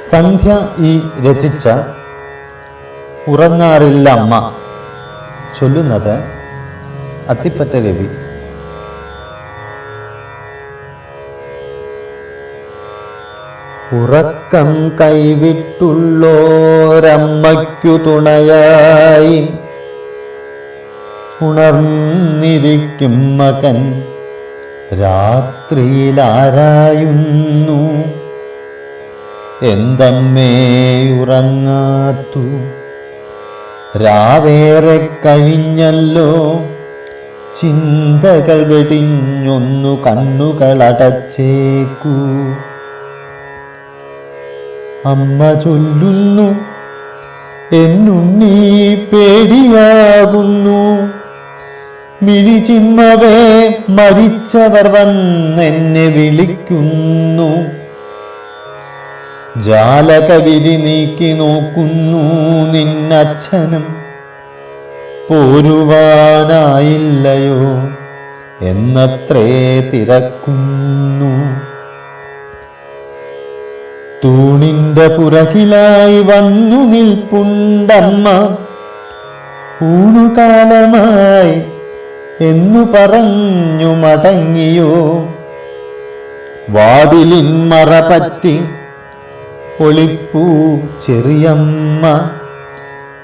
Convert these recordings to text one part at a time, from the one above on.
സന്ധ്യ ഈ രചിച്ച ഉറങ്ങാറില്ല അമ്മ ചൊല്ലുന്നത് അത്തിപ്പറ്റ രവി. ഉറക്കം കൈവിട്ടുള്ളോരമ്മയ്ക്കു തുണയായി ഉണർന്നിരിക്കും മകൻ രാത്രിയിലാരായുന്നു, എന്തമ്മേ ഉറങ്ങാത്തു, രാവേറെ കഴിഞ്ഞല്ലോ, ചിന്തകൾ വെടിഞ്ഞൊന്നു കണ്ണുകളടച്ചേക്കൂ. അമ്മ ചൊല്ലുന്നു, എന്നുണ്ണീ പേടിയാകുന്നു, മിഴിചിമ്മവേ മരിച്ചവർ വന്നെന്നെ വിളിക്കുന്നു. ജാലകവിരി നീക്കി നോക്കുന്നു നിന്നച്ഛനും, പോരുവാനായില്ലയോ എന്നത്രേ തിരക്കുന്നു. തൂണിന്റെ പുറകിലായി വന്നു നിൽപ്പുണ്ടമ്മ, ഊണുകാലമായി എന്നു പറഞ്ഞു മടങ്ങിയോ. വാതിലിൻ മറപറ്റി ഒളിപ്പൂ ചെറിയമ്മ,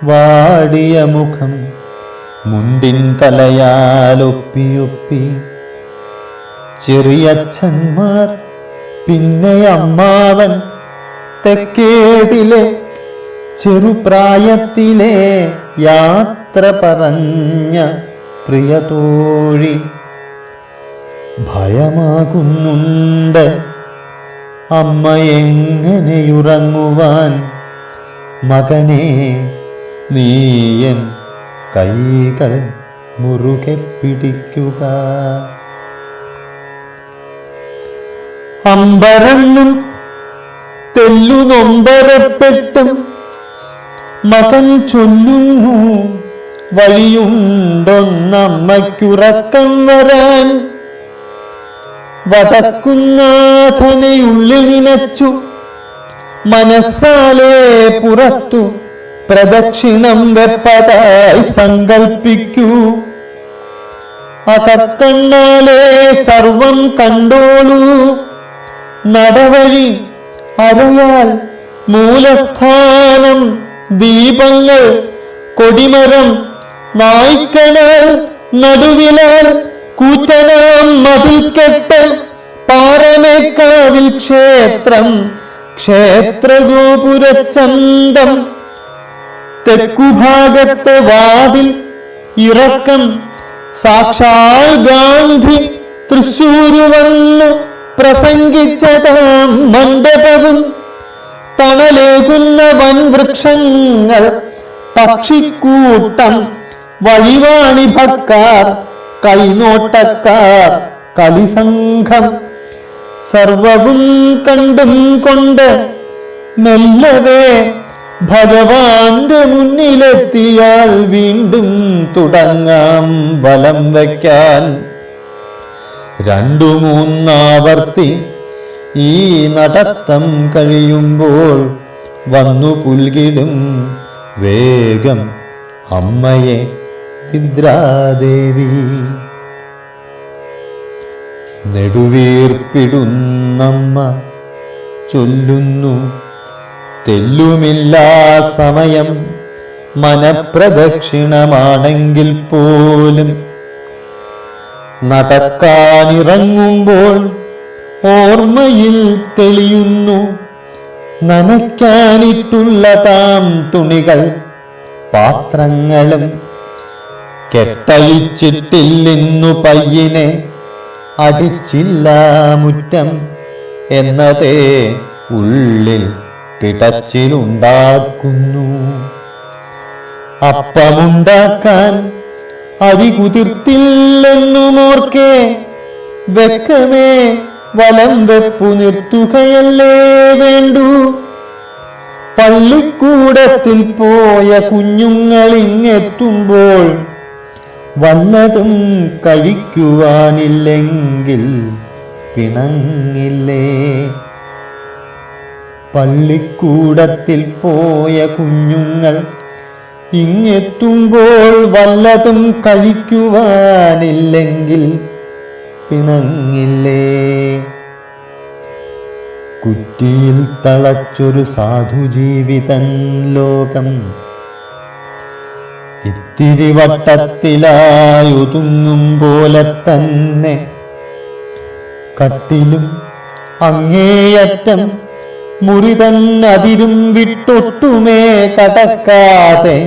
വാടിയ മുഖം മുണ്ടിൻ തലയാലൊപ്പിയൊപ്പി. ചെറിയച്ഛന്മാർ പിന്നെ അമ്മാവൻ, തെക്കേതിലെ ചെറുപ്രായത്തിലെ യാത്ര പറഞ്ഞ പ്രിയതോഴി. ഭയമാകുന്നുണ്ട് അമ്മ എങ്ങനെയുറങ്ങുവാൻ, മകനെ നീയൻ കൈകൾ മുറുകെ പിടിക്കുക. അമ്പരന്നും തെല്ലുനൊമ്പരപ്പെട്ടും മകൻ ചൊല്ലുന്നു, വഴിയുണ്ടൊന്നമ്മയ്ക്കുറക്കം വരാൻ. വടക്കുന്നാഥനെയുള്ളിൽ നിനച്ചു മനസ്സാലേ പുറത്തു പ്രദക്ഷിണം വെപ്പതായി സങ്കൽപ്പിക്കൂ. അകക്കണ്ണാലേ സർവം കണ്ടോളൂ, നടവഴി അരയാൽ മൂലസ്ഥാനം, ദീപങ്ങൾ കൊടിമരം നായ്ക്കനാൽ നടുവിലാൽ കൂറ്റനാം മതിൽക്കെട്ട്, പാറമേക്കാവിൽ ക്ഷേത്രം ക്ഷേത്രഗോപുരച്ചന്തം, തെക്കുഭാഗത്തെ വാതിൽ ഇറക്കം, സാക്ഷാൽ ഗാന്ധി തൃശ്ശൂര് വന്നു പ്രസംഗിച്ചതാം മണ്ഡപവും, തണലേകുന്ന വൻവൃക്ഷങ്ങൾ, പക്ഷിക്കൂട്ടം, വഴിവാണിഭക്കാർ, കൈനോട്ടക്കാർ, കളിസംഘം, സർവവും കണ്ടും കൊണ്ട് മെല്ലവേ ഭഗവാന്റെ മുന്നിലെത്തിയാൽ വീണ്ടും തുടങ്ങാം വലം വയ്ക്കാൻ. 2-3 ഈ നടത്തം കഴിയുമ്പോൾ വന്നു പുൽകിടും വേഗം അമ്മയെ നിദ്രാദേവി. നെടുവീർപ്പിടുന്നമ്മ ചൊല്ലുന്നു, തെല്ലുമില്ലാ സമയം മനപ്രദക്ഷിണമാണെങ്കിൽ പോലും, നടക്കാനിറങ്ങുമ്പോൾ ഓർമ്മയിൽ തെളിയുന്നു നനയ്ക്കാനിട്ടുള്ള താം തുണികൾ, പാത്രങ്ങളും. കെട്ടഴിച്ചിട്ടില്ലിന്നു പയ്യനെ അടിച്ചില്ല മുറ്റം എന്നതേ ഉള്ളിൽ പിടച്ചിലുണ്ടാക്കുന്നു. അപ്പമുണ്ടാക്കാൻ അരി കുതിർത്തില്ലെന്നുമോർക്കെ, വെക്കമേ വലം വെപ്പു നിർത്തുകയല്ലേ വേണ്ടു. പള്ളിക്കൂടത്തിൽ പോയ കുഞ്ഞുങ്ങളിങ്ങെത്തുമ്പോൾ വല്ലതും കഴിക്കുവാനില്ലെങ്കിൽ പിണങ്ങില്ലേ. പള്ളിക്കൂടത്തിൽ പോയ കുഞ്ഞുങ്ങൾ ഇങ്ങെത്തുമ്പോൾ വല്ലതും കഴിക്കുവാനില്ലെങ്കിൽ പിണങ്ങില്ലേ? കുറ്റിയിൽ തളച്ചൊരു സാധുജീവിതൻ ലോകം ഇത്തിരി വട്ടത്തിലായൊതുങ്ങും പോലെ തന്നെ കട്ടിലും അങ്ങേയറ്റം മുറി തന്നതിരും വിട്ടൊട്ടുമേ കടക്കാതെ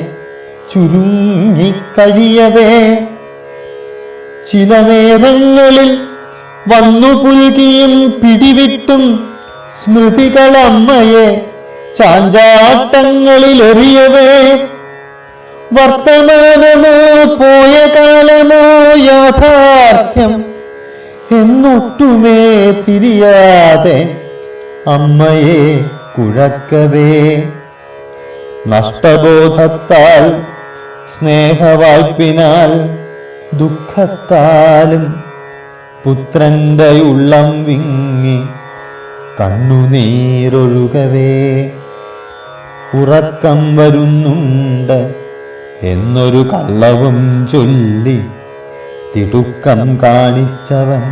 ചുരുങ്ങിക്കഴിയവേ ചില നേരങ്ങളിൽ വന്നു പുൽകിയും പിടിവിട്ടും സ്മൃതികളമ്മയെ ചാഞ്ചാട്ടങ്ങളിലെറിയവേ വർത്തമാനമോ പോയ കാലമോ യാഥാർത്ഥ്യം എന്നൊട്ടുമേ തിരിയാതെ അമ്മയെ കുഴക്കവേ നഷ്ടബോധത്താൽ സ്നേഹവായ്പിനാൽ ദുഃഖത്താലും പുത്രന്റെ ഉള്ളം വിങ്ങി കണ്ണുനീരൊഴുകവേ ഉറക്കം വരുന്നുണ്ട് എന്നൊരു കള്ളവും ചൊല്ലി തിടുക്കം കാണിച്ചവൻ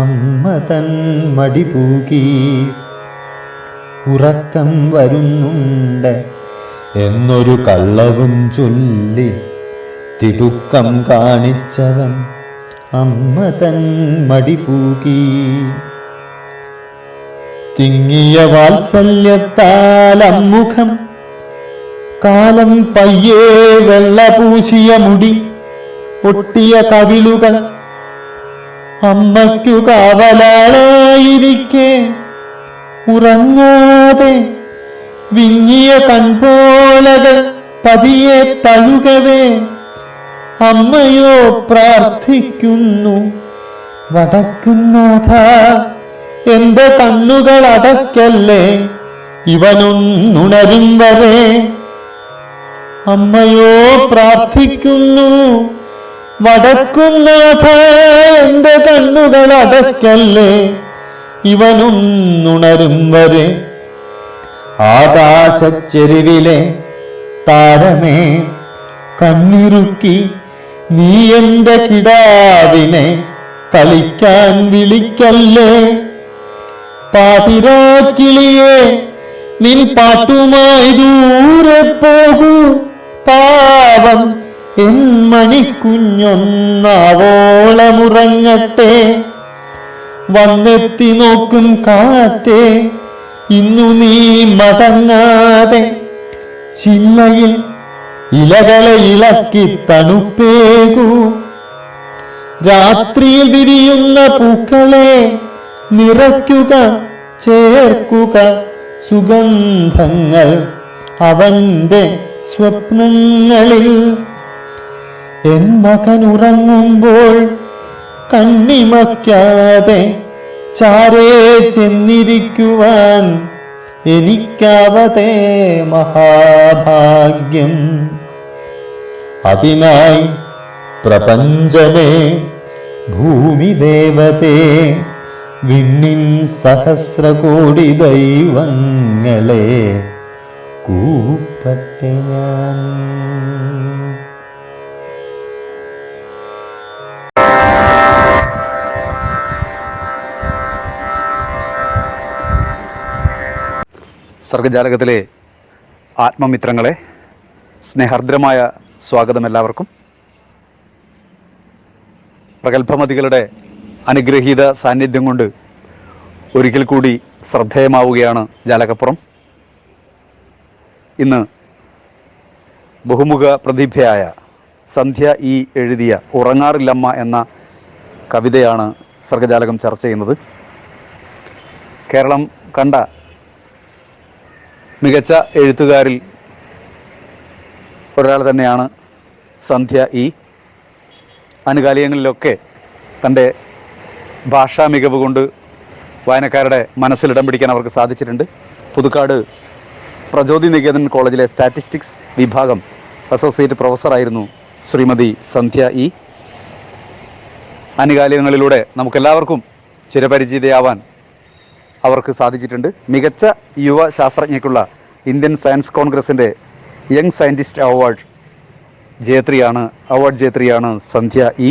അമ്മ തൻ മടിപൂകി. ഉറക്കം വരുന്നുണ്ട് എന്നൊരു കള്ളവും ചൊല്ലി തിടുക്കം കാണിച്ചവൻ അമ്മ തൻ മടിപൂകി. തിങ്ങിയ വാത്സല്യത്താൽ അമ്മുഖം കാലം പയ്യേ വെള്ളപൂശിയ മുടി ഒട്ടിയ കവിളുകൾ അമ്മയ്ക്കു കാവലാളായിരിക്കെ ഉറങ്ങാതെ വിങ്ങിയ കൺപോലകൾ പതിയെ തഴുകവേ അമ്മയോ പ്രാർത്ഥിക്കുന്നു വടക്കുന്നാഥ എന്റെ കണ്ണുകൾ അടയ്ക്കല്ലേ ഇവനൊന്നുണരും വരെ. അമ്മയോ പ്രാർത്ഥിക്കുന്നു വടക്കുന്നാഥ എന്റെ കണ്ണുകൾ അടയ്ക്കല്ലേ ഇവനൊന്നുണരും വരെ. ആകാശച്ചെരുവിലെ താരമേ കണ്ണിറുക്കി നീ എന്റെ കിടാവിനെ കളിക്കാൻ വിളിക്കല്ലേ. പാതിരാക്കിളിയെ നിൻ പാട്ടുമായി ദൂരെ പോകൂ പാവം എൻ മണിക്കുഞ്ഞൊന്നാവോളമുറങ്ങട്ടെ. വന്നെത്തി നോക്കും കാറ്റേ ഇന്നു നീ മടങ്ങാതെ ചില്ലയിൽ ഇലകളെ ഇളക്കി തണുപ്പേകൂ. രാത്രിയിൽ വിരിയുന്ന പൂക്കളെ നിറയ്ക്കുക ചേർക്കുക സുഗന്ധങ്ങൾ അവന്റെ സ്വപ്നങ്ങളിൽ. എൻ മകൻ ഉറങ്ങുമ്പോൾ കണ്ണിമയ്ക്കാതെ ചാരേ ചെന്നിരിക്കുവാൻ എനിക്കാവതേ മഹാഭാഗ്യം. അതിനായി പ്രപഞ്ചമേ ഭൂമി ദേവതേ വിണ്ണിൻ സഹസ്രകോടി ദൈവങ്ങളെ കൂപ്പട്ടെ ഞാൻ. സർഗജാലകത്തിലെ ആത്മമിത്രങ്ങളെ, സ്നേഹാർദ്രമായ സ്വാഗതം എല്ലാവർക്കും. പ്രഗത്ഭമതികളുടെ അനുഗ്രഹീത സാന്നിധ്യം കൊണ്ട് ഒരിക്കൽ കൂടി ശ്രദ്ധേയമാവുകയാണ് ജാലകപ്പുറം. ഇന്ന് ബഹുമുഖ പ്രതിഭയായ സന്ധ്യ ഇ എഴുതിയ ഉറങ്ങാറില്ലമ്മ എന്ന കവിതയാണ് സർഗജാലകം ചർച്ച ചെയ്യുന്നത്. കേരളം കണ്ട മികച്ച എഴുത്തുകാരിൽ ഒരാൾ തന്നെയാണ് സന്ധ്യ ഇ. ആനുകാലികങ്ങളിലൊക്കെ തൻ്റെ ഭാഷാ മികവ് കൊണ്ട് വായനക്കാരുടെ മനസ്സിലിടം പിടിക്കാൻ അവർക്ക് സാധിച്ചിട്ടുണ്ട്. പുതുക്കാട് പ്രചോദി നികേതൻ കോളേജിലെ സ്റ്റാറ്റിസ്റ്റിക്സ് വിഭാഗം അസോസിയേറ്റ് പ്രൊഫസറായിരുന്നു ശ്രീമതി സന്ധ്യ ഇ. ആനുകാലികങ്ങളിലൂടെ നമുക്കെല്ലാവർക്കും ചിരപരിചിതയാവാൻ അവർക്ക് സാധിച്ചിട്ടുണ്ട്. മികച്ച യുവ ശാസ്ത്രജ്ഞയ്ക്കുള്ള ഇന്ത്യൻ സയൻസ് കോൺഗ്രസിൻ്റെ യങ് സയൻറ്റിസ്റ്റ് അവാർഡ് ജേത്രിയാണ് സന്ധ്യ ഇ.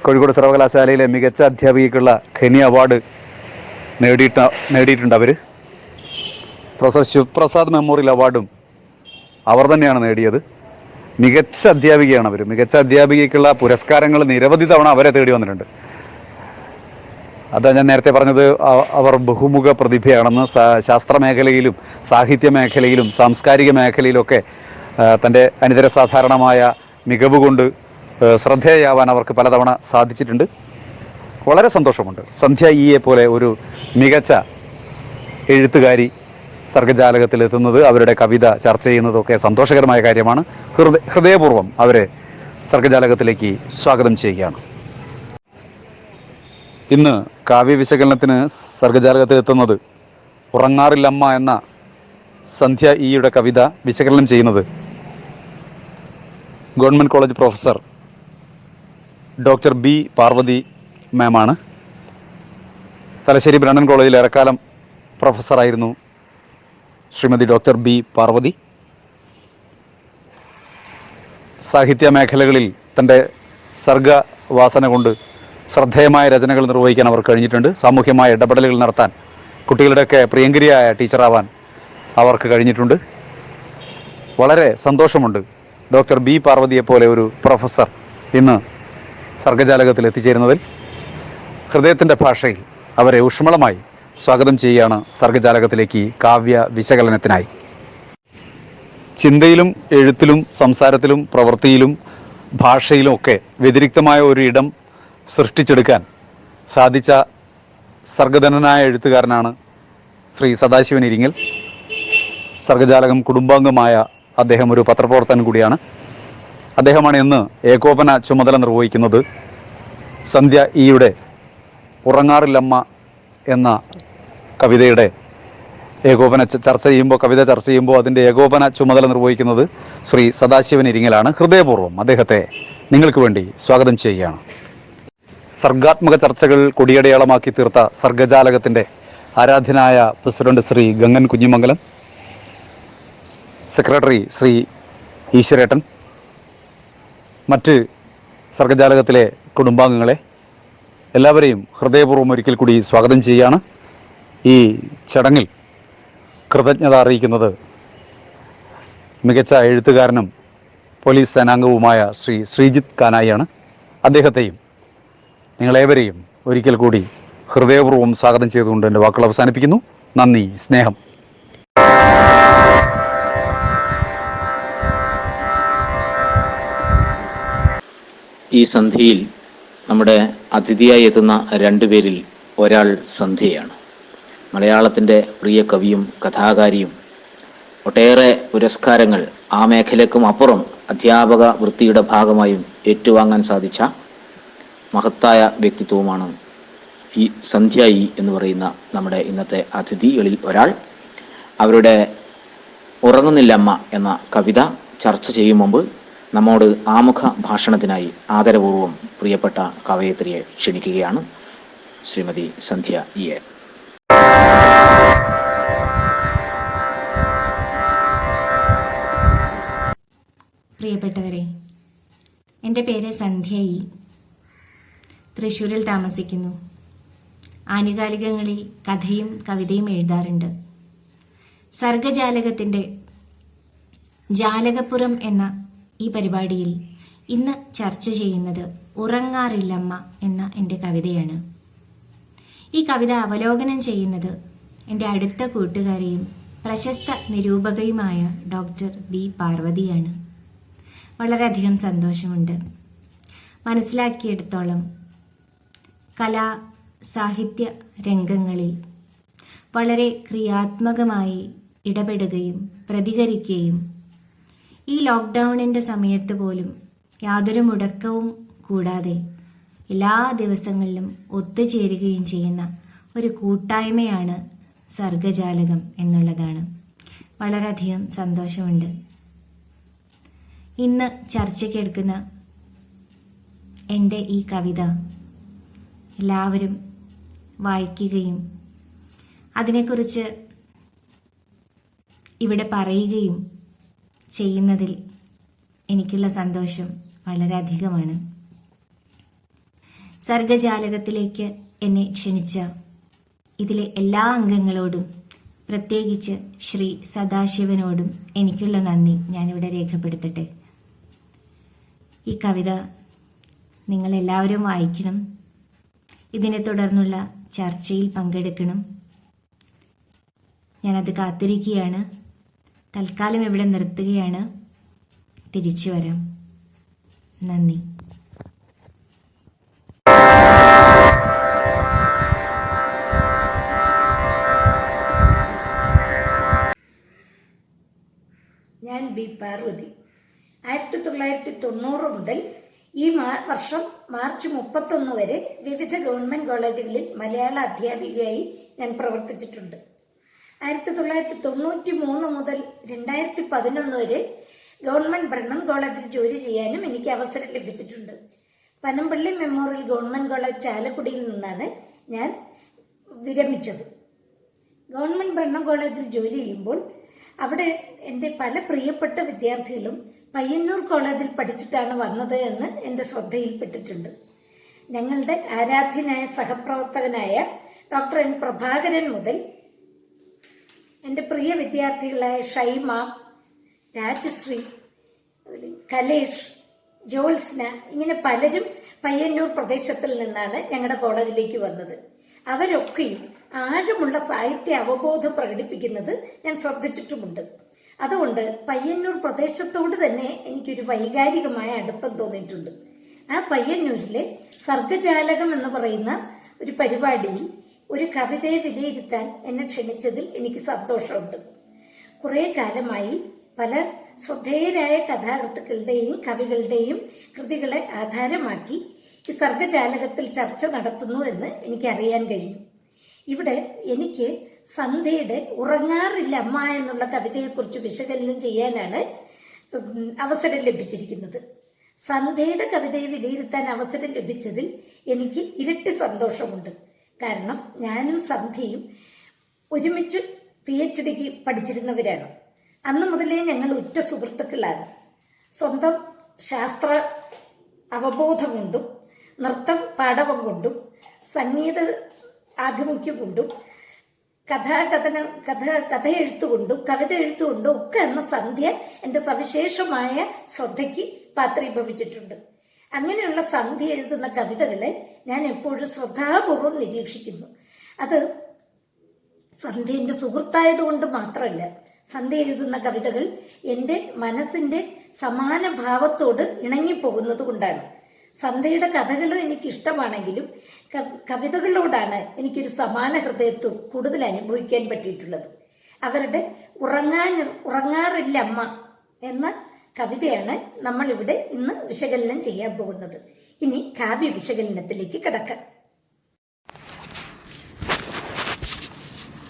കോഴിക്കോട് സർവകലാശാലയിലെ മികച്ച അധ്യാപികയ്ക്കുള്ള ഖനി അവാർഡ് നേടിയിട്ടുണ്ട് അവർ. പ്രൊഫസർ ശിവപ്രസാദ് മെമ്മോറിയൽ അവാർഡും അവർ തന്നെയാണ് നേടിയത്. മികച്ച അധ്യാപികയാണ് അവർ. മികച്ച അധ്യാപികയ്ക്കുള്ള പുരസ്കാരങ്ങൾ നിരവധി തവണ അവരെ തേടി വന്നിട്ടുണ്ട്. അതാ ഞാൻ നേരത്തെ പറഞ്ഞത്, അവർ ബഹുമുഖ പ്രതിഭയാണെന്ന്. ശാസ്ത്ര മേഖലയിലും സാഹിത്യ മേഖലയിലും സാംസ്കാരിക മേഖലയിലൊക്കെ തൻ്റെ അനിതര സാധാരണമായ മികവ് കൊണ്ട് ശ്രദ്ധേയയാവാൻ അവർക്ക് പലതവണ സാധിച്ചിട്ടുണ്ട്. വളരെ സന്തോഷമുണ്ട് സന്ധ്യ ഇയെ പോലെ ഒരു മികച്ച എഴുത്തുകാരി സർഗജാലകത്തിലെത്തുന്നത്. അവരുടെ കവിത ചർച്ച ചെയ്യുന്നതൊക്കെ സന്തോഷകരമായ കാര്യമാണ്. ഹൃദയപൂർവ്വം അവരെ സർഗജാലകത്തിലേക്ക് സ്വാഗതം ചെയ്യുകയാണ്. ഇന്ന് കാവ്യവിശകലനത്തിന് സർഗജാലകത്തിലെത്തുന്നത് ഉറങ്ങാറില്ലമ്മ എന്ന സന്ധ്യ ഇയുടെ കവിത വിശകലനം ചെയ്യുന്നത് government college professor doctor B Parvathi മാമാണ്. തലശ്ശേരി ബ്രണ്ണൻ കോളേജിൽ ഏറെക്കാലം പ്രൊഫസറായിരുന്നു ശ്രീമതി ഡോക്ടർ ബി പാർവതി. സാഹിത്യ മേഖലകളിൽ തൻ്റെ സർഗവാസന കൊണ്ട് ശ്രദ്ധേയമായ രചനകൾ നിർവഹിക്കാൻ അവർ കഴിഞ്ഞിട്ടുണ്ട്. സാമൂഹ്യമായ ഇടപെടലുകൾ നടത്താൻ, കുട്ടികളുടെയൊക്കെ പ്രിയങ്കരിയായ ടീച്ചറാവാൻ അവർക്ക് കഴിഞ്ഞിട്ടുണ്ട്. വളരെ സന്തോഷമുണ്ട് ഡോക്ടർ ബി പാർവതിയെപ്പോലെ ഒരു പ്രൊഫസർ ഇന്ന് സർഗജാലകത്തിൽ എത്തിച്ചേരുന്നതിൽ. ഹൃദയത്തിൻ്റെ ഭാഷയിൽ അവരെ ഊഷ്മളമായി സ്വാഗതം ചെയ്യുകയാണ് സർഗജാലകത്തിലേക്ക് കാവ്യ വിശകലനത്തിനായി. ചിന്തയിലും എഴുത്തിലും സംസാരത്തിലും പ്രവൃത്തിയിലും ഭാഷയിലും ഒക്കെ വ്യതിരിക്തമായ ഒരു ഇടം സൃഷ്ടിച്ചെടുക്കാൻ സാധിച്ച സർഗധനനായ എഴുത്തുകാരനാണ് ശ്രീ സദാശിവൻ ഇരിങ്ങൽ. സർഗജാലകം കുടുംബാംഗമായ അദ്ദേഹം ഒരു പത്രപ്രവർത്തകൻ കൂടിയാണ്. അദ്ദേഹമാണ് ഇന്ന് ഏകോപന ചുമതല നിർവഹിക്കുന്നത്. സന്ധ്യ ഇയുടെ ഉറങ്ങാറില്ലമ്മ എന്ന കവിതയുടെ കവിത ചർച്ച ചെയ്യുമ്പോൾ അതിൻ്റെ ഏകോപന ചുമതല നിർവഹിക്കുന്നത് ശ്രീ സദാശിവൻ ഇരിങ്ങലാണ്. ഹൃദയപൂർവ്വം അദ്ദേഹത്തെ നിങ്ങൾക്ക് വേണ്ടി സ്വാഗതം ചെയ്യുകയാണ്. സർഗാത്മക ചർച്ചകൾ കൊടിയടയാളമാക്കി തീർത്ത സർഗജാലകത്തിൻ്റെ ആരാധ്യനായ പ്രസിഡന്റ് ശ്രീ ഗംഗൻ കുഞ്ഞിമംഗലം, സെക്രട്ടറി ശ്രീ ഈശ്വരേട്ടൻ, മറ്റ് സർഗജാലകത്തിലെ കുടുംബാംഗങ്ങളെ എല്ലാവരെയും ഹൃദയപൂർവ്വം ഒരിക്കൽ കൂടി സ്വാഗതം ചെയ്യുകയാണ്. ഈ ചടങ്ങിൽ കൃതജ്ഞത അറിയിക്കുന്നത് മികച്ച എഴുത്തുകാരനും പോലീസ് സേനാംഗവുമായ ശ്രീ ശ്രീജിത്ത് കാനായിയാണ്. അദ്ദേഹത്തെയും നിങ്ങളേവരെയും ഒരിക്കൽ കൂടി ഹൃദയപൂർവ്വം സ്വാഗതം ചെയ്തുകൊണ്ട് എൻ്റെ വാക്കുകൾ അവസാനിപ്പിക്കുന്നു. നന്ദി, സ്നേഹം. ഈ സന്ധ്യയിൽ നമ്മുടെ അതിഥിയായി എത്തുന്ന രണ്ടുപേരിൽ ഒരാൾ സന്ധ്യയാണ്. മലയാളത്തിൻ്റെ പ്രിയ കവിയും കഥാകാരിയും ഒട്ടേറെ പുരസ്കാരങ്ങൾ ആ മേഖലയ്ക്കും അപ്പുറം അധ്യാപക വൃത്തിയുടെ ഭാഗമായും ഏറ്റുവാങ്ങാൻ സാധിച്ച മഹത്തായ വ്യക്തിത്വവുമാണ് ഈ സന്ധ്യ ഇ എന്ന് പറയുന്ന നമ്മുടെ ഇന്നത്തെ അതിഥികളിൽ ഒരാൾ. അവരുടെ ഉറങ്ങുന്നില്ലമ്മ എന്ന കവിത ചർച്ച ചെയ്യും മുമ്പ് നമ്മോട് ആമുഖ ഭാഷണത്തിനായി ആദരപൂർവ്വം പ്രിയപ്പെട്ട കവയിത്രിയെ ക്ഷണിക്കുകയാണ് ശ്രീമതി സന്ധ്യ ഇയെ. പ്രിയപ്പെട്ടവരെ, എൻ്റെ പേര് സന്ധ്യ ഇ. തൃശ്ശൂരിൽ താമസിക്കുന്നു. ആനുകാലികങ്ങളിൽ കഥയും കവിതയും എഴുതാറുണ്ട്. സർഗജാലകത്തിൻ്റെ ജാലകപ്പുറം എന്ന ഈ പരിപാടിയിൽ ഇന്ന് ചർച്ച ചെയ്യുന്നത് ഉറങ്ങാറില്ലമ്മ എന്ന എൻ്റെ കവിതയാണ്. ഈ കവിത അവലോകനം ചെയ്യുന്നത് എൻ്റെ അടുത്ത കൂട്ടുകാരിയും പ്രശസ്ത നിരൂപകയുമായ ഡോക്ടർ ബി പാർവതിയാണ്. വളരെയധികം സന്തോഷമുണ്ട്. മനസ്സിലാക്കിയെടുത്തോളം കലാ സാഹിത്യ രംഗങ്ങളിൽ വളരെ ക്രിയാത്മകമായി ഇടപെടുകയും പ്രതികരിക്കുകയും ഈ ലോക്ക്ഡൗണിൻ്റെ സമയത്ത് പോലും യാതൊരു മുടക്കവും കൂടാതെ എല്ലാ ദിവസങ്ങളിലും ഒത്തുചേരുകയും ചെയ്യുന്ന ഒരു കൂട്ടായ്മയാണ് സർഗജാലകം എന്നുള്ളതാണ്. വളരെയധികം സന്തോഷമുണ്ട്. ഇന്ന് ചർച്ചയ്ക്കെടുക്കുന്ന എൻ്റെ ഈ കവിത എല്ലാവരും വായിക്കുകയും അതിനെക്കുറിച്ച് ഇവിടെ പറയുകയും ചെയ്യുന്നതിൽ എനിക്കുള്ള സന്തോഷം വളരെയധികമാണ്. സർഗജാലകത്തിലേക്ക് എന്നെ ക്ഷണിച്ച ഇതിലെ എല്ലാ അംഗങ്ങളോടും, പ്രത്യേകിച്ച് ശ്രീ സദാശിവനോടും എനിക്കുള്ള നന്ദി ഞാനിവിടെ രേഖപ്പെടുത്തട്ടെ. ഈ കവിത നിങ്ങളെല്ലാവരും വായിക്കണം. ഇതിനെ തുടർന്നുള്ള ചർച്ചയിൽ പങ്കെടുക്കണം. ഞാനത് കാത്തിരിക്കുകയാണ്. തൽക്കാലം ഇവിടെ നിർത്തുകയാണ്. തിരിച്ചു വരാം. നന്ദി. ഞാൻ ബി പാർവതി. 1990 മുതൽ ഈ വർഷം മാർച്ച് 31 വരെ വിവിധ ഗവൺമെൻറ് കോളേജുകളിൽ മലയാള അധ്യാപികയായി ഞാൻ പ്രവർത്തിച്ചിട്ടുണ്ട്. 1993 മുതൽ 2011 വരെ ഗവൺമെൻറ് ബ്രണ്ണൻ കോളേജിൽ ജോലി ചെയ്യാനും എനിക്ക് അവസരം ലഭിച്ചിട്ടുണ്ട്. പനമ്പള്ളി മെമ്മോറിയൽ ഗവൺമെൻറ് കോളേജ് ചാലക്കുടിയിൽ നിന്നാണ് ഞാൻ വിരമിച്ചത്. ഗവൺമെൻറ് ബ്രണ്ണൻ കോളേജിൽ ജോലി ചെയ്യുമ്പോൾ അവിടെ എൻ്റെ പല പ്രിയപ്പെട്ട വിദ്യാർത്ഥികളും പയ്യന്നൂർ കോളേജിൽ പഠിച്ചിട്ടാണ് വന്നത് എന്ന് എൻ്റെ ശ്രദ്ധയിൽപ്പെട്ടിട്ടുണ്ട്. ഞങ്ങളുടെ ആരാധ്യനായ സഹപ്രവർത്തകനായ ഡോക്ടർ എൻ പ്രഭാകരൻ മുതൽ എൻ്റെ പ്രിയ വിദ്യാർത്ഥികളായ ഷൈമ, രാജശ്രീ, കലേഷ്, ജോത്സ്ന, ഇങ്ങനെ പലരും പയ്യന്നൂർ പ്രദേശത്തിൽ നിന്നാണ് ഞങ്ങളുടെ കോളേജിലേക്ക് വന്നത്. അവരൊക്കെയും ആഴമുള്ള സാഹിത്യ അവബോധം പ്രകടിപ്പിക്കുന്നത് ഞാൻ ശ്രദ്ധിച്ചിട്ടുമുണ്ട്. അതുകൊണ്ട് പയ്യന്നൂർ പ്രദേശത്തോട് തന്നെ എനിക്കൊരു വൈകാരികമായ അടുപ്പം തോന്നിയിട്ടുണ്ട്. ആ പയ്യന്നൂരിലെ സർഗജാലകം എന്ന് പറയുന്ന ഒരു പരിപാടിയിൽ ഒരു കവിതയെ വിലയിരുത്താൻ എന്നെ ക്ഷണിച്ചതിൽ എനിക്ക് സന്തോഷമുണ്ട്. കുറേ കാലമായി പല ശ്രദ്ധേയരായ കഥാകൃത്തുക്കളുടെയും കവികളുടെയും കൃതികളെ ആധാരമാക്കി ഈ സർഗജാലകത്തിൽ ചർച്ച നടത്തുന്നു എന്ന് എനിക്കറിയാൻ കഴിഞ്ഞു. ഇവിടെ എനിക്ക് സന്ധ്യയുടെ ഉറങ്ങാറില്ല അമ്മ എന്നുള്ള കവിതയെക്കുറിച്ച് വിശകലനം ചെയ്യാനാണ് അവസരം ലഭിച്ചിരിക്കുന്നത്. സന്ധ്യയുടെ കവിതയെ വിലയിരുത്താൻ അവസരം ലഭിച്ചതിൽ എനിക്ക് ഇരട്ടി സന്തോഷമുണ്ട്. കാരണം ഞാനും സന്ധ്യയും ഒരുമിച്ച് PhDക്ക് പഠിച്ചിരുന്നവരാണ്. അന്ന് മുതലേ ഞങ്ങൾ ഉറ്റ സുഹൃത്തുക്കളാണ്. സ്വന്തം ശാസ്ത്ര അവബോധം കൊണ്ടും നൃത്തം പാടവം കൊണ്ടും സംഗീത ആഭിമുഖ്യം കൊണ്ടും കഥ എഴുത്തുകൊണ്ടും കവിത എഴുത്തുകൊണ്ടും ഒക്കെ അന്ന് സന്ധ്യ എൻ്റെ സവിശേഷമായ ശ്രദ്ധയ്ക്ക് പാത്രീഭവിച്ചിട്ടുണ്ട്. അങ്ങനെയുള്ള സന്ധ്യ എഴുതുന്ന കവിതകളെ ഞാൻ എപ്പോഴും ശ്രദ്ധാപൂർവം നിരീക്ഷിക്കുന്നു. അത് സന്ധ്യ എൻ്റെ സുഹൃത്തായതുകൊണ്ട് മാത്രമല്ല, സന്ധ്യ എഴുതുന്ന കവിതകൾ എൻ്റെ മനസ്സിൻ്റെ സമാന ഭാവത്തോട് ഇണങ്ങിപ്പോകുന്നത് കൊണ്ടാണ്. സന്ധ്യയുടെ കഥകളും എനിക്കിഷ്ടമാണെങ്കിലും കവിതകളോടാണ് എനിക്കൊരു സമാന ഹൃദയത്വം കൂടുതൽ അനുഭവിക്കാൻ പറ്റിയിട്ടുള്ളത്. അവരുടെ ഉറങ്ങാറില്ല അമ്മ എന്ന കവിതയാണ് നമ്മളിവിടെ ഇന്ന് വിശകലനം ചെയ്യാൻ പോകുന്നത്. ഇനി കാവ്യ വിശകലനത്തിലേക്ക് കടക്കാം.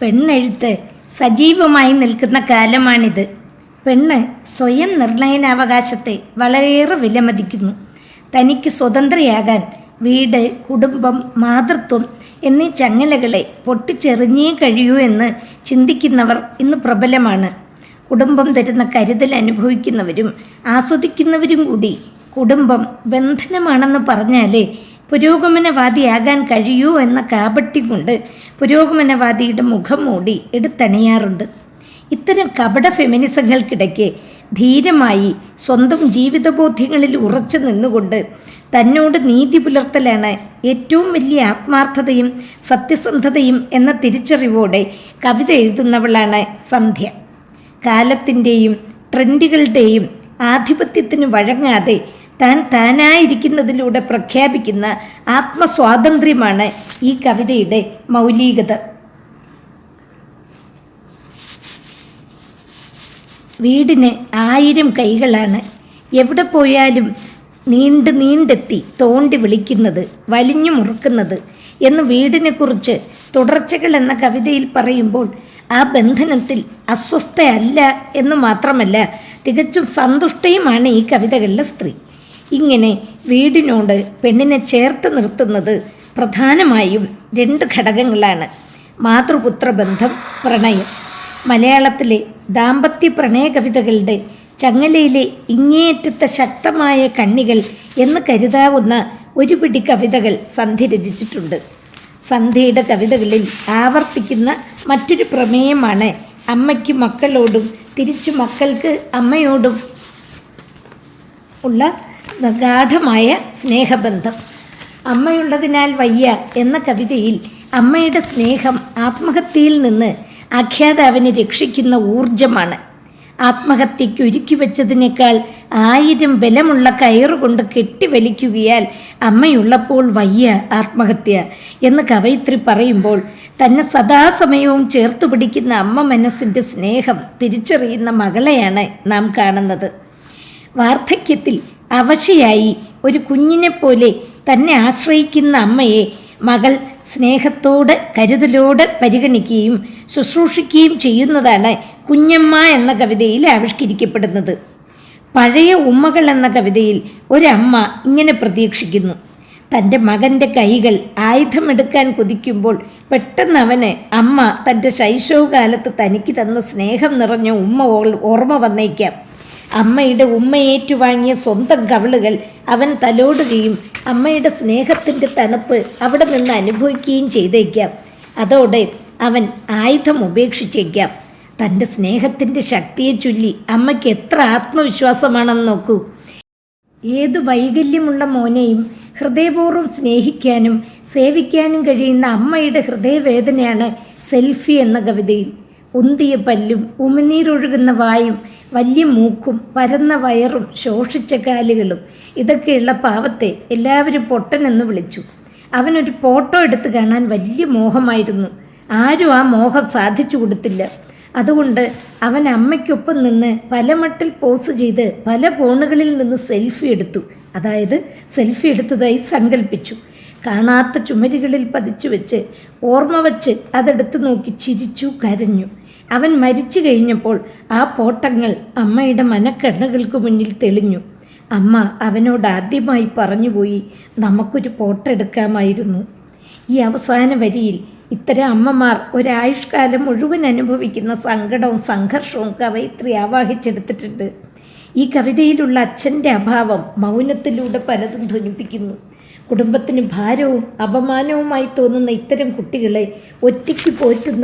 പെണ്ണെഴുത്ത് സജീവമായി നിൽക്കുന്ന കാലമാണിത്. പെണ്ണ് സ്വയം നിർണയനാവകാശത്തെ വളരെയേറെ വിലമതിക്കുന്നു. തനിക്ക് സ്വതന്ത്രയാകാൻ വീട്, കുടുംബം, മാതൃത്വം എന്നീ ചങ്ങലകളെ പൊട്ടിച്ചെറിഞ്ഞേ കഴിയൂ എന്ന് ചിന്തിക്കുന്നവർ ഇന്ന് പ്രബലമാണ്. കുടുംബം തരുന്ന കരുതൽ അനുഭവിക്കുന്നവരും ആസ്വദിക്കുന്നവരും കൂടി കുടുംബം ബന്ധനമാണെന്ന് പറഞ്ഞാലേ പുരോഗമനവാദിയാകാൻ കഴിയൂ എന്ന കാപട്യം കൊണ്ട് പുരോഗമനവാദിയുടെ മുഖം മൂടി എടുത്തണിയാറുണ്ട്. ഇത്തരം കപട ഫെമിനിസങ്ങൾക്കിടയ്ക്ക് ധീരമായി സ്വന്തം ജീവിതബോധ്യങ്ങളിൽ ഉറച്ചു നിന്നുകൊണ്ട് തന്നോട് നീതി പുലർത്തലാണ് ഏറ്റവും വലിയ ആത്മാർത്ഥതയും സത്യസന്ധതയും എന്ന തിരിച്ചറിവോടെ കവിത എഴുതുന്നവളാണ് സന്ധ്യ. കാലത്തിൻ്റെയും ട്രെൻഡുകളുടെയും ആധിപത്യത്തിന് വഴങ്ങാതെ താനായിരിക്കുന്നതിലൂടെ പ്രഖ്യാപിക്കുന്ന ആത്മസ്വാതന്ത്ര്യമാണ് ഈ കവിതയുടെ മൗലികത. വീടിന് 1000 കൈകളാണ്. എവിടെ പോയാലും നീണ്ടെത്തി തോണ്ടി വിളിക്കുന്നത്, വലിഞ്ഞു മുറുക്കുന്നത് എന്ന് വീടിനെക്കുറിച്ച് തുടർച്ചകൾ എന്ന കവിതയിൽ പറയുമ്പോൾ ആ ബന്ധനത്തിൽ അസ്വസ്ഥയല്ല എന്ന് മാത്രമല്ല, തികച്ചും സന്തുഷ്ടയുമാണ് ഈ കവിതകളിലെ സ്ത്രീ. ഇങ്ങനെ വീടിനോട് പെണ്ണിനെ ചേർത്ത് നിർത്തുന്നത് പ്രധാനമായും 2 ഘടകങ്ങളാണ്. മാതൃപുത്ര ബന്ധം, പ്രണയം. മലയാളത്തിലെ ദാമ്പത്യ പ്രണയ കവിതകളുടെ ചങ്ങലയിലെ ഇങ്ങേയറ്റത്തെ ശക്തമായ കണ്ണികൾ എന്ന് കരുതാവുന്ന ഒരു പിടി കവിതകൾ സന്ധ്യ രചിച്ചിട്ടുണ്ട്. സന്ധ്യയുടെ കവിതകളിൽ ആവർത്തിക്കുന്ന മറ്റൊരു പ്രമേയമാണ് അമ്മയ്ക്ക് മക്കളോടും തിരിച്ചു മക്കൾക്ക് അമ്മയോടും ഉള്ള ഗാഢമായ സ്നേഹബന്ധം. അമ്മയുള്ളതിനാൽ വയ്യ എന്ന കവിതയിൽ അമ്മയുടെ സ്നേഹം ആത്മഹത്യയിൽ നിന്ന് ആഖ്യാതാവിനെ രക്ഷിക്കുന്ന ഊർജമാണ്. ആത്മഹത്യയ്ക്ക് ഒരുക്കി വെച്ചതിനേക്കാൾ 1000 ബലമുള്ള കയറുകൊണ്ട് കെട്ടിവലിക്കുകയാൽ അമ്മയുള്ളപ്പോൾ വയ്യ ആത്മഹത്യ എന്ന് കവയിത്രി പറയുമ്പോൾ തന്നെ സദാസമയവും ചേർത്തു പിടിക്കുന്ന അമ്മ മനസ്സിൻ്റെ സ്നേഹം തിരിച്ചറിയുന്ന മകളെയാണ് നാം കാണുന്നത്. വാർദ്ധക്യത്തിൽ അവശയായി ഒരു കുഞ്ഞിനെപ്പോലെ തന്നെ ആശ്രയിക്കുന്ന അമ്മയെ മകൾ സ്നേഹത്തോട് കരുതലോട് പരിഗണിക്കുകയും ശുശ്രൂഷിക്കുകയും ചെയ്യുന്നതാണ് കുഞ്ഞമ്മ എന്ന കവിതയിൽ ആവിഷ്കരിക്കപ്പെടുന്നത്. പഴയ ഉമ്മകൾ എന്ന കവിതയിൽ ഒരമ്മ ഇങ്ങനെ പ്രതീക്ഷിക്കുന്നു. തൻ്റെ മകൻ്റെ കൈകൾ ആയുധമെടുക്കാൻ കൊതിക്കുമ്പോൾ പെട്ടെന്ന് അവന് അമ്മ തൻ്റെ ശൈശവകാലത്ത് തനിക്ക് തന്ന സ്നേഹം നിറഞ്ഞ ഉമ്മ ഓർമ്മ വന്നേക്കാം. അമ്മയുടെ ഉമ്മയേറ്റുവാങ്ങിയ സ്വന്തം കവിളുകൾ അവൻ തലോടുകയും അമ്മയുടെ സ്നേഹത്തിൻ്റെ തണുപ്പ് അവിടെ നിന്ന് അനുഭവിക്കുകയും ചെയ്തേക്കാം. അതോടെ അവൻ ആയുധം ഉപേക്ഷിച്ചേക്കാം. തൻ്റെ സ്നേഹത്തിൻ്റെ ശക്തിയെ ചൊല്ലി അമ്മയ്ക്ക് എത്ര ആത്മവിശ്വാസമാണെന്ന് നോക്കൂ. ഏതു വൈകല്യമുള്ള മോനെയും ഹൃദയപൂർവ്വം സ്നേഹിക്കാനും സേവിക്കാനും കഴിയുന്ന അമ്മയുടെ ഹൃദയവേദനയാണ് സെൽഫി എന്ന കവിതയിൽ. ഉന്തിയ പല്ലും ഉമിനീരൊഴുകുന്ന വായും വലിയ മൂക്കും പരന്ന വയറും ശോഷിച്ച കാലുകളും ഇതൊക്കെയുള്ള പാവത്തെ എല്ലാവരും പൊട്ടനെന്ന് വിളിച്ചു. അവനൊരു ഫോട്ടോ എടുത്ത് കാണാൻ വലിയ മോഹമായിരുന്നു. ആരും ആ മോഹം സാധിച്ചു കൊടുത്തില്ല. അതുകൊണ്ട് അവൻ അമ്മയ്ക്കൊപ്പം നിന്ന് പല മട്ടിൽ പോസ് ചെയ്ത് പല കോണുകളിൽ നിന്ന് സെൽഫി എടുത്തു. അതായത് സെൽഫി എടുത്തതായി സങ്കല്പിച്ചു. കാണാത്ത ചുമരുകളിൽ പതിച്ചു വെച്ച് ഓർമ്മ വച്ച് അതെടുത്തു നോക്കി ചിരിച്ചു, കരഞ്ഞു. അവൻ മരിച്ചു കഴിഞ്ഞപ്പോൾ ആ ഫോട്ടങ്ങൾ അമ്മയുടെ മനക്കണ്ണുകൾക്ക് മുന്നിൽ തെളിഞ്ഞു. അമ്മ അവനോട് ആദ്യമായി പറഞ്ഞുപോയി, നമുക്കൊരു ഫോട്ടോ എടുക്കാമായിരുന്നു. ഈ അവസാന വരിയിൽ ഇത്തരം അമ്മമാർ ഒരായുഷ്കാലം മുഴുവൻ അനുഭവിക്കുന്ന സങ്കടവും സംഘർഷവും കവയിത്രി ആവാഹിച്ചെടുത്തിട്ടുണ്ട്. ഈ കവിതയിലുള്ള അച്ഛൻ്റെ അഭാവം മൗനത്തിലൂടെ പലതും ധ്വനിപ്പിക്കുന്നു. കുടുംബത്തിന് ഭാരവും അപമാനവുമായി തോന്നുന്ന ഇത്തരം കുട്ടികളെ ഒറ്റയ്ക്ക് പോറ്റാൻ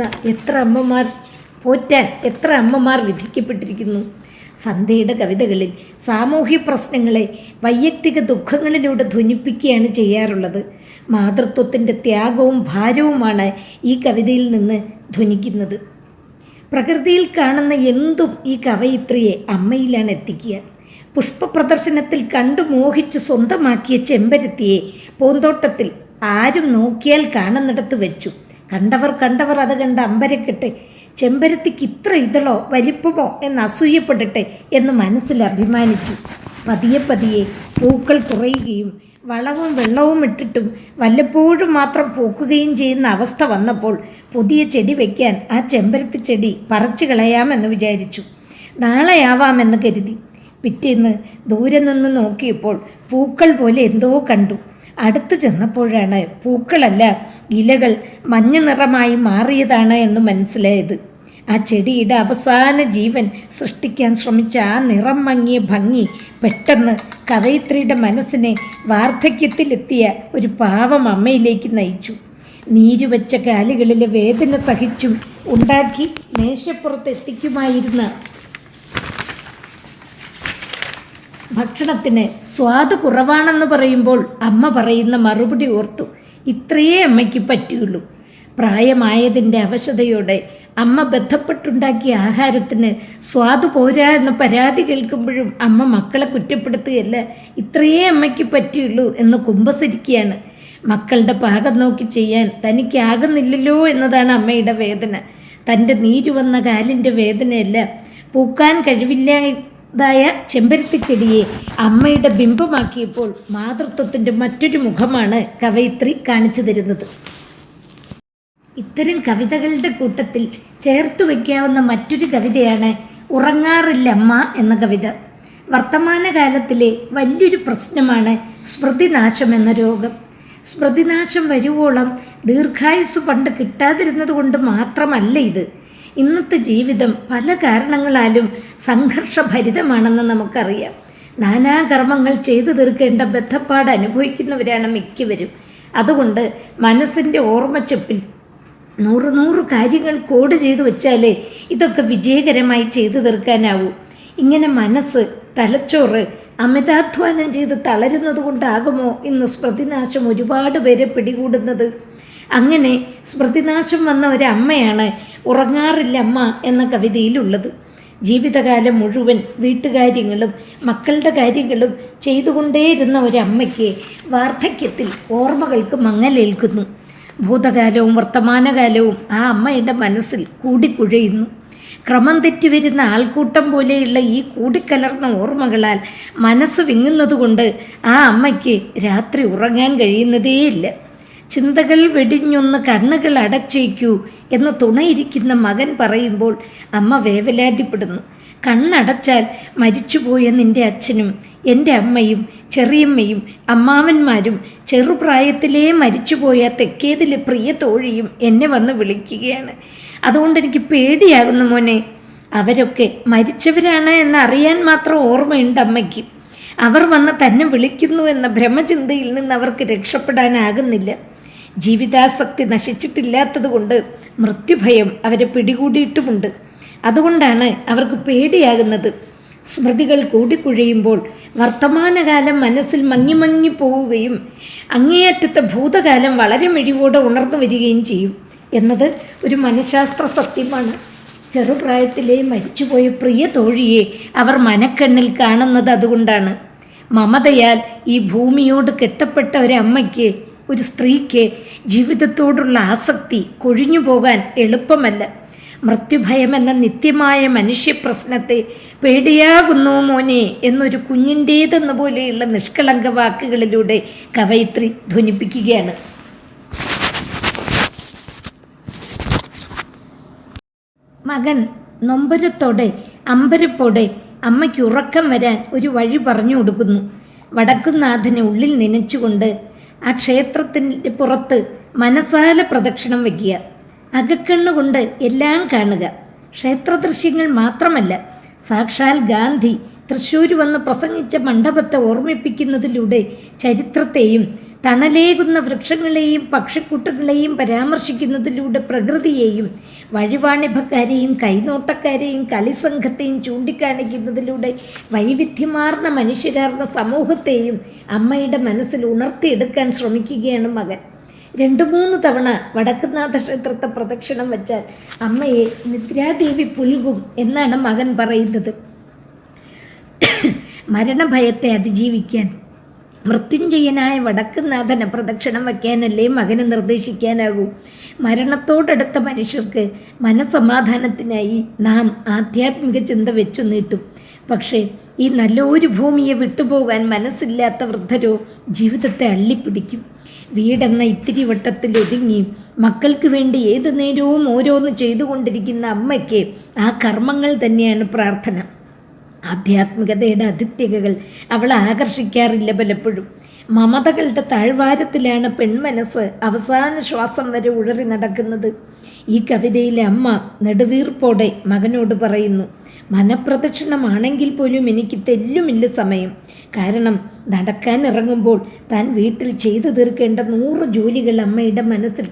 എത്ര അമ്മമാർ വിധിക്കപ്പെട്ടിരിക്കുന്നു. സന്ധ്യയുടെ കവിതകളിൽ സാമൂഹ്യ പ്രശ്നങ്ങളെ വൈയക്തിക ദുഃഖങ്ങളിലൂടെ ധ്വനിപ്പിക്കുകയാണ് ചെയ്യാറുള്ളത്. മാതൃത്വത്തിൻ്റെ ത്യാഗവും ഭാരവുമാണ് ഈ കവിതയിൽ നിന്ന് ധ്വനിക്കുന്നത്. പ്രകൃതിയിൽ കാണുന്ന എന്തും ഈ കവയിത്രിയെ അമ്മയിലാണ് എത്തിക്കുക. പുഷ്പ പ്രദർശനത്തിൽ കണ്ടു മോഹിച്ച് സ്വന്തമാക്കിയ ചെമ്പരത്തിയെ പൂന്തോട്ടത്തിൽ ആരും നോക്കിയാൽ കാണുന്നിടത്ത് വെച്ചു. കണ്ടവർ അത് കണ്ട് അമ്പരക്കെട്ട് ചെമ്പരത്തിക്ക് ഇത്ര ഇതളോ വലിപ്പമോ എന്ന് അസൂയപ്പെടട്ടെ എന്ന് മനസ്സിൽ അഭിമാനിച്ചു. പതിയെ പൂക്കൾ കുറയുകയും വളവും വെള്ളവും ഇട്ടിട്ടും വല്ലപ്പോഴും മാത്രം പൂക്കുകയും ചെയ്യുന്ന അവസ്ഥ വന്നപ്പോൾ പുതിയ ചെടി വയ്ക്കാൻ ആ ചെമ്പരത്തി ചെടി പറിച്ചു കളയാമെന്ന് വിചാരിച്ചു. നാളെയാവാമെന്ന് കരുതി. പിറ്റേന്ന് ദൂരെ നിന്ന് നോക്കിയപ്പോൾ പൂക്കൾ പോലെ എന്തോ കണ്ടു. അടുത്ത് ചെന്നപ്പോഴാണ് പൂക്കളല്ല ഇലകൾ മഞ്ഞ നിറമായി മാറിയതാണ് എന്ന് മനസ്സിലായത്. ആ ചെടിയുടെ അവസാന ജീവൻ സൃഷ്ടിക്കാൻ ശ്രമിച്ച ആ നിറം മങ്ങിയ ഭംഗി പെട്ടെന്ന് കവയിത്രിയുടെ മനസ്സിനെ വാർദ്ധക്യത്തിലെത്തിയ ഒരു പാവം അമ്മയിലേക്ക് നയിച്ചു. നീരുവെച്ച കാലുകളിലെ വേദന സഹിച്ചും ഉണ്ടാക്കി മേശപ്പുറത്ത് എത്തിക്കുമായിരുന്ന ഭക്ഷണത്തിന് സ്വാദ് കുറവാണെന്ന് പറയുമ്പോൾ അമ്മ പറയുന്ന മറുപടി ഓർത്തു. ഇത്രയേ അമ്മയ്ക്ക് പറ്റുള്ളൂ. പ്രായമായതിൻ്റെ അവശതയോടെ അമ്മ ബന്ധപ്പെട്ടുണ്ടാക്കിയ ആഹാരത്തിന് സ്വാദ് പോരാ എന്ന പരാതി കേൾക്കുമ്പോഴും അമ്മ മക്കളെ കുറ്റപ്പെടുത്തുകയല്ല, ഇത്രയേ അമ്മയ്ക്ക് പറ്റുള്ളൂ എന്ന് കുമ്പസരിക്കുകയാണ്. മക്കളുടെ പാകം നോക്കി ചെയ്യാൻ തനിക്കാകുന്നില്ലല്ലോ എന്നതാണ് അമ്മയുടെ വേദന. തൻ്റെ നീരു വന്ന കാലിൻ്റെ വേദനയല്ല, പൂക്കാൻ കഴിവില്ലാതായ ചെമ്പരത്തിച്ചെടിയെ അമ്മയുടെ ബിംബമാക്കിയപ്പോൾ മാതൃത്വത്തിൻ്റെ മറ്റൊരു മുഖമാണ് കവയിത്രി കാണിച്ചു തരുന്നത്. ഇത്തരം കവിതകളുടെ കൂട്ടത്തിൽ ചേർത്ത് വയ്ക്കാവുന്ന മറ്റൊരു കവിതയാണ് ഉറങ്ങാറില്ലമ്മ എന്ന കവിത. വർത്തമാനകാലത്തിലെ വലിയൊരു പ്രശ്നമാണ് സ്മൃതിനാശം എന്ന രോഗം. സ്മൃതിനാശം വരുവോളം ദീർഘായുസ് പണ്ട് കിട്ടാതിരുന്നത് കൊണ്ട് മാത്രമല്ല ഇത്. ഇന്നത്തെ ജീവിതം പല കാരണങ്ങളാലും സംഘർഷഭരിതമാണെന്ന് നമുക്കറിയാം. നാനാകർമ്മങ്ങൾ ചെയ്തു തീർക്കേണ്ട ബദ്ധപ്പാട് അനുഭവിക്കുന്നവരാണ് മിക്കവരും. അതുകൊണ്ട് മനസ്സിൻ്റെ ഓർമ്മച്ചപ്പിൽ 100 കാര്യങ്ങൾ കോഡ് ചെയ്തു വെച്ചാലേ ഇതൊക്കെ വിജയകരമായി ചെയ്തു തീർക്കാനാവൂ. ഇങ്ങനെ മനസ്സ്, തലച്ചോറ് അമിതാധ്വാനം ചെയ്ത് തളരുന്നത് കൊണ്ടാകുമോ ഇന്ന് സ്മൃതിനാശം ഒരുപാട് പേരെ പിടികൂടുന്നത്? അങ്ങനെ സ്മൃതിനാശം വന്ന ഒരമ്മയാണ് ഉറങ്ങാറില്ല അമ്മ എന്ന കവിതയിലുള്ളത്. ജീവിതകാലം മുഴുവൻ വീട്ടുകാര്യങ്ങളും മക്കളുടെ കാര്യങ്ങളും ചെയ്തുകൊണ്ടേയിരുന്ന ഒരമ്മയ്ക്ക് വാർദ്ധക്യത്തിൽ ഓർമ്മകൾക്ക് മങ്ങലേൽക്കുന്നു. ഭൂതകാലവും വർത്തമാനകാലവും ആ അമ്മയുടെ മനസ്സിൽ കൂടിക്കുഴയുന്നു. ക്രമം തെറ്റിവരുന്ന ആൾക്കൂട്ടം പോലെയുള്ള ഈ കൂടിക്കലർന്ന ഓർമ്മകളാൽ മനസ്സ് വിങ്ങുന്നതുകൊണ്ട് ആ അമ്മയ്ക്ക് രാത്രി ഉറങ്ങാൻ കഴിയുന്നതേയില്ല. ചിന്തകൾ വെടിഞ്ഞൊന്ന് കണ്ണുകൾ അടച്ചേക്കൂ എന്ന് തുണയിരിക്കുന്ന മകൻ പറയുമ്പോൾ അമ്മ വേവലാതിപ്പെടുന്നു. കണ്ണടച്ചാൽ മരിച്ചുപോയ നിൻ്റെ അച്ഛനും എൻ്റെ അമ്മയും ചെറിയമ്മയും അമ്മാവന്മാരും ചെറുപ്രായത്തിലേ മരിച്ചുപോയ തെക്കേതിലെ പ്രിയ തോഴിയും എന്നെ വന്ന് വിളിക്കുകയാണ്. അതുകൊണ്ട് എനിക്ക് പേടിയാകുന്നു മോനെ. അവരൊക്കെ മരിച്ചവരാണ് എന്നറിയാൻ മാത്രം ഓർമ്മയുണ്ട് അമ്മയ്ക്ക്. അവർ വന്ന് തന്നെ വിളിക്കുന്നു എന്ന ഭ്രമചിന്തയിൽ നിന്ന് അവർക്ക് രക്ഷപ്പെടാനാകുന്നില്ല. ജീവിതാസക്തി നശിച്ചിട്ടില്ലാത്തതുകൊണ്ട് മൃത്യുഭയം അവരെ പിടികൂടിയിട്ടുമുണ്ട്. അതുകൊണ്ടാണ് അവർക്ക് പേടിയാകുന്നത്. സ്മൃതികൾ കൂടിക്കുഴയുമ്പോൾ വർത്തമാനകാലം മനസ്സിൽ മങ്ങി പോവുകയും അങ്ങേയറ്റത്തെ ഭൂതകാലം വളരെ മിഴിവോടെ ഉണർന്നു വരികയും ചെയ്യും എന്നത് ഒരു മനഃശാസ്ത്ര സത്യമാണ്. ചെറുപ്രായത്തിലെ മരിച്ചുപോയ പ്രിയ തോഴിയെ അവർ മനക്കണ്ണിൽ കാണുന്നത് അതുകൊണ്ടാണ്. മമതയാൽ ഈ ഭൂമിയോട് കെട്ടപ്പെട്ട ഒരമ്മയ്ക്ക്, ഒരു സ്ത്രീക്ക് ജീവിതത്തോടുള്ള ആസക്തി കൊഴിഞ്ഞു പോകാൻ എളുപ്പമല്ല. മൃത്യുഭയം എന്ന നിത്യമായ മനുഷ്യപ്രശ്നത്തെ പേടിയാകുന്നു മോനെ എന്നൊരു കുഞ്ഞിൻ്റേതെന്ന പോലെയുള്ള നിഷ്കളങ്ക വാക്കുകളിലൂടെ കവയിത്രി ധ്വനിപ്പിക്കുകയാണ്. മകൻ നൊമ്പരത്തോടെ അമ്പരപ്പോടെ അമ്മയ്ക്ക് ഉറക്കം വരാൻ ഒരു വഴി പറഞ്ഞു കൊടുക്കുന്നു. വടക്കുന്നാഥനെ ഉള്ളിൽ നനച്ചുകൊണ്ട് ആ ക്ഷേത്രത്തിൻ്റെ പുറത്ത് മനസാല പ്രദക്ഷിണം വയ്ക്കുക. അകക്കണ്ണുകൊണ്ട് എല്ലാം കാണുക. ക്ഷേത്ര ദൃശ്യങ്ങൾ മാത്രമല്ല, സാക്ഷാൽ ഗാന്ധി തൃശ്ശൂർ വന്ന് പ്രസംഗിച്ച മണ്ഡപത്തെ ഓർമ്മിപ്പിക്കുന്നതിലൂടെ ചരിത്രത്തെയും തണലേകുന്ന വൃക്ഷങ്ങളെയും പക്ഷിക്കൂട്ടങ്ങളെയും പരാമർശിക്കുന്നതിലൂടെ പ്രകൃതിയെയും വഴിവാണിഭക്കാരെയും കൈനോട്ടക്കാരെയും കളിസംഘത്തെയും ചൂണ്ടിക്കാണിക്കുന്നതിലൂടെ വൈവിധ്യമാർന്ന മനുഷ്യരാർന്ന സമൂഹത്തെയും അമ്മയുടെ മനസ്സിൽ ഉണർത്തിയെടുക്കാൻ ശ്രമിക്കുകയാണ് മകൻ. 2-3 തവണ വടക്കുന്നാഥ ക്ഷേത്രത്തെ പ്രദക്ഷിണം വച്ചാൽ അമ്മയെ നിദ്രാദേവി പുൽകും എന്നാണ് മകൻ പറയുന്നത്. മരണഭയത്തെ അതിജീവിക്കാൻ മൃത്യുഞ്ജയനായ വടക്കുന്നാഥനെ പ്രദക്ഷിണം വയ്ക്കാനല്ലേ മകനെ നിർദ്ദേശിക്കാനാകൂ. മരണത്തോടടുത്ത മനുഷ്യർക്ക് മനസമാധാനത്തിനായി നാം ആധ്യാത്മിക ചിന്ത വെച്ചു നീട്ടും. പക്ഷേ ഈ നല്ലൊരു ഭൂമിയെ വിട്ടുപോകാൻ മനസ്സില്ലാത്ത വൃദ്ധരോ ജീവിതത്തെ അള്ളിപ്പിടിക്കും. വീടെന്ന ഇത്തിരി വട്ടത്തിൽ ഒതുങ്ങി മക്കൾക്ക് വേണ്ടി ഏതു നേരവും ഓരോന്ന് ചെയ്തുകൊണ്ടിരിക്കുന്ന അമ്മയ്ക്ക് ആ കർമ്മങ്ങൾ തന്നെയാണ് പ്രാർത്ഥന. ആധ്യാത്മികതയുടെ അതിഥ്യകൾ അവളെ ആകർഷിക്കാറില്ല പലപ്പോഴും. മമതകളുടെ താഴ്വാരത്തിലാണ് പെൺമനസ്സ് അവസാന ശ്വാസം വരെ ഉഴറി നടക്കുന്നത്. ഈ കവിതയിലെ അമ്മ നെടുവീർപ്പോടെ മകനോട് പറയുന്നു, മനപ്രദക്ഷിണമാണെങ്കിൽ പോലും എനിക്ക് തെല്ലുമില്ല സമയം. കാരണം നടക്കാൻ ഇറങ്ങുമ്പോൾ താൻ വീട്ടിൽ ചെയ്തു തീർക്കേണ്ട 100 ജോലികൾ അമ്മയുടെ മനസ്സിൽ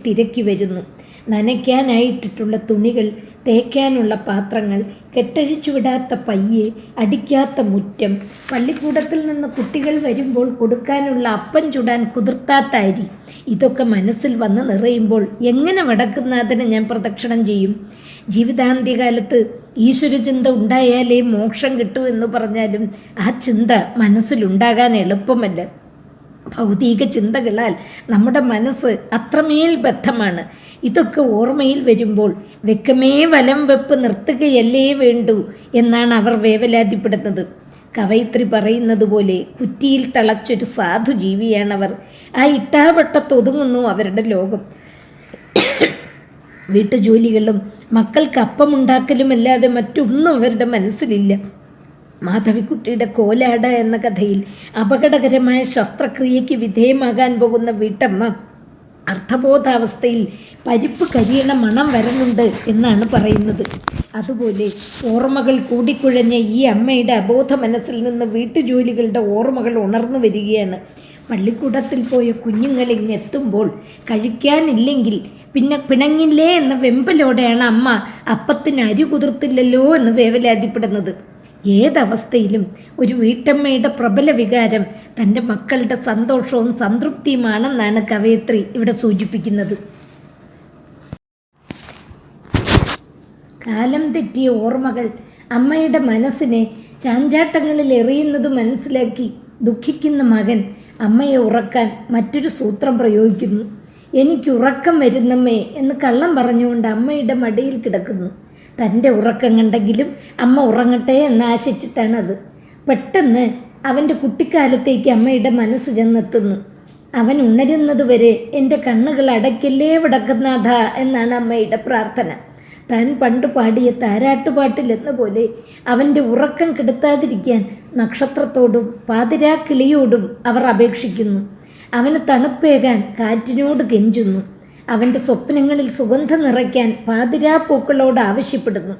തിരക്കി വരുന്നു. നനയ്ക്കാനായിട്ടിട്ടുള്ള തുണികൾ, തേക്കാനുള്ള പാത്രങ്ങൾ, കെട്ടഴിച്ചു വിടാത്ത പയ്യെ, അടിക്കാത്ത മുറ്റം, പള്ളിക്കൂടത്തിൽ നിന്ന് കുട്ടികൾ വരുമ്പോൾ കൊടുക്കാനുള്ള അപ്പം ചുടാൻ കുതിർത്താത്ത അരി, ഇതൊക്കെ മനസ്സിൽ വന്ന് നിറയുമ്പോൾ എങ്ങനെ വടക്കുന്നാഥനെ ഞാൻ പ്രദക്ഷിണം ചെയ്യും? ജീവിതാന്ത്യകാലത്ത് ഈശ്വരചിന്ത ഉണ്ടായാലേ മോക്ഷം കിട്ടൂ എന്ന് പറഞ്ഞാലും ആ ചിന്ത മനസ്സിലുണ്ടാകാൻ എളുപ്പമല്ല. ഭൗതിക ചിന്തകളാൽ നമ്മുടെ മനസ്സ് അത്രമേൽ ബദ്ധമാണ്. ഇതൊക്കെ ഓർമ്മയിൽ വരുമ്പോൾ വെക്കമേ വലം വെപ്പ് നിർത്തുകയല്ലേ വേണ്ടൂ എന്നാണ് അവർ വേവലാതിപ്പെടുന്നത്. കവയിത്രി പറയുന്നത് പോലെ കുറ്റിയിൽ തളച്ചൊരു സാധു ജീവിയാണവർ. ആ ഇട്ടാവട്ടത്തൊതുങ്ങുന്നു അവരുടെ ലോകം. വീട്ടുജോലികളും മക്കൾക്ക് അപ്പമുണ്ടാക്കലുമല്ലാതെ മറ്റൊന്നും അവരുടെ മനസ്സിലില്ല. മാധവിക്കുട്ടിയുടെ കോലാട് എന്ന കഥയിൽ അപകടകരമായ ശസ്ത്രക്രിയയ്ക്ക് വിധേയമാകാൻ പോകുന്ന വീട്ടമ്മ അർത്ഥബോധാവസ്ഥയിൽ പരിപ്പ് കരിയണ മണം വരുന്നുണ്ട് എന്നാണ് പറയുന്നത്. അതുപോലെ ഓർമ്മകൾ കൂടിക്കുഴഞ്ഞ ഈ അമ്മയുടെ അബോധ മനസ്സിൽ നിന്ന് വീട്ടുജോലികളുടെ ഓർമ്മകൾ ഉണർന്നു വരികയാണ്. പള്ളിക്കൂടത്തിൽ പോയ കുഞ്ഞുങ്ങൾ ഇങ്ങെത്തുമ്പോൾ കഴിക്കാനില്ലെങ്കിൽ പിന്നെ പിണങ്ങില്ലേ എന്ന വെമ്പലോടെയാണ് അമ്മ അപ്പത്തിന് അരി കുതിർത്തില്ലല്ലോ എന്ന് വേവലാതിപ്പെടുന്നത്. ഏതവസ്ഥയിലും ഒരു വീട്ടമ്മയുടെ പ്രബല വികാരം തൻ്റെ മക്കളുടെ സന്തോഷവും സംതൃപ്തിയുമാണെന്നാണ് കവയത്രി ഇവിടെ സൂചിപ്പിക്കുന്നത്. കാലം തെറ്റിയ ഓർമ്മകൾ അമ്മയുടെ മനസ്സിനെ ചാഞ്ചാട്ടങ്ങളിൽ എറിയുന്നത് മനസ്സിലാക്കി ദുഃഖിക്കുന്ന മകൻ അമ്മയെ ഉറക്കാൻ മറ്റൊരു സൂത്രം പ്രയോഗിക്കുന്നു. എനിക്ക് ഉറക്കം വരുന്നമ്മേ എന്ന് കള്ളം പറഞ്ഞുകൊണ്ട് അമ്മയുടെ മടിയിൽ കിടക്കുന്നു. തൻ്റെ ഉറക്കം കണ്ടെങ്കിലും അമ്മ ഉറങ്ങട്ടെ എന്ന് ആശിച്ചിട്ടാണത്. പെട്ടെന്ന് അവൻ്റെ കുട്ടിക്കാലത്തേക്ക് അമ്മയുടെ മനസ്സ് ചെന്നെത്തുന്നു. അവൻ ഉണരുന്നതുവരെ എൻ്റെ കണ്ണുകൾ അടയ്ക്കല്ലേ വടക്കുന്നാഥ എന്നാണ് അമ്മയുടെ പ്രാർത്ഥന. താൻ പണ്ട് പാടിയ താരാട്ടുപാട്ടിലെന്ന പോലെ അവൻ്റെ ഉറക്കം കെടുത്താതിരിക്കാൻ നക്ഷത്രത്തോടും പാതിരാക്കിളിയോടും അവർ അപേക്ഷിക്കുന്നു. അവന് തണുപ്പേകാൻ കാറ്റിനോട് കെഞ്ചുന്നു. അവൻ്റെ സ്വപ്നങ്ങളിൽ സുഗന്ധം നിറയ്ക്കാൻ പാതിരാപ്പൂക്കളോട് ആവശ്യപ്പെടുന്നു.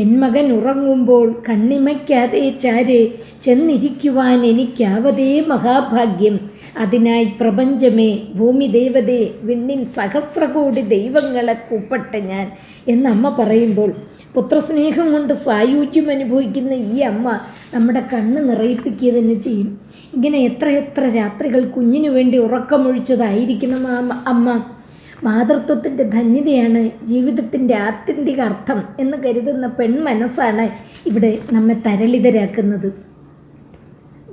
എൻ മകൻ ഉറങ്ങുമ്പോൾ കണ്ണിമയ്ക്കാതെ ചാരെ ചെന്നിരിക്കുവാൻ എനിക്കാവതേ മഹാഭാഗ്യം. അതിനായി പ്രപഞ്ചമേ, ഭൂമി ദേവതേ, വിണ്ണിൻ സഹസ്രകോടി ദൈവങ്ങളെ കൂപ്പട്ടെ ഞാൻ എന്നമ്മ പറയുമ്പോൾ പുത്രസ്നേഹം കൊണ്ട് സായുജ്യം അനുഭവിക്കുന്ന ഈ അമ്മ നമ്മുടെ കണ്ണ് നിറയിപ്പിക്കുക തന്നെ ചെയ്യും. ഇങ്ങനെ എത്രയെത്ര രാത്രികൾ കുഞ്ഞിനു വേണ്ടി ഉറക്കമൊഴിച്ചതായിരിക്കണം അമ്മ. മാതൃത്വത്തിൻ്റെ ധന്യതയാണ് ജീവിതത്തിൻ്റെ ആത്യന്തിക അർത്ഥം എന്ന് കരുതുന്ന പെൺമനസ്സാണ് ഇവിടെ നമ്മെ തരളിതരാക്കുന്നത്.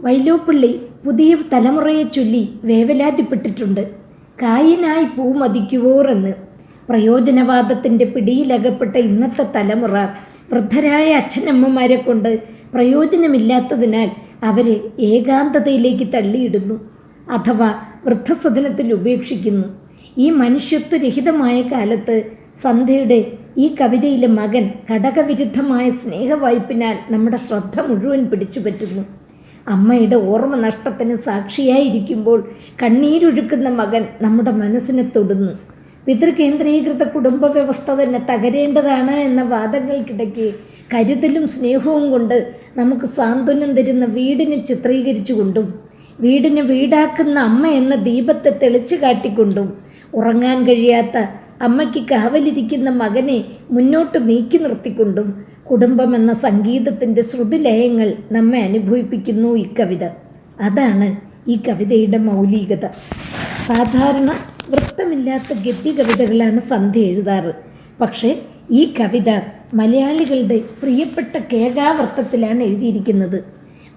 വൈലോപ്പിള്ളി പുതിയ തലമുറയെ ചൊല്ലി വേവലാതിപ്പെട്ടിട്ടുണ്ട്. കായിനായി പൂ മതിക്കുവോർ എന്ന്. പ്രയോജനവാദത്തിൻ്റെ പിടിയിലകപ്പെട്ട ഇന്നത്തെ തലമുറ വൃദ്ധരായ അച്ഛനമ്മമാരെ കൊണ്ട് പ്രയോജനമില്ലാത്തതിനാൽ അവരെ ഏകാന്തതയിലേക്ക് തള്ളിയിടുന്നു അഥവാ വൃദ്ധസദനത്തിൽ ഉപേക്ഷിക്കുന്നു. ഈ മനുഷ്യത്വരഹിതമായ കാലത്ത് സന്ധ്യയുടെ ഈ കവിതയിലെ മകൻ ഘടകവിരുദ്ധമായ സ്നേഹവായ്പിനാൽ നമ്മുടെ ശ്രദ്ധ മുഴുവൻ പിടിച്ചുപറ്റുന്നു. അമ്മയുടെ ഓർമ്മ നഷ്ടത്തിന് സാക്ഷിയായിരിക്കുമ്പോൾ കണ്ണീരൊഴുക്കുന്ന മകൻ നമ്മുടെ മനസ്സിനെ തൊടുന്നു. പിതൃകേന്ദ്രീകൃത കുടുംബ വ്യവസ്ഥ തന്നെ തകരേണ്ടതാണ് എന്ന വാദങ്ങൾക്കിടയ്ക്ക് കരുതലും സ്നേഹവും കൊണ്ട് നമുക്ക് സാന്ത്വനം തരുന്ന വീടിനെ ചിത്രീകരിച്ചുകൊണ്ടും വീടിനെ വീടാക്കുന്ന അമ്മ എന്ന ദീപത്തെ തെളിച്ചു കാട്ടിക്കൊണ്ടും ഉറങ്ങാൻ കഴിയാത്ത അമ്മയ്ക്ക് കാവലിരിക്കുന്ന മകനെ മുന്നോട്ട് നീക്കി നിർത്തിക്കൊണ്ടും കുടുംബമെന്ന സംഗീതത്തിൻ്റെ ശ്രുതിലയങ്ങൾ നമ്മെ അനുഭവിപ്പിക്കുന്നു ഈ കവിത. അതാണ് ഈ കവിതയുടെ മൗലികത. സാധാരണ വൃത്തമില്ലാത്ത ഗദ്യ കവിതകളാണ് സന്ധ്യ എഴുതാറ്. പക്ഷേ ഈ കവിത മലയാളികളുടെ പ്രിയപ്പെട്ട കേകാവൃത്തത്തിലാണ് എഴുതിയിരിക്കുന്നത്.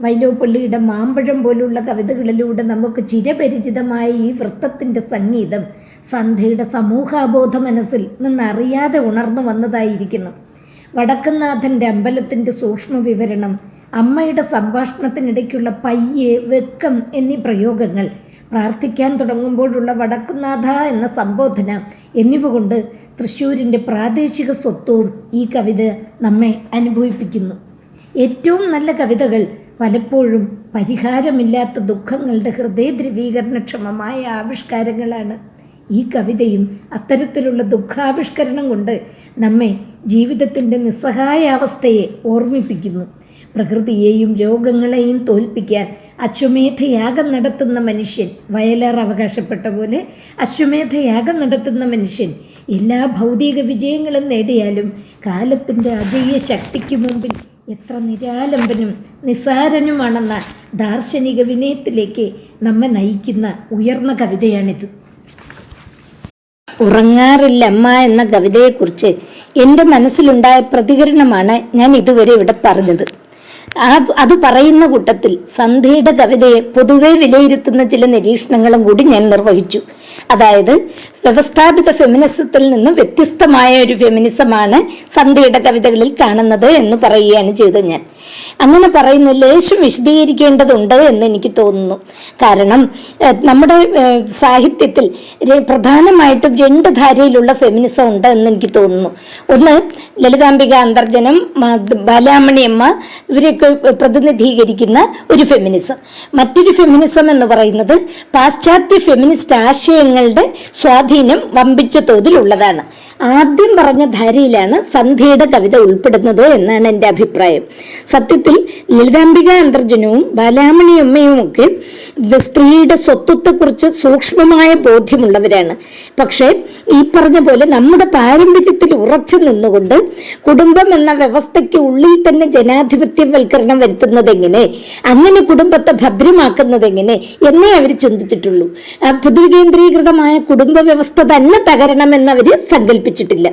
വൈലോപ്പിള്ളിയുടെ മാമ്പഴം പോലുള്ള കവിതകളിലൂടെ നമുക്ക് ചിരപരിചിതമായ ഈ വൃത്തത്തിൻ്റെ സംഗീതം സന്ധ്യയുടെ സമൂഹാബോധ മനസ്സിൽ നിന്നറിയാതെ ഉണർന്നു വന്നതായിരിക്കണം. വടക്കുന്നാഥൻ്റെ അമ്പലത്തിൻ്റെ സൂക്ഷ്മ വിവരണം, അമ്മയുടെ സംഭാഷണത്തിനിടയ്ക്കുള്ള പയ്യെ, വെക്കം എന്നീ പ്രയോഗങ്ങൾ, പ്രാർത്ഥിക്കാൻ തുടങ്ങുമ്പോഴുള്ള വടക്കുന്നാഥ എന്ന സംബോധന എന്നിവ കൊണ്ട് തൃശ്ശൂരിൻ്റെ പ്രാദേശിക സ്വത്വവും ഈ കവിത നമ്മെ അനുഭവിപ്പിക്കുന്നു. ഏറ്റവും നല്ല കവിതകൾ പലപ്പോഴും പരിഹാരമില്ലാത്ത ദുഃഖങ്ങളുടെ ഹൃദയദ്രവീകരണക്ഷമമായ ആവിഷ്കാരങ്ങളാണ്. ഈ കവിതയും അത്തരത്തിലുള്ള ദുഃഖാവിഷ്കരണം കൊണ്ട് നമ്മെ ജീവിതത്തിൻ്റെ നിസ്സഹായാവസ്ഥയെ ഓർമ്മിപ്പിക്കുന്നു. പ്രകൃതിയെയും രോഗങ്ങളെയും തോൽപ്പിക്കാൻ അശ്വമേധയാഗം നടത്തുന്ന മനുഷ്യൻ, വയലാർ അവകാശപ്പെട്ട പോലെ അശ്വമേധയാഗം നടത്തുന്ന മനുഷ്യൻ എല്ലാ ഭൗതിക വിജയങ്ങളും നേടിയാലും കാലത്തിൻ്റെ അജയ്യ ശക്തിക്ക് മുമ്പിൽ എത്ര നിരാലംബനും നിസ്സാരനുമാണെന്ന ദാർശനിക വിനയത്തിലേക്ക് നമ്മെ നയിക്കുന്ന ഉയർന്ന കവിതയാണിത്. ഉറങ്ങാറില്ലമ്മ എന്ന കവിതയെക്കുറിച്ച് എൻ്റെ മനസ്സിലുണ്ടായ പ്രതികരണമാണ് ഞാൻ ഇതുവരെ ഇവിടെ പറഞ്ഞത്. അത് പറയുന്ന കൂട്ടത്തിൽ സന്ധ്യയുടെ കവിതയെ പൊതുവെ വിലയിരുത്തുന്ന ചില നിരീക്ഷണങ്ങളും കൂടി ഞാൻ നിർവഹിച്ചു. അതായത് വ്യവസ്ഥാപിത ഫെമിനിസത്തിൽ നിന്ന് വ്യത്യസ്തമായ ഒരു ഫെമിനിസമാണ് സന്ധ്യയുടെ കവിതകളിൽ കാണുന്നത് എന്ന് പറയുകയാണ് ചെയ്തത്. ഞാൻ അങ്ങനെ പറയുന്ന ലേശം വിശദീകരിക്കേണ്ടതുണ്ട് എന്ന് എനിക്ക് തോന്നുന്നു. കാരണം നമ്മുടെ സാഹിത്യത്തിൽ പ്രധാനമായിട്ടും രണ്ട് ധാരയിലുള്ള ഫെമിനിസം ഉണ്ട് എന്ന് എനിക്ക് തോന്നുന്നു. ഒന്ന് ലളിതാംബിക അന്തർജനം, ബാലാമണി അമ്മ, ഇവരെയൊക്കെ പ്രതിനിധീകരിക്കുന്ന ഒരു ഫെമിനിസം. മറ്റൊരു ഫെമിനിസം എന്ന് പറയുന്നത് പാശ്ചാത്യ ഫെമിനിസ്റ്റ് ആശയങ്ങളുടെ സ്വാധീനം വമ്പിച്ച തോതിലുള്ളതാണ്. ആദ്യം പറഞ്ഞ ധാരയിലാണ് സന്ധ്യയുടെ കവിത ഉൾപ്പെടുന്നത് എന്നാണ് എൻ്റെ അഭിപ്രായം. സത്യത്തിൽ ലളിതാംബിക അന്തർജനവും ബാലാമണിയമ്മയും ഒക്കെ സ്ത്രീയുടെ സ്വത്വത്തെക്കുറിച്ച് സൂക്ഷ്മമായ ബോധ്യമുള്ളവരാണ്. പക്ഷേ ഈ പറഞ്ഞ പോലെ നമ്മുടെ പാരമ്പര്യത്തിൽ ഉറച്ചു നിന്നുകൊണ്ട് കുടുംബം എന്ന വ്യവസ്ഥയ്ക്ക് ഉള്ളിൽ തന്നെ ജനാധിപത്യവൽക്കരണം വരുത്തുന്നത് എങ്ങനെ, അങ്ങനെ കുടുംബത്തെ ഭദ്രമാക്കുന്നത് എങ്ങനെ എന്നേ അവർ ചിന്തിച്ചിട്ടുള്ളൂ. പൊതുകേന്ദ്രീകൃതമായ കുടുംബ വ്യവസ്ഥ തന്നെ തകരണമെന്ന് അവർ സങ്കല്പിച്ചിട്ടില്ല.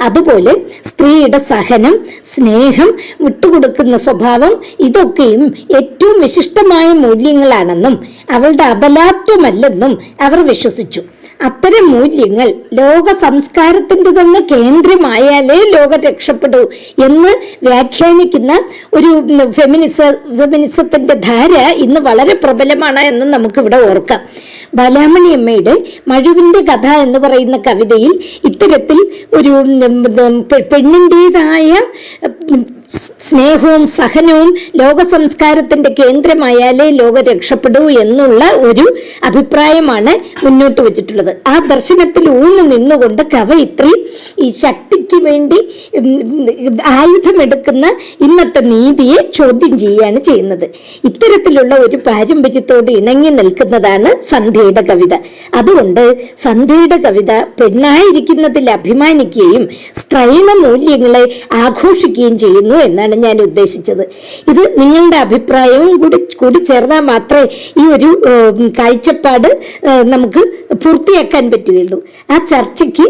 അതുപോലെ സ്ത്രീയുടെ സഹനം, സ്നേഹം, വിട്ടുകൊടുക്കുന്ന സ്വഭാവം, ഇതൊക്കെയും ഏറ്റവും വിശിഷ്ടമായ മൂല്യങ്ങളാണെന്നും അവളുടെ അബലാത്വമല്ലെന്നും അവർ വിശ്വസിച്ചു. അത്തരം മൂല്യങ്ങൾ ലോക സംസ്കാരത്തിന്റെ തന്നെ കേന്ദ്രമായാലേ ലോകം രക്ഷപ്പെടൂ എന്ന് വ്യാഖ്യാനിക്കുന്ന ഒരു ഫെമിനിസത്തിന്റെ ധാര ഇന്ന് വളരെ പ്രബലമാണ് എന്ന് നമുക്കിവിടെ ഓർക്കാം. ബാലാമണി അമ്മയുടെ മഴുവിന്റെ കഥ എന്ന് പറയുന്ന കവിതയിൽ ഇത്തരത്തിൽ ഒരു പെണ്ണിൻ്റെതായ സ്നേഹവും സഹനവും ലോക സംസ്കാരത്തിന്റെ കേന്ദ്രമായാലേ ലോകം രക്ഷപ്പെടൂ എന്നുള്ള ഒരു അഭിപ്രായമാണ് മുന്നോട്ട് വെച്ചിട്ടുള്ളത്. ആ ദർശനത്തിൽ ഊന്നു നിന്നുകൊണ്ട് കവയിത്രി ഈ ശക്തിക്ക് വേണ്ടി ആയുധമെടുക്കുന്ന ഇന്നത്തെ നീതിയെ ചോദ്യം ചെയ്യുകയാണ് ചെയ്യുന്നത്. ഇത്തരത്തിലുള്ള ഒരു പാരമ്പര്യത്തോട് ഇണങ്ങി നിൽക്കുന്നതാണ് സന്ധ്യയുടെ കവിത. അതുകൊണ്ട് സന്ധ്യയുടെ കവിത പെണ്ണായിരിക്കുന്നതിൽ അഭിമാനിക്കുകയും സ്ത്രൈണ മൂല്യങ്ങളെ ആഘോഷിക്കുകയും ചെയ്യുന്നു എന്നാണ് ഞാൻ ഉദ്ദേശിച്ചത്. ഇത് നിങ്ങളുടെ അഭിപ്രായവും കൂടി ചേർന്നാൽ മാത്രമേ ഈ ഒരു കാഴ്ചപ്പാട് നമുക്ക് പൂർത്തിയാക്കാൻ പറ്റുകയുള്ളൂ. ആ ചർച്ചയ്ക്ക്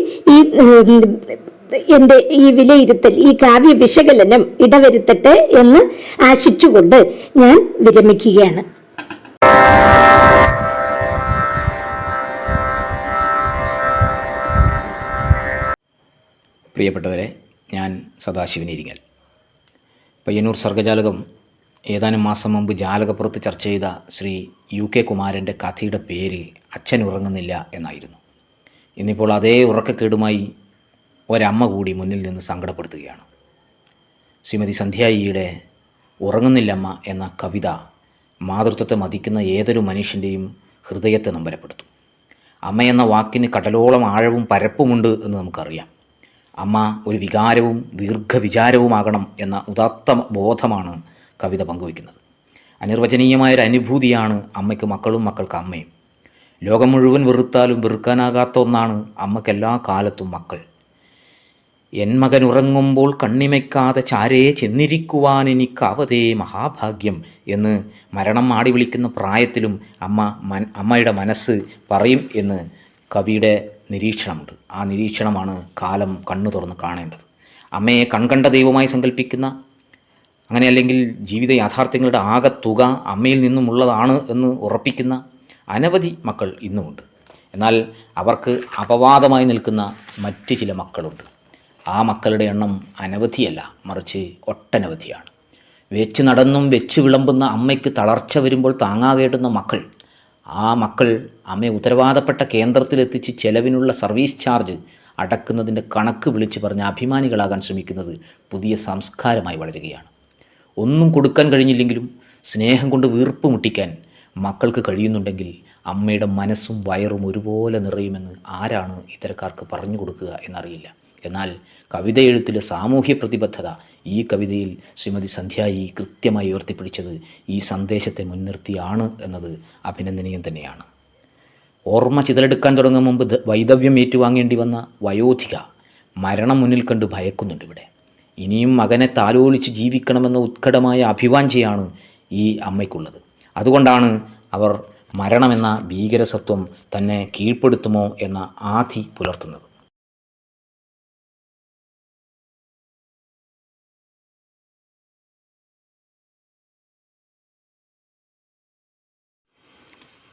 എൻ്റെ ഈ വിലയിരുത്തൽ, ഈ കാവ്യ വിശകലനം ഇടവരുത്തട്ടെ എന്ന് ആശിച്ചുകൊണ്ട് ഞാൻ വിരമിക്കുകയാണ്. പ്രിയപ്പെട്ടവരെ, ഞാൻ സദാശിവൻ ഇരിങ്ങൽ. പയ്യന്നൂർ സർഗജാലകം ഏതാനും മാസം മുമ്പ് ജാലകപ്പുറത്ത് ചർച്ച ചെയ്ത ശ്രീ UK കുമാരൻ്റെ കഥയുടെ പേര് അച്ഛൻ ഉറങ്ങുന്നില്ല എന്നായിരുന്നു. ഇന്നിപ്പോൾ അതേ ഉറക്കക്കേടുമായി ഒരമ്മ കൂടി മുന്നിൽ നിന്ന് സങ്കടപ്പെടുത്തുകയാണ്. ശ്രീമതി സന്ധ്യായിയുടെ ഉറങ്ങുന്നില്ലമ്മ എന്ന കവിത മാതൃത്വത്തെ മതിക്കുന്ന ഏതൊരു മനുഷ്യൻ്റെയും ഹൃദയത്തെ നൊമ്പരപ്പെടുത്തും. അമ്മ എന്ന വാക്കിന് കടലോളം ആഴവും പരപ്പുമുണ്ട് എന്ന് നമുക്കറിയാം. അമ്മ ഒരു വികാരവും ദീർഘവിചാരവുമാകണം എന്ന ഉദാത്ത ബോധമാണ് കവിത പങ്കുവയ്ക്കുന്നത്. അനിർവചനീയമായൊരു അനുഭൂതിയാണ് അമ്മയ്ക്ക് മക്കളും മക്കൾക്ക് അമ്മയും. ലോകം മുഴുവൻ വെറുത്താലും വെറുക്കാനാകാത്ത ഒന്നാണ് അമ്മയ്ക്ക് എല്ലാ കാലത്തും മക്കൾ. എൻ മകൻ ഉറങ്ങുമ്പോൾ കണ്ണിമയ്ക്കാതെ ചാരയെ ചെന്നിരിക്കുവാൻ എനിക്കാവതേ മഹാഭാഗ്യം എന്ന് മരണം ആടി വിളിക്കുന്ന പ്രായത്തിലും അമ്മയുടെ മനസ്സ് പറയും എന്ന് കവിയുടെ നിരീക്ഷണമുണ്ട്. ആ നിരീക്ഷണമാണ് കാലം കണ്ണു തുറന്ന് കാണേണ്ടത്. അമ്മയെ കൺകണ്ട ദൈവമായി സങ്കല്പിക്കുന്ന, അങ്ങനെ അല്ലെങ്കിൽ ജീവിത യാഥാർത്ഥ്യങ്ങളുടെ ആകത്തുക അമ്മയിൽ നിന്നുമുള്ളതാണ് എന്ന് ഉറപ്പിക്കുന്ന അനവധി മക്കൾ ഇന്നുമുണ്ട്. എന്നാൽ അവർക്ക് അപവാദമായി നിൽക്കുന്ന മറ്റ് ചില മക്കളുണ്ട്. ആ മക്കളുടെ എണ്ണം അനവധിയല്ല, മറിച്ച് ഒട്ടനവധിയാണ്. വെച്ച് നടന്നും വെച്ച് വിളമ്പുന്ന അമ്മയ്ക്ക് തളർച്ച വരുമ്പോൾ താങ്ങാകേണ്ടുന്ന മക്കൾ. ആ മക്കൾ അമ്മയെ ഉത്തരവാദപ്പെട്ട കേന്ദ്രത്തിലെത്തിച്ച് ചെലവിനുള്ള സർവീസ് ചാർജ് അടക്കുന്നതിൻ്റെ കണക്ക് വിളിച്ച് പറഞ്ഞ് അഭിമാനികളാകാൻ ശ്രമിക്കുന്നത് പുതിയ സംസ്കാരമായി വളരുകയാണ്. ഒന്നും കൊടുക്കാൻ കഴിഞ്ഞില്ലെങ്കിലും സ്നേഹം കൊണ്ട് വീർപ്പ് മുട്ടിക്കാൻ മക്കൾക്ക് കഴിയുന്നുണ്ടെങ്കിൽ അമ്മയുടെ മനസ്സും വയറും ഒരുപോലെ നിറയുമെന്ന് ആരാണ് ഇത്തരക്കാർക്ക് പറഞ്ഞു കൊടുക്കുക എന്നറിയില്ല. എന്നാൽ കവിത എഴുത്തിലെ സാമൂഹ്യ പ്രതിബദ്ധത ഈ കവിതയിൽ ശ്രീമതി സന്ധ്യായി കൃത്യമായി ഉയർത്തിപ്പിടിച്ചത് ഈ സന്ദേശത്തെ മുൻനിർത്തിയാണ് എന്നത് അഭിനന്ദനീയം തന്നെയാണ്. ഓർമ്മ ചിതലെടുക്കാൻ തുടങ്ങും മുമ്പ് വൈദവ്യം ഏറ്റുവാങ്ങേണ്ടി വന്ന വയോധിക മരണം മുന്നിൽ കണ്ട് ഭയക്കുന്നുണ്ട്. ഇവിടെ ഇനിയും മകനെ താലോലിച്ച് ജീവിക്കണമെന്ന ഉത്കടമായ അഭിവാഞ്ചയാണ് ഈ അമ്മയ്ക്കുള്ളത്. അതുകൊണ്ടാണ് അവർ മരണമെന്ന ഭീകരസത്വം തന്നെ കീഴ്പ്പെടുത്തുമോ എന്ന ആധി പുലർത്തുന്നത്.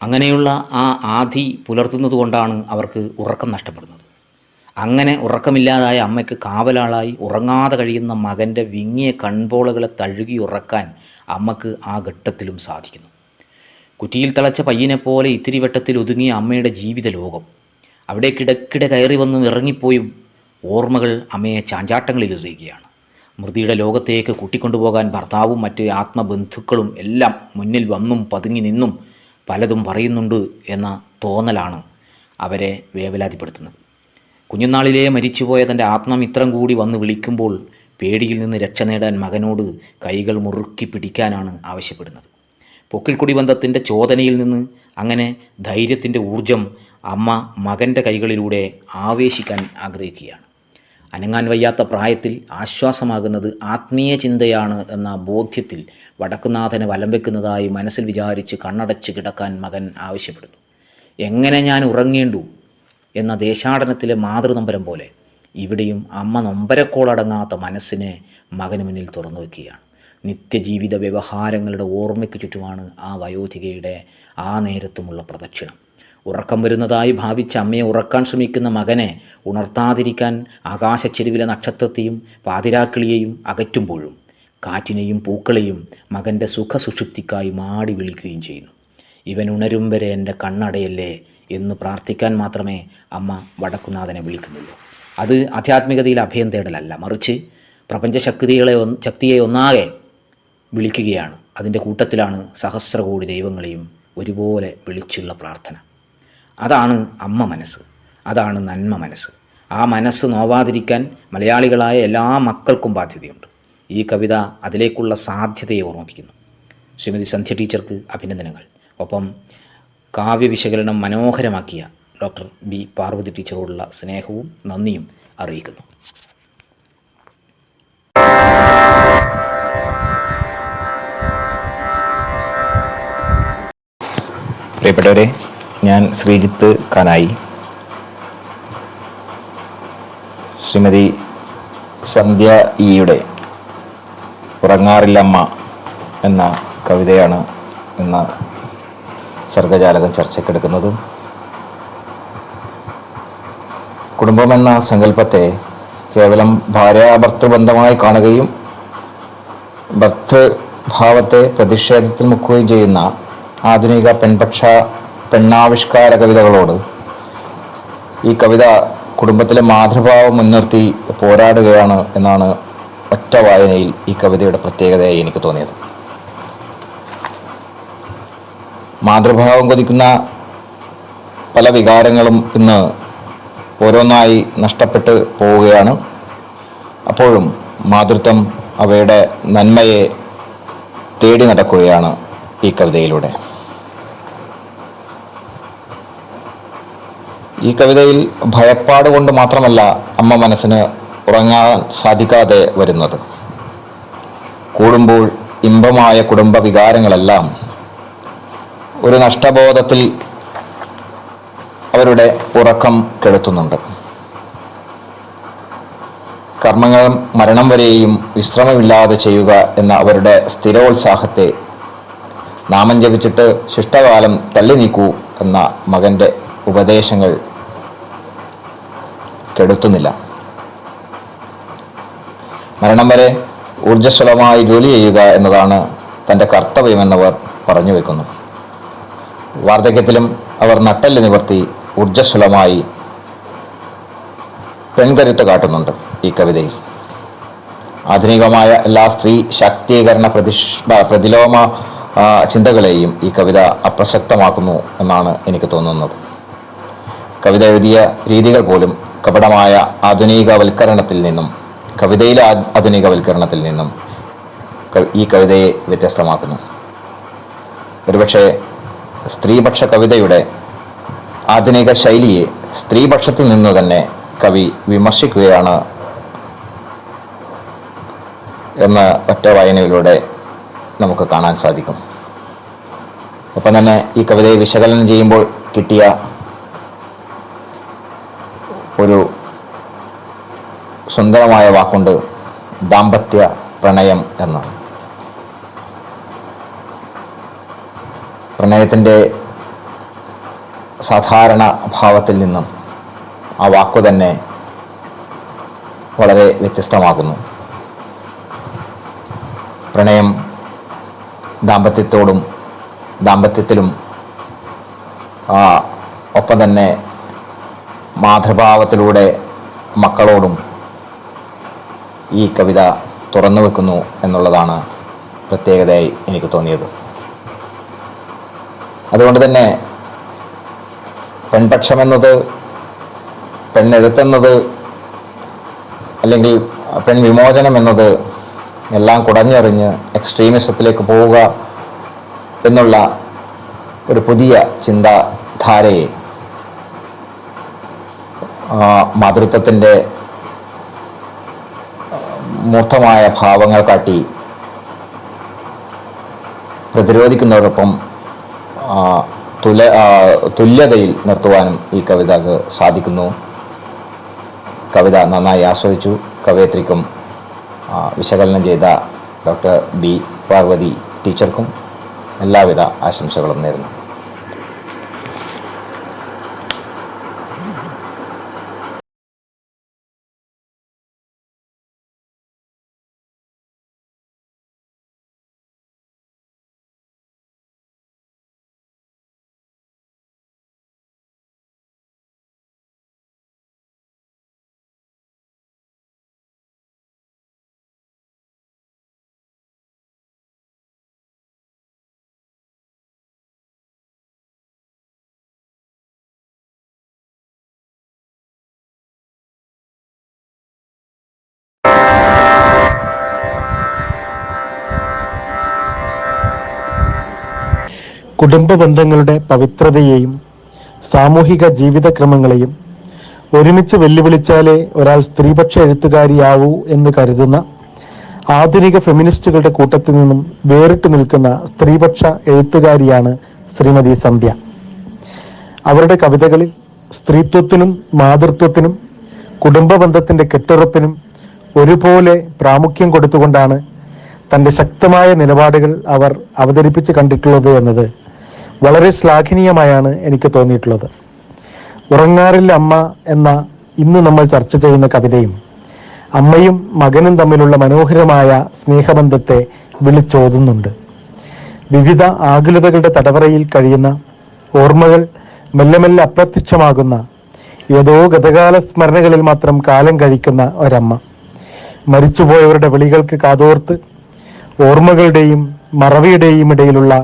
അങ്ങനെയുള്ള ആ ആധി പുലർത്തുന്നത് കൊണ്ടാണ് അവർക്ക് ഉറക്കം നഷ്ടപ്പെടുന്നത്. അങ്ങനെ ഉറക്കമില്ലാതായ അമ്മയ്ക്ക് കാവലാളായി ഉറങ്ങാതെ കഴിയുന്ന മകൻ്റെ വിങ്ങിയ കൺപോളകളെ തഴുകി ഉറക്കാൻ അമ്മക്ക് ആ ഘട്ടത്തിലും സാധിക്കുന്നു. കുറ്റിയിൽ തളച്ച പയ്യനെപ്പോലെ ഇത്തിരി വട്ടത്തിൽ ഒതുങ്ങിയ അമ്മയുടെ ജീവിത ലോകം. അവിടെ കിടക്കിടെ കയറി വന്നും ഇറങ്ങിപ്പോയും ഓർമ്മകൾ അമ്മയെ ചാഞ്ചാട്ടങ്ങളിലെറിയുകയാണ്. മൃതിയുടെ ലോകത്തേക്ക് കൂട്ടിക്കൊണ്ടുപോകാൻ ഭർത്താവും മറ്റ് ആത്മബന്ധുക്കളും എല്ലാം മുന്നിൽ വന്നും പതുങ്ങി നിന്നും പലതും പറയുന്നുണ്ട് എന്ന തോന്നലാണ് അവരെ വേവലാതിപ്പെടുത്തുന്നത്. കുഞ്ഞുനാളിലേ മരിച്ചുപോയ തൻ്റെ ആത്മമിത്രം കൂടി വന്ന് വിളിക്കുമ്പോൾ പേടിയിൽ നിന്ന് രക്ഷ നേടാൻ മകനോട് കൈകൾ മുറുക്കി പിടിക്കാനാണ് ആവശ്യപ്പെടുന്നത്. പൊക്കിൾക്കൊടി ബന്ധത്തിൻ്റെ ചോദനയിൽ നിന്ന് അങ്ങനെ ധൈര്യത്തിൻ്റെ ഊർജം അമ്മ മകൻ്റെ കൈകളിലൂടെ ആവേശിക്കാൻ ആഗ്രഹിക്കുകയാണ്. അനങ്ങാൻ വയ്യാത്ത പ്രായത്തിൽ ആശ്വാസമാകുന്നത് ആത്മീയ ചിന്തയാണ് എന്ന ബോധ്യത്തിൽ വടക്കുനാഥനെ വലം വെക്കുന്നതായി മനസ്സിൽ വിചാരിച്ച് കണ്ണടച്ച് കിടക്കാൻ മകൻ ആവശ്യപ്പെടുന്നു. എങ്ങനെ ഞാൻ ഉറങ്ങേണ്ടു എന്ന ദേശാടനത്തിലെ മാതൃനമ്പരം പോലെ ഇവിടെയും അമ്മ നൊമ്പരക്കോളടങ്ങാത്ത മനസ്സിനെ മകന് മുന്നിൽ തുറന്നു വയ്ക്കുകയാണ്. നിത്യജീവിത വ്യവഹാരങ്ങളുടെ ഓർമ്മയ്ക്ക് ചുറ്റുമാണ് ആ വയോധികയുടെ ആ നേരത്തുമുള്ള പ്രദക്ഷിണം. ഉറക്കം വരുന്നതായി ഭാവിച്ച അമ്മയെ ഉറക്കാൻ ശ്രമിക്കുന്ന മകനെ ഉണർത്താതിരിക്കാൻ ആകാശച്ചെരുവിലെ നക്ഷത്രത്തെയും പാതിരാക്കിളിയെയും അകറ്റുമ്പോഴും കാറ്റിനെയും പൂക്കളെയും മകൻ്റെ സുഖസുഷുപ്തിക്കായി മാടി വിളിക്കുകയും ചെയ്യുന്നു. ഇവൻ ഉണരും വരെ എൻ്റെ കണ്ണടയല്ലേ എന്ന് പ്രാർത്ഥിക്കാൻ മാത്രമേ അമ്മ വടക്കുനാഥനെ വിളിക്കുന്നുള്ളൂ. അത് ആധ്യാത്മികതയിൽ അഭയം തേടലല്ല, മറിച്ച് ശക്തിയെ ഒന്നാകെ വിളിക്കുകയാണ്. അതിൻ്റെ കൂട്ടത്തിലാണ് സഹസ്രകോടി ദൈവങ്ങളെയും ഒരുപോലെ വിളിച്ചുള്ള പ്രാർത്ഥന. അതാണ് അമ്മ മനസ്സ്, അതാണ് നന്മ മനസ്സ്. ആ മനസ്സ് നോവാതിരിക്കാൻ മലയാളികളായ എല്ലാ മക്കൾക്കും ബാധ്യതയുണ്ട്. ഈ കവിത അതിലേക്കുള്ള സാധ്യതയെ ഓർമ്മിപ്പിക്കുന്നു. ശ്രീമതി സന്ധ്യ ടീച്ചർക്ക് അഭിനന്ദനങ്ങൾ. ഒപ്പം കാവ്യവിശകലനം മനോഹരമാക്കിയ ഡോക്ടർ ബി പാർവതി ടീച്ചറോടുള്ള സ്നേഹവും നന്ദിയും അറിയിക്കുന്നു. പ്രിയപ്പെട്ടവരെ, ഞാൻ ശ്രീജിത്ത് കാനായി. ശ്രീമതി സന്ധ്യ ഇയുടെ ഉറങ്ങാറില്ലമ്മ എന്ന കവിതയാണ് ഇന്ന് സർഗജാലകം ചർച്ചയ്ക്കെടുക്കുന്നത്. കുടുംബമെന്ന സങ്കല്പത്തെ കേവലം ഭാര്യാഭർത്തൃബന്ധമായി കാണുകയും ഭർത്തൃഭാവത്തെ പ്രതിഷേധത്തിൽ മുക്കുകയും ചെയ്യുന്ന ആധുനിക പെണ്ണാവിഷ്കാര കവിതകളോട് ഈ കവിത കുടുംബത്തിലെ മാതൃഭാവം മുൻനിർത്തി പോരാടുകയാണ് എന്നാണ് ഒറ്റ വായനയിൽ ഈ കവിതയുടെ പ്രത്യേകതയായി എനിക്ക് തോന്നിയത്. മാതൃഭാവം കൊതിക്കുന്ന പല വികാരങ്ങളും ഇന്ന് ഓരോന്നായി നഷ്ടപ്പെട്ട് പോവുകയാണ്. അപ്പോഴും മാതൃത്വം അവയുടെ നന്മയെ തേടി നടക്കുകയാണ് ഈ കവിതയിലൂടെ. ഈ കവിതയിൽ ഭയപ്പാട് കൊണ്ട് മാത്രമല്ല അമ്മ മനസ്സിന് ഉറങ്ങാൻ സാധിക്കാതെ വരുന്നത്. കൂടുമ്പോൾ ഇമ്പമായ കുടുംബ വികാരങ്ങളെല്ലാം ഒരു നഷ്ടബോധത്തിൽ അവരുടെ ഉറക്കം കെടുത്തുന്നുണ്ട്. കർമ്മങ്ങൾ മരണം വരെയും വിശ്രമമില്ലാതെ ചെയ്യുക എന്ന അവരുടെ സ്ഥിരോത്സാഹത്തെ നാമം ജപിച്ചിട്ട് ശിഷ്ടകാലം തള്ളി നീക്കൂ എന്ന മകൻ്റെ ഉപദേശങ്ങൾ കെടുത്തുന്നില്ല. മരണം വരെ ഊർജ്ജസ്വലമായി ജോലി ചെയ്യുക എന്നതാണ് തൻ്റെ കർത്തവ്യമെന്നവർ പറഞ്ഞു വെക്കുന്നു. വാർദ്ധക്യത്തിലും അവർ നട്ടെല്ല് നിവർത്തി ഊർജ്ജസ്വലമായി പെൺകരുത്ത് കാട്ടുന്നുണ്ട് ഈ കവിതയിൽ. ആധുനികമായ എല്ലാ സ്ത്രീ ശാക്തീകരണ പ്രതിലോമ ചിന്തകളെയും ഈ കവിത അപ്രസക്തമാക്കുന്നു എന്നാണ് എനിക്ക് തോന്നുന്നത്. കവിത എഴുതിയ രീതികൾ പോലും കപടമായ ആധുനികവൽക്കരണത്തിൽ നിന്നും കവിതയിലെ ആധുനികവൽക്കരണത്തിൽ നിന്നും ഈ കവിതയെ വ്യത്യസ്തമാക്കുന്നു. ഒരുപക്ഷെ സ്ത്രീപക്ഷ കവിതയുടെ ആധുനിക ശൈലിയെ സ്ത്രീപക്ഷത്തിൽ നിന്ന് തന്നെ കവി വിമർശിക്കുകയാണ് എന്ന് ഒറ്റ വായനയിലൂടെ നമുക്ക് കാണാൻ സാധിക്കും. ഒപ്പം തന്നെ ഈ കവിതയെ വിശകലനം ചെയ്യുമ്പോൾ കിട്ടിയ ഒരു സുന്ദരമായ വാക്കുണ്ട്, ദാമ്പത്യ പ്രണയം എന്ന്. പ്രണയത്തിൻ്റെ സാധാരണ ഭാവത്തിൽ നിന്നും ആ വാക്കു തന്നെ വളരെ വ്യത്യസ്തമാകുന്നു. പ്രണയം ദാമ്പത്യത്തിലും ഒപ്പം തന്നെ മാതൃഭാവത്തിലൂടെ മക്കളോടും ഈ കവിത തുറന്നു വെക്കുന്നു എന്നുള്ളതാണ് പ്രത്യേകതയായി എനിക്ക് തോന്നിയത്. അതുകൊണ്ട് തന്നെ പെൺപക്ഷമെന്നത്, പെണ്ണെഴുത്തെന്നത്, അല്ലെങ്കിൽ പെൺവിമോചനം എന്നത് എല്ലാം കുടഞ്ഞെറിഞ്ഞ് എക്സ്ട്രീമിസത്തിലേക്ക് പോവുക എന്നുള്ള ഒരു പുതിയ ചിന്താധാരയെ മാതൃത്വത്തിൻ്റെ മൂർത്തമായ ഭാവങ്ങൾ കാട്ടി പ്രതിരോധിക്കുന്നതോടൊപ്പം തുല്യതയിൽ നിർത്തുവാനും ഈ കവിതക്ക് സാധിക്കുന്നു. കവിത നന്നായി ആസ്വദിച്ചു. കവയത്രിക്കും വിശകലനം ചെയ്ത ഡോക്ടർ ബി പാർവതി ടീച്ചർക്കും എല്ലാവിധ ആശംസകളും നേരുന്നു. കുടുംബ ബന്ധങ്ങളുടെ പവിത്രതയെയും സാമൂഹിക ജീവിതക്രമങ്ങളെയും ഒരുമിച്ച് വെല്ലുവിളിച്ചാലേ ഒരാൾ സ്ത്രീപക്ഷ എഴുത്തുകാരിയാവൂ എന്ന് കരുതുന്ന ആധുനിക ഫെമിനിസ്റ്റുകളുടെ കൂട്ടത്തിൽ നിന്നും വേറിട്ട് നിൽക്കുന്ന സ്ത്രീപക്ഷ എഴുത്തുകാരിയാണ് ശ്രീമതി സന്ധ്യ. അവരുടെ കവിതകളിൽ സ്ത്രീത്വത്തിനും മാതൃത്വത്തിനും കുടുംബ ബന്ധത്തിന്റെ കെട്ടുറപ്പിനും ഒരുപോലെ പ്രാമുഖ്യം കൊടുത്തുകൊണ്ടാണ് തൻ്റെ ശക്തമായ നിലപാടുകൾ അവർ അവതരിപ്പിച്ച് കണ്ടിട്ടുള്ളത് എന്നത് വളരെ ശ്ലാഘനീയമായാണ് എനിക്ക് തോന്നിയിട്ടുള്ളത്. ഉറങ്ങാറില്ല അമ്മ എന്ന ഇന്ന് നമ്മൾ ചർച്ച ചെയ്യുന്ന കവിതയും അമ്മയും മകനും തമ്മിലുള്ള മനോഹരമായ സ്നേഹബന്ധത്തെ വിളിച്ചോതുന്നുണ്ട്. വിവിധ ആകുലതകളുടെ തടവറയിൽ കഴിയുന്ന ഓർമ്മകൾ മെല്ലെ മെല്ലെ അപ്രത്യക്ഷമാകുന്ന ഏതോ ഗതകാല സ്മരണകളിൽ മാത്രം കാലം കഴിക്കുന്ന ഒരമ്മ, മരിച്ചുപോയവരുടെ വിളികൾക്ക് കാതോർത്ത് ഓർമ്മകളുടെയും മറവിയുടെയും ഇടയിലുള്ള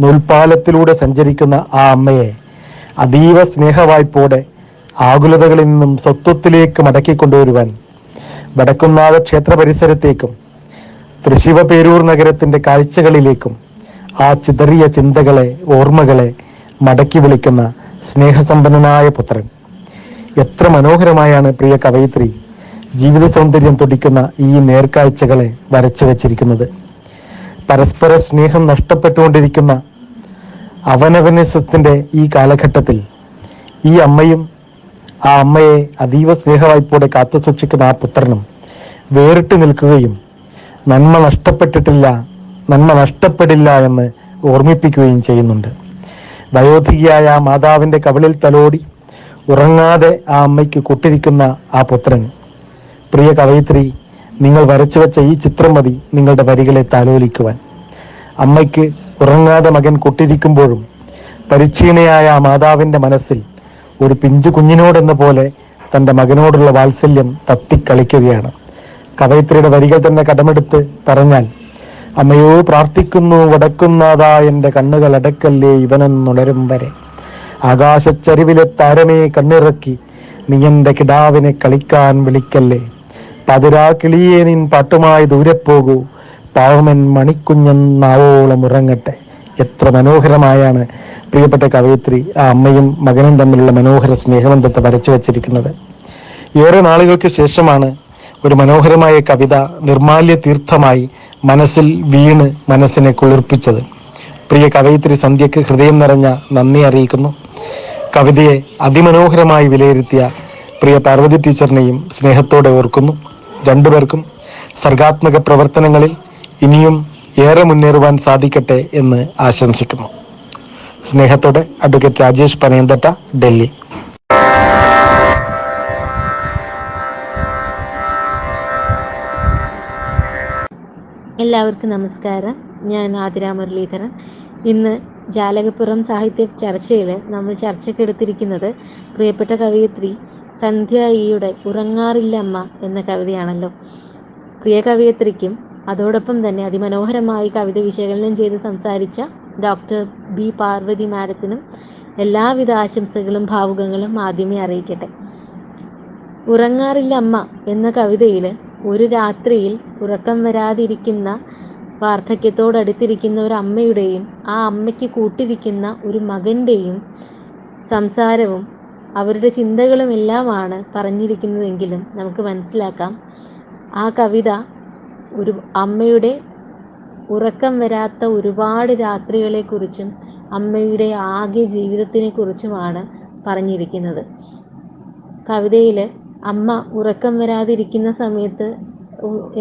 നൂൽപ്പാലത്തിലൂടെ സഞ്ചരിക്കുന്ന ആ അമ്മയെ അതീവ സ്നേഹവായ്പോടെ ആകുലതകളിൽ നിന്നും സ്വത്വത്തിലേക്ക് മടക്കിക്കൊണ്ടുവരുവാൻ വടക്കുന്നാഥ ക്ഷേത്ര പരിസരത്തേക്കും തൃശിവ പേരൂർ നഗരത്തിന്റെ കാഴ്ചകളിലേക്കും ആ ചിതറിയ ചിന്തകളെ, ഓർമ്മകളെ മടക്കി വിളിക്കുന്ന സ്നേഹസമ്പന്നനായ പുത്രൻ. എത്ര മനോഹരമായാണ് പ്രിയ കവയിത്രി ജീവിത സൗന്ദര്യം തുടിക്കുന്ന ഈ നേർക്കാഴ്ചകളെ വരച്ചു വച്ചിരിക്കുന്നത്. പരസ്പര സ്നേഹം നഷ്ടപ്പെട്ടുകൊണ്ടിരിക്കുന്ന അവനവനിസത്തിന്റെ ഈ കാലഘട്ടത്തിൽ ഈ അമ്മയും ആ അമ്മയെ അതീവ സ്നേഹവായ്പോടെ കാത്തു സൂക്ഷിക്കുന്ന ആ പുത്രനും വേറിട്ട് നിൽക്കുകയും നന്മ നഷ്ടപ്പെടില്ല എന്ന് ഓർമ്മിപ്പിക്കുകയും ചെയ്യുന്നുണ്ട്. വയോധികയായ ആ മാതാവിന്റെ കവിളിൽ തലോടി ഉറങ്ങാതെ ആ അമ്മയ്ക്ക് കൂട്ടിരിക്കുന്ന ആ പുത്രൻ. പ്രിയ കവയിത്രി, നിങ്ങൾ വരച്ചു വെച്ച ഈ ചിത്രം മതി നിങ്ങളുടെ വരികളെ താലോലിക്കുവാൻ. അമ്മയ്ക്ക് ഉറങ്ങാതെ മകൻ കൂട്ടിരിക്കുമ്പോഴും പരിക്ഷീണയായ ആ മാതാവിൻ്റെ മനസ്സിൽ ഒരു പിഞ്ചു കുഞ്ഞിനോടെന്ന പോലെ തൻ്റെ മകനോടുള്ള വാത്സല്യം തത്തിക്കളിക്കുകയാണ്. കവയിത്രിയുടെ വരികൾ തന്നെ കടമെടുത്ത് പറഞ്ഞാൽ, അമ്മയോ പ്രാർത്ഥിക്കുന്നു വടക്കുന്നാഥാ എൻ്റെ കണ്ണുകൾ അടക്കല്ലേ ഇവനെന്നുണരും വരെ, ആകാശച്ചരിവിലെ താരമേ കണ്ണിറക്കി നീ എൻ്റെ കിടാവിനെ കളിക്കാൻ വിളിക്കല്ലേ, പതിരാ കിളിയെ നിൻ പാട്ടുമായി ദൂരെ പോകൂ, പാവമൻ മണിക്കുഞ്ഞെന്നാവോളം ഉറങ്ങട്ടെ. എത്ര മനോഹരമായാണ് പ്രിയപ്പെട്ട കവയിത്രി ആ അമ്മയും മകനും തമ്മിലുള്ള മനോഹര സ്നേഹബന്ധത്തെ വരച്ചു വച്ചിരിക്കുന്നത്. ഏറെ നാളുകൾക്ക് ശേഷമാണ് ഒരു മനോഹരമായ കവിത നിർമാല്യ തീർത്ഥമായി മനസ്സിൽ വീണ് മനസ്സിനെ കുളിർപ്പിച്ചത്. പ്രിയ കവയിത്രി സന്ധ്യക്ക് ഹൃദയം നിറഞ്ഞ നന്ദി അറിയിക്കുന്നു. കവിതയെ അതിമനോഹരമായി വിലയിരുത്തിയ പ്രിയ പാർവതി ടീച്ചറിനെയും സ്നേഹത്തോടെ ഓർക്കുന്നു. രണ്ടുപേർക്കും സർഗാത്മക പ്രവർത്തനങ്ങളിൽ ഇനിയും ഏറെ മുന്നേറുവാൻ സാധിക്കട്ടെ എന്ന് ആശംസിക്കുന്നു. സ്നേഹത്തോടെ അഡ്വക്കേറ്റ് രാജേഷ് പനയന്തട്ട, ഡൽഹി. എല്ലാവർക്കും നമസ്കാരം. ഞാൻ ആതിര മുരളീധരൻ. ഇന്ന് ജാലകപ്പുറം സാഹിത്യ ചർച്ചയിൽ നമ്മൾ ചർച്ചയ്ക്കെടുത്തിരിക്കുന്നത് പ്രിയപ്പെട്ട കവയിത്രി സന്ധ്യ ഇയുടെ ഉറങ്ങാറില്ല അമ്മ എന്ന കവിതയാണല്ലോ. പ്രിയ കവയിത്രിക്കും അതോടൊപ്പം തന്നെ അതിമനോഹരമായി കവിത വിശകലനം ചെയ്ത് സംസാരിച്ച ഡോക്ടർ ബി പാർവതി മാഡത്തിനും എല്ലാവിധ ആശംസകളും ഭാവുകങ്ങളും ആദ്യമേ അറിയിക്കട്ടെ. ഉറങ്ങാറില്ല അമ്മ എന്ന കവിതയിൽ ഒരു രാത്രിയിൽ ഉറക്കം വരാതിരിക്കുന്ന, വാർദ്ധക്യത്തോടടുത്തിരിക്കുന്ന ഒരു അമ്മയുടെയും ആ അമ്മയ്ക്ക് കൂട്ടിരിക്കുന്ന ഒരു മകൻ്റെയും സംസാരവും അവരുടെ ചിന്തകളും എല്ലാമാണ് പറഞ്ഞിരിക്കുന്നതെങ്കിലും നമുക്ക് മനസ്സിലാക്കാം ആ കവിത ഒരു അമ്മയുടെ ഉറക്കം വരാത്ത ഒരുപാട് രാത്രികളെക്കുറിച്ചും അമ്മയുടെ ആകെ ജീവിതത്തിനെക്കുറിച്ചുമാണ് പറഞ്ഞിരിക്കുന്നത്. കവിതയിൽ അമ്മ ഉറക്കം വരാതിരിക്കുന്ന സമയത്ത്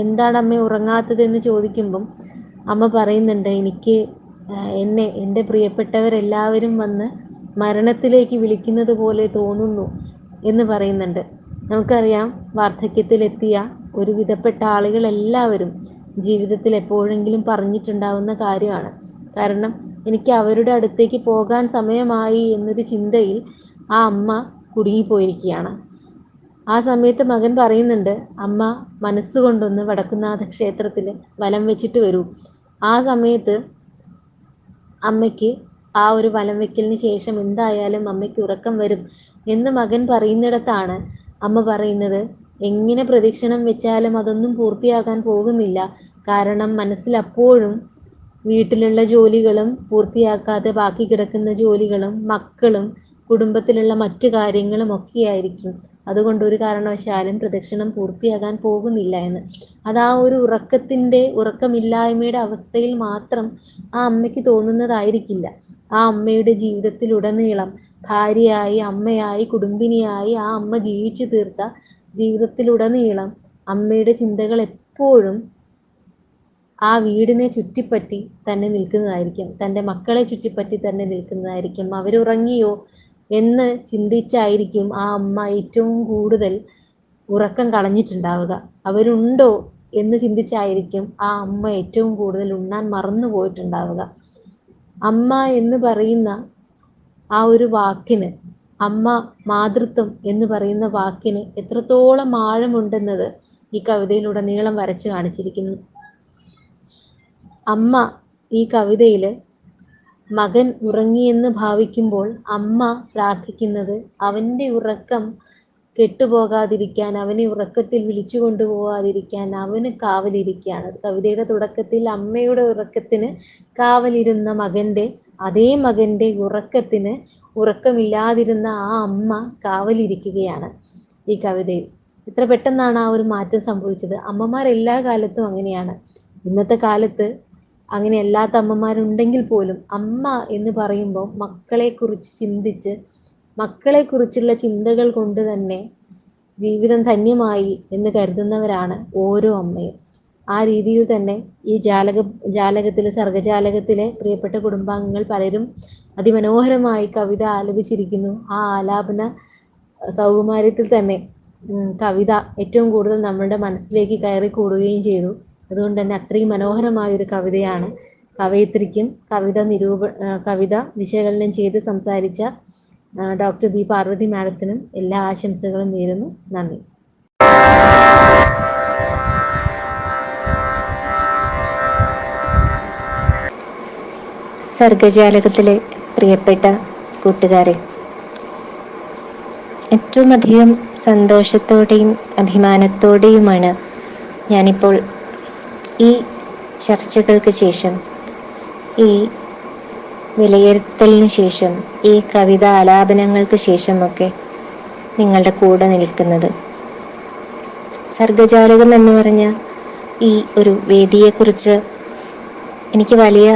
എന്താണ് അമ്മ ഉറങ്ങാത്തതെന്ന് ചോദിക്കുമ്പം അമ്മ പറയുന്നുണ്ട്, എനിക്ക് എൻ്റെ പ്രിയപ്പെട്ടവരെല്ലാവരും വന്ന് മരണത്തിലേക്ക് വിളിക്കുന്നത് പോലെ തോന്നുന്നു എന്ന് പറയുന്നുണ്ട്. നമുക്കറിയാം, വാർദ്ധക്യത്തിലെത്തിയ ഒരു വിധപ്പെട്ട ആളുകളെല്ലാവരും ജീവിതത്തിൽ എപ്പോഴെങ്കിലും പറഞ്ഞിട്ടുണ്ടാവുന്ന കാര്യമാണ്. കാരണം എനിക്ക് അവരുടെ അടുത്തേക്ക് പോകാൻ സമയമായി എന്നൊരു ചിന്തയിൽ ആ അമ്മ കുടുങ്ങിപ്പോയിരിക്കുകയാണ്. ആ സമയത്ത് മകൻ പറയുന്നുണ്ട്, അമ്മ മനസ്സുകൊണ്ടൊന്ന് വടക്കുന്നാഥ ക്ഷേത്രത്തിൽ വലം വെച്ചിട്ട് വരൂ. ആ സമയത്ത് അമ്മയ്ക്ക് ആ ഒരു വലം വെക്കലിന് ശേഷം എന്തായാലും അമ്മയ്ക്ക് ഉറക്കം വരും എന്ന് മകൻ പറയുന്നിടത്താണ് അമ്മ പറയുന്നത്, എങ്ങനെ പ്രദക്ഷിണം വെച്ചാലും അതൊന്നും പൂർത്തിയാകാൻ പോകുന്നില്ല. കാരണം മനസ്സിൽ അപ്പോഴും വീട്ടിലുള്ള ജോലികളും പൂർത്തിയാക്കാതെ ബാക്കി കിടക്കുന്ന ജോലികളും മക്കളും കുടുംബത്തിലുള്ള മറ്റു കാര്യങ്ങളും ഒക്കെയായിരിക്കും. അതുകൊണ്ട് ഒരു കാരണവശാലും പ്രദക്ഷിണം പൂർത്തിയാകാൻ പോകുന്നില്ല എന്ന്. അത് ആ ഒരു ഉറക്കമില്ലായ്മയുടെ അവസ്ഥയിൽ മാത്രം ആ അമ്മയ്ക്ക് തോന്നുന്നതായിരിക്കില്ല. ആ അമ്മയുടെ ജീവിതത്തിലുടനീളം ഭാര്യയായി, അമ്മയായി, കുടുംബിനിയായി ആ അമ്മ ജീവിച്ചു തീർത്ത ജീവിതത്തിലുടനീളം അമ്മയുടെ ചിന്തകൾ എപ്പോഴും ആ വീടിനെ ചുറ്റിപ്പറ്റി തന്നെ നിൽക്കുന്നതായിരിക്കും, തൻ്റെ മക്കളെ ചുറ്റിപ്പറ്റി തന്നെ നിൽക്കുന്നതായിരിക്കും. അവരുറങ്ങിയോ എന്ന് ചിന്തിച്ചായിരിക്കും ആ അമ്മ ഏറ്റവും കൂടുതൽ ഉറക്കം കളഞ്ഞിട്ടുണ്ടാവുക. അവരുണ്ടോ എന്ന് ചിന്തിച്ചായിരിക്കും ആ അമ്മ ഏറ്റവും കൂടുതൽ ഉണ്ണാൻ മറന്നു പോയിട്ടുണ്ടാവുക. അമ്മ എന്ന് പറയുന്ന ആ ഒരു വാക്കിന്, അമ്മ മാതൃത്വം എന്ന് പറയുന്ന വാക്കിന് എത്രത്തോളം ആഴമുണ്ടെന്നത് ഈ കവിതയിലുടനീളം വരച്ചു കാണിച്ചിരിക്കുന്നു. അമ്മ ഈ കവിതയിൽ മകൻ ഉറങ്ങിയെന്ന് ഭാവിക്കുമ്പോൾ അമ്മ പ്രാർത്ഥിക്കുന്നത് അവൻ്റെ ഉറക്കം കെട്ടുപോകാതിരിക്കാൻ, അവനെ ഉറക്കത്തിൽ വിളിച്ചു കൊണ്ടുപോകാതിരിക്കാൻ അവന് കാവലിരിക്കുകയാണ്. കവിതയുടെ തുടക്കത്തിൽ അമ്മയുടെ ഉറക്കത്തിന് കാവലിരുന്ന മകൻ്റെ, അതേ മകൻ്റെ ഉറക്കത്തിന് ഉറക്കമില്ലാതിരുന്ന ആ അമ്മ കാവലിരിക്കുകയാണ് ഈ കവിതയിൽ. എത്ര പെട്ടെന്നാണ് ആ ഒരു മാറ്റം സംഭവിച്ചത്. അമ്മമാർ എല്ലാ കാലത്തും അങ്ങനെയാണ്. ഇന്നത്തെ കാലത്ത് അങ്ങനെ അല്ലാത്ത അമ്മമാരുണ്ടെങ്കിൽ പോലും അമ്മ എന്ന് പറയുമ്പോൾ മക്കളെക്കുറിച്ച് ചിന്തിച്ച്, മക്കളെക്കുറിച്ചുള്ള ചിന്തകൾ കൊണ്ട് തന്നെ ജീവിതം ധന്യമായി എന്ന് കരുതുന്നവരാണ് ഓരോ അമ്മയും. ആ രീതിയിൽ തന്നെ ഈ ജാലകത്തിലെ സർഗജാലകത്തിലെ പ്രിയപ്പെട്ട കുടുംബാംഗങ്ങൾ പലരും അതിമനോഹരമായി കവിത ആലപിച്ചിരിക്കുന്നു. ആ ആലാപന സൗകുമാര്യത്തിൽ തന്നെ കവിത ഏറ്റവും കൂടുതൽ നമ്മളുടെ മനസ്സിലേക്ക് കയറി കൂടുകയും ചെയ്തു. അതുകൊണ്ട് തന്നെ അത്രയും മനോഹരമായൊരു കവിതയാണ്. കവയിത്രിക്കും കവിത വിശകലനം ചെയ്ത് സംസാരിച്ച ഡോക്ടർ ബി പാർവതി മാഡത്തിനും എല്ലാ ആശംസകളും നേരുന്നു. നന്ദി. സർഗജാലകത്തിലെ പ്രിയപ്പെട്ട കൂട്ടുകാരെ, ഏറ്റവും അധികം സന്തോഷത്തോടെയും അഭിമാനത്തോടെയുമാണ് ഞാനിപ്പോൾ ഈ ചർച്ചകൾക്ക് ശേഷം, ഈ വിലയിരുത്തലിന് ശേഷം, ഈ കവിത ആലാപനങ്ങൾക്ക് ശേഷമൊക്കെ നിങ്ങളുടെ കൂടെ നിൽക്കുന്നത്. സർഗജാലകം എന്ന് പറഞ്ഞ ഈ ഒരു വേദിയെക്കുറിച്ച് എനിക്ക് വലിയ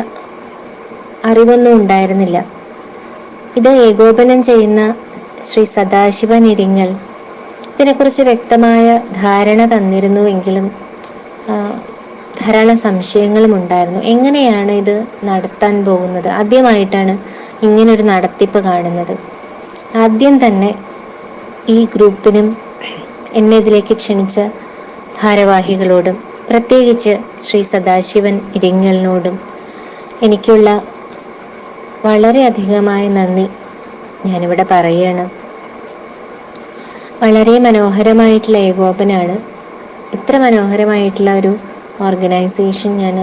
അറിവൊന്നും ഉണ്ടായിരുന്നില്ല. ഇത് ഏകോപനം ചെയ്യുന്ന ശ്രീ സദാശിവൻ ഇരിങ്ങൽ ഇതിനെക്കുറിച്ച് വ്യക്തമായ ധാരണ തന്നിരുന്നുവെങ്കിലും ധാരാളം സംശയങ്ങളും ഉണ്ടായിരുന്നു. എങ്ങനെയാണ് ഇത് നടത്താൻ പോകുന്നത്? ആദ്യമായിട്ടാണ് ഇങ്ങനൊരു നടത്തിപ്പ് കാണുന്നത്. ആദ്യം തന്നെ ഈ ഗ്രൂപ്പിനും എന്നെ ഇതിലേക്ക് ക്ഷണിച്ച ഭാരവാഹികളോടും പ്രത്യേകിച്ച് ശ്രീ സദാശിവൻ ഇരിങ്ങലിനോടും എനിക്കുള്ള വളരെയധികമായ നന്ദി ഞാനിവിടെ പറയുകയാണ്. വളരെ മനോഹരമായിട്ടുള്ള ഏകോപനാണ്. ഇത്ര മനോഹരമായിട്ടുള്ള ഒരു ഓർഗനൈസേഷൻ ഞാൻ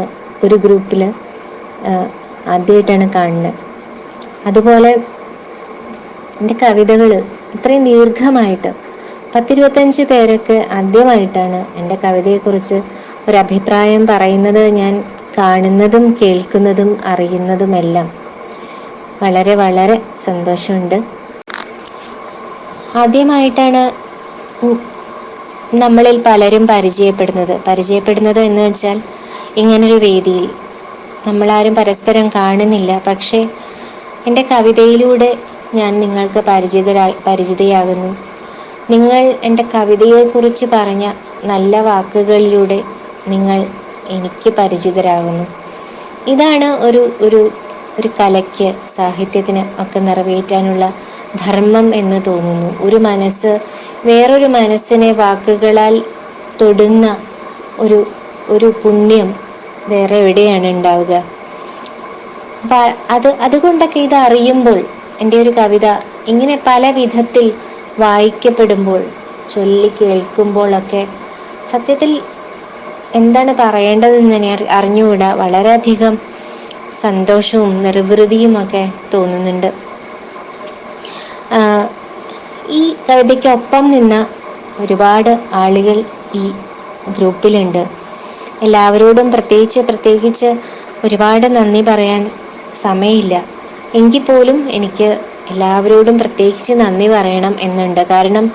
ഒരു ഗ്രൂപ്പിൽ ആദ്യമായിട്ടാണ് കാണുന്നത്. അതുപോലെ എൻ്റെ കവിതകൾ ഇത്രയും ദീർഘമായിട്ട് 10-25 പേരൊക്കെ ആദ്യമായിട്ടാണ് എൻ്റെ കവിതയെക്കുറിച്ച് ഒരഭിപ്രായം പറയുന്നത്. ഞാൻ കാണുന്നതും കേൾക്കുന്നതും അറിയുന്നതുമെല്ലാം വളരെ വളരെ സന്തോഷമുണ്ട്. ആദ്യമായിട്ടാണ് നമ്മളിൽ പലരും പരിചയപ്പെടുന്നത് എന്ന് വെച്ചാൽ ഇങ്ങനൊരു വേദിയിൽ നമ്മളാരും പരസ്പരം കാണുന്നില്ല. പക്ഷേ എൻ്റെ കവിതയിലൂടെ ഞാൻ നിങ്ങൾക്ക് പരിചിതയാകുന്നു. നിങ്ങൾ എൻ്റെ കവിതയെക്കുറിച്ച് പറഞ്ഞ നല്ല വാക്കുകളിലൂടെ നിങ്ങൾ എനിക്ക് പരിചിതരാകുന്നു. ഇതാണ് ഒരു കലയ്ക്ക്, സാഹിത്യത്തിന് ഒക്കെ നിറവേറ്റാനുള്ള ധർമ്മം എന്ന് തോന്നുന്നു. ഒരു മനസ്സ് വേറൊരു മനസ്സിനെ വാക്കുകളാൽ തൊടുന്ന ഒരു പുണ്യം വേറെ എവിടെയാണ് ഉണ്ടാവുക? അതുകൊണ്ടൊക്കെ ഇത് അറിയുമ്പോൾ എൻ്റെ ഒരു കവിത ഇങ്ങനെ പല വിധത്തിൽ വായിക്കപ്പെടുമ്പോൾ, ചൊല്ലി കേൾക്കുമ്പോഴൊക്കെ സത്യത്തിൽ എന്താണ് പറയേണ്ടതെന്ന് ഞാൻ അറിഞ്ഞുകൂടാ. വളരെയധികം സന്തോഷവും നിർവൃതിയുമൊക്കെ തോന്നുന്നുണ്ട്. ഈ കവിതയ്ക്കൊപ്പം നിന്ന ഒരുപാട് ആളുകൾ ഈ ഗ്രൂപ്പിലുണ്ട്. എല്ലാവരോടും പ്രത്യേകിച്ച് ഒരുപാട് നന്ദി പറയാൻ സമയമില്ല. എങ്കിൽ പോലും എനിക്ക് എല്ലാവരോടും പ്രത്യേകിച്ച് നന്ദി പറയണം എന്നുണ്ട്. കാരണം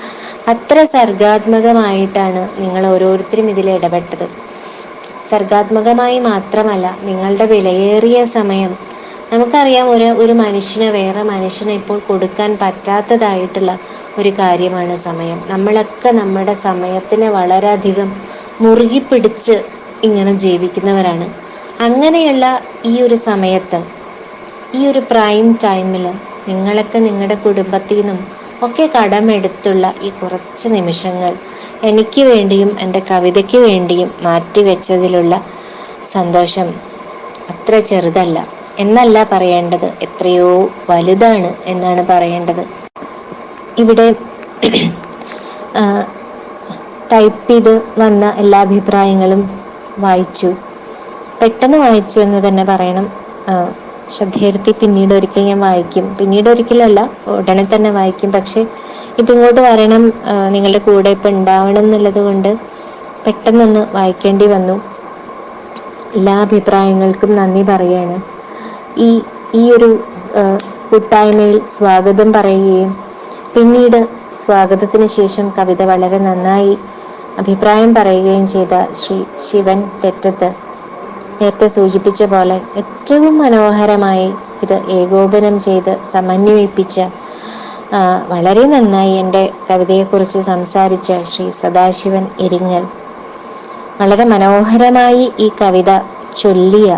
അത്ര സർഗാത്മകമായിട്ടാണ് നിങ്ങൾ ഓരോരുത്തരും ഇതിൽ ഇടപെട്ടത്. സർഗാത്മകമായി മാത്രമല്ല, നിങ്ങളുടെ വിലയേറിയ സമയം, നമുക്കറിയാം ഒരു മനുഷ്യന് വേറെ മനുഷ്യനെ ഇപ്പോൾ കൊടുക്കാൻ പറ്റാത്തതായിട്ടുള്ള ഒരു കാര്യമാണ് സമയം. നമ്മളൊക്കെ നമ്മുടെ സമയത്തിനെ വളരെയധികം മുറുകി പിടിച്ച് ഇങ്ങനെ ജീവിക്കുന്നവരാണ്. അങ്ങനെയുള്ള ഈ ഒരു സമയത്ത്, ഈ ഒരു പ്രൈം ടൈമിൽ നിങ്ങളൊക്കെ നിങ്ങളുടെ കുടുംബത്തിൽ നിന്നും ഒക്കെ കടമെടുത്തുള്ള ഈ കുറച്ച് നിമിഷങ്ങൾ എനിക്ക് വേണ്ടിയും എൻ്റെ കവിതയ്ക്ക് വേണ്ടിയും മാറ്റിവെച്ചതിലുള്ള സന്തോഷം അത്ര ചെറുതല്ല എന്നല്ല പറയേണ്ടത്, എത്രയോ വലുതാണ് എന്നാണ് പറയേണ്ടത്. ഇവിടെ ടൈപ്പ് ചെയ്ത് വന്ന എല്ലാ അഭിപ്രായങ്ങളും വായിച്ചു, പെട്ടെന്ന് വായിച്ചു എന്ന് തന്നെ പറയണം. ശ്രദ്ധയിരുത്തി പിന്നീട് ഒരിക്കൽ ഞാൻ വായിക്കും, പിന്നീട് ഒരിക്കലല്ല ഉടനെ തന്നെ വായിക്കും. പക്ഷെ ഇപ്പം ഇങ്ങോട്ട് വരണം, നിങ്ങളുടെ കൂടെ ഇപ്പം ഉണ്ടാവണം എന്നുള്ളത് കൊണ്ട് പെട്ടെന്നൊന്ന് വായിക്കേണ്ടി വന്നു. എല്ലാ അഭിപ്രായങ്ങൾക്കും നന്ദി പറയുകയാണ്. ഈ ഒരു കൂട്ടായ്മയിൽ സ്വാഗതം പറയുകയും പിന്നീട് സ്വാഗതത്തിന് ശേഷം കവിത വളരെ നന്നായി അഭിപ്രായം പറയുകയും ചെയ്ത ശ്രീ ശിവൻ തെറ്റത്ത് നേരത്തെ സൂചിപ്പിച്ച പോലെ ഏറ്റവും മനോഹരമായി ഇത് ഏകോപനം ചെയ്ത് സമന്വയിപ്പിച്ച, വളരെ നന്നായി എൻ്റെ കവിതയെക്കുറിച്ച് സംസാരിച്ച ശ്രീ സദാശിവൻ ഇരിങ്ങൽ, വളരെ മനോഹരമായി ഈ കവിത ചൊല്ലിയ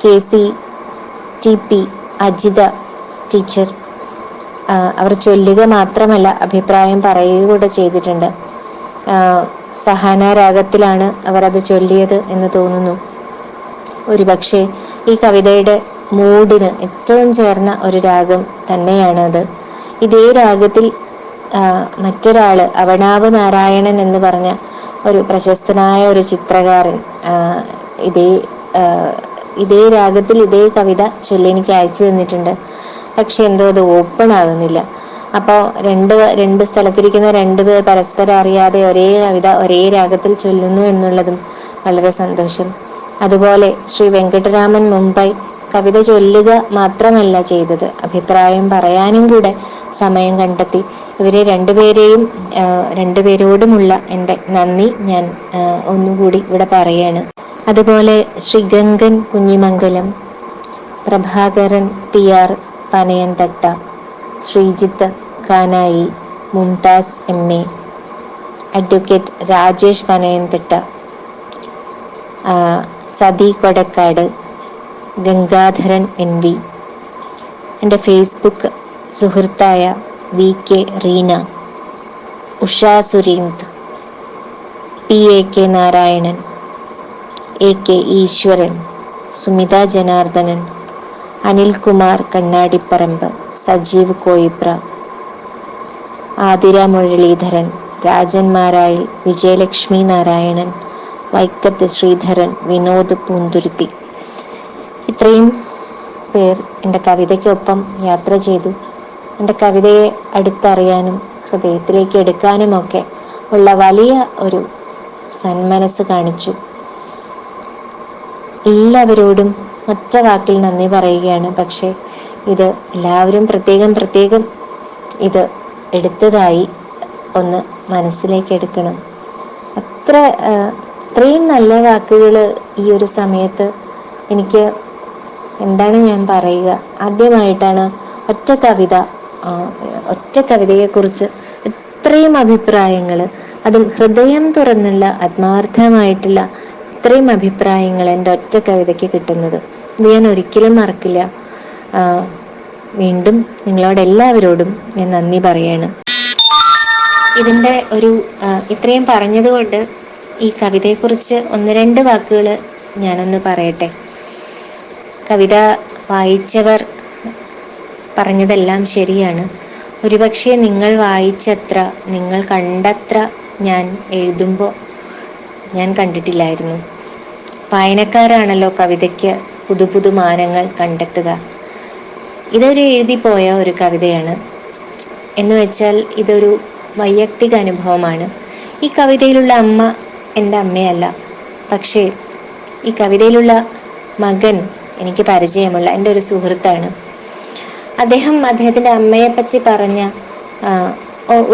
KCTP അജിത ടീച്ചർ, അവർ ചൊല്ലുക മാത്രമല്ല അഭിപ്രായം പറയുക കൂടെ ചെയ്തിട്ടുണ്ട്. സഹന രാഗത്തിലാണ് അവരത് ചൊല്ലിയത് എന്ന് തോന്നുന്നു. ഒരുപക്ഷെ ഈ കവിതയുടെ മൂഡിന് ഏറ്റവും ചേർന്ന ഒരു രാഗം തന്നെയാണ് അത്. ഇതേ രാഗത്തിൽ മറ്റൊരാൾ, അവണാവ് നാരായണൻ എന്ന് പറഞ്ഞ ഒരു പ്രശസ്തനായ ഒരു ചിത്രകാരൻ ഇതേ രാഗത്തിൽ ഇതേ കവിത ചൊല്ലി എനിക്ക് അയച്ചു തന്നിട്ടുണ്ട്. പക്ഷെ എന്തോ അത് ഓപ്പൺ ആകുന്നില്ല. അപ്പോൾ രണ്ട് സ്ഥലത്തിരിക്കുന്ന രണ്ടുപേർ പരസ്പരം അറിയാതെ ഒരേ കവിത ഒരേ രാഗത്തിൽ ചൊല്ലുന്നു എന്നുള്ളതും വളരെ സന്തോഷം. അതുപോലെ ശ്രീ വെങ്കട്ടരാമൻ മുംബൈ കവിത ചൊല്ലുക മാത്രമല്ല ചെയ്തത്, അഭിപ്രായം പറയാനും കൂടെ സമയം കണ്ടെത്തി. ഇവരെ രണ്ടുപേരോടുമുള്ള എൻ്റെ നന്ദി ഞാൻ ഒന്നുകൂടി ഇവിടെ പറയുകയാണ്. അതുപോലെ Shri Gangan Kunhimangalam, Prabhakaran PR Panayanthatta, Sreejith Kanayi, Mumtaz MA, advocate Rajesh Panayanthitta, Sathi Kodakkad, Gangadharan NV, എൻ്റെ ഫേസ്ബുക്ക് സുഹൃത്തായ VK Reena, Usha Surind, PAK Narayanan, AK Eswaran, Sumitha Janardhanan, Anilkumar Kannadiparamba, Sajeev Koipra, Athira Muraleedharan, Rajan മാരായിൽ, Vijayalakshmi Narayanan, വൈക്കത്ത് ശ്രീധരൻ, വിനോദ് പൂന്തുരുത്തി, ഇത്രയും പേർ എൻ്റെ കവിതയ്ക്കൊപ്പം യാത്ര ചെയ്തു. എൻ്റെ കവിതയെ അടുത്തറിയാനും ഹൃദയത്തിലേക്ക് എടുക്കാനുമൊക്കെ ഉള്ള വലിയ ഒരു സന്മനസ് കാണിച്ചു. എല്ലാവരോടും ഒറ്റ വാക്കിൽ നന്ദി പറയുകയാണ്. പക്ഷേ ഇത് എല്ലാവരും പ്രത്യേകം ഇത് എടുത്തതായി ഒന്ന് മനസ്സിലേക്ക് എടുക്കണം. അത്രയും നല്ല വാക്കുകൾ ഈ ഒരു സമയത്ത് എനിക്ക് എന്താണ് ഞാൻ പറയുക. ആദ്യമായിട്ടാണ് ഒറ്റ കവിതയെക്കുറിച്ച് ഇത്രയും അഭിപ്രായങ്ങൾ, അതും ഹൃദയം തുറന്നുള്ള ആത്മാർത്ഥമായിട്ടുള്ള ഇത്രയും അഭിപ്രായങ്ങൾ എൻ്റെ ഒറ്റ കവിതയ്ക്ക് കിട്ടുന്നത്. ഇത് ഞാൻ ഒരിക്കലും മറക്കില്ല. വീണ്ടും നിങ്ങളോടെല്ലാവരോടും ഞാൻ നന്ദി പറയാണ്. ഇതിൻ്റെ ഇത്രയും പറഞ്ഞതുകൊണ്ട് ഈ കവിതയെക്കുറിച്ച് 1-2 വാക്കുകൾ ഞാനൊന്ന് പറയട്ടെ. കവിത വായിച്ചവർ പറഞ്ഞതെല്ലാം ശരിയാണ്. ഒരുപക്ഷെ നിങ്ങൾ വായിച്ചത്ര, നിങ്ങൾ കണ്ടത്ര ഞാൻ എഴുതുമ്പോൾ ഞാൻ കണ്ടിട്ടില്ലായിരുന്നു. വായനക്കാരാണല്ലോ കവിതയ്ക്ക് പുതു മാനങ്ങൾ കണ്ടെത്തുക. ഇതൊരു എഴുതിപ്പോയ ഒരു കവിതയാണ് എന്ന് വെച്ചാൽ ഇതൊരു വൈയക്തിക അനുഭവമാണ്. ഈ കവിതയിലുള്ള അമ്മ എൻ്റെ അമ്മയല്ല, പക്ഷേ ഈ കവിതയിലുള്ള മകൻ എനിക്ക് പരിചയമുള്ള എൻ്റെ ഒരു സുഹൃത്താണ്. അദ്ദേഹത്തിൻ്റെ അമ്മയെപ്പറ്റി പറഞ്ഞ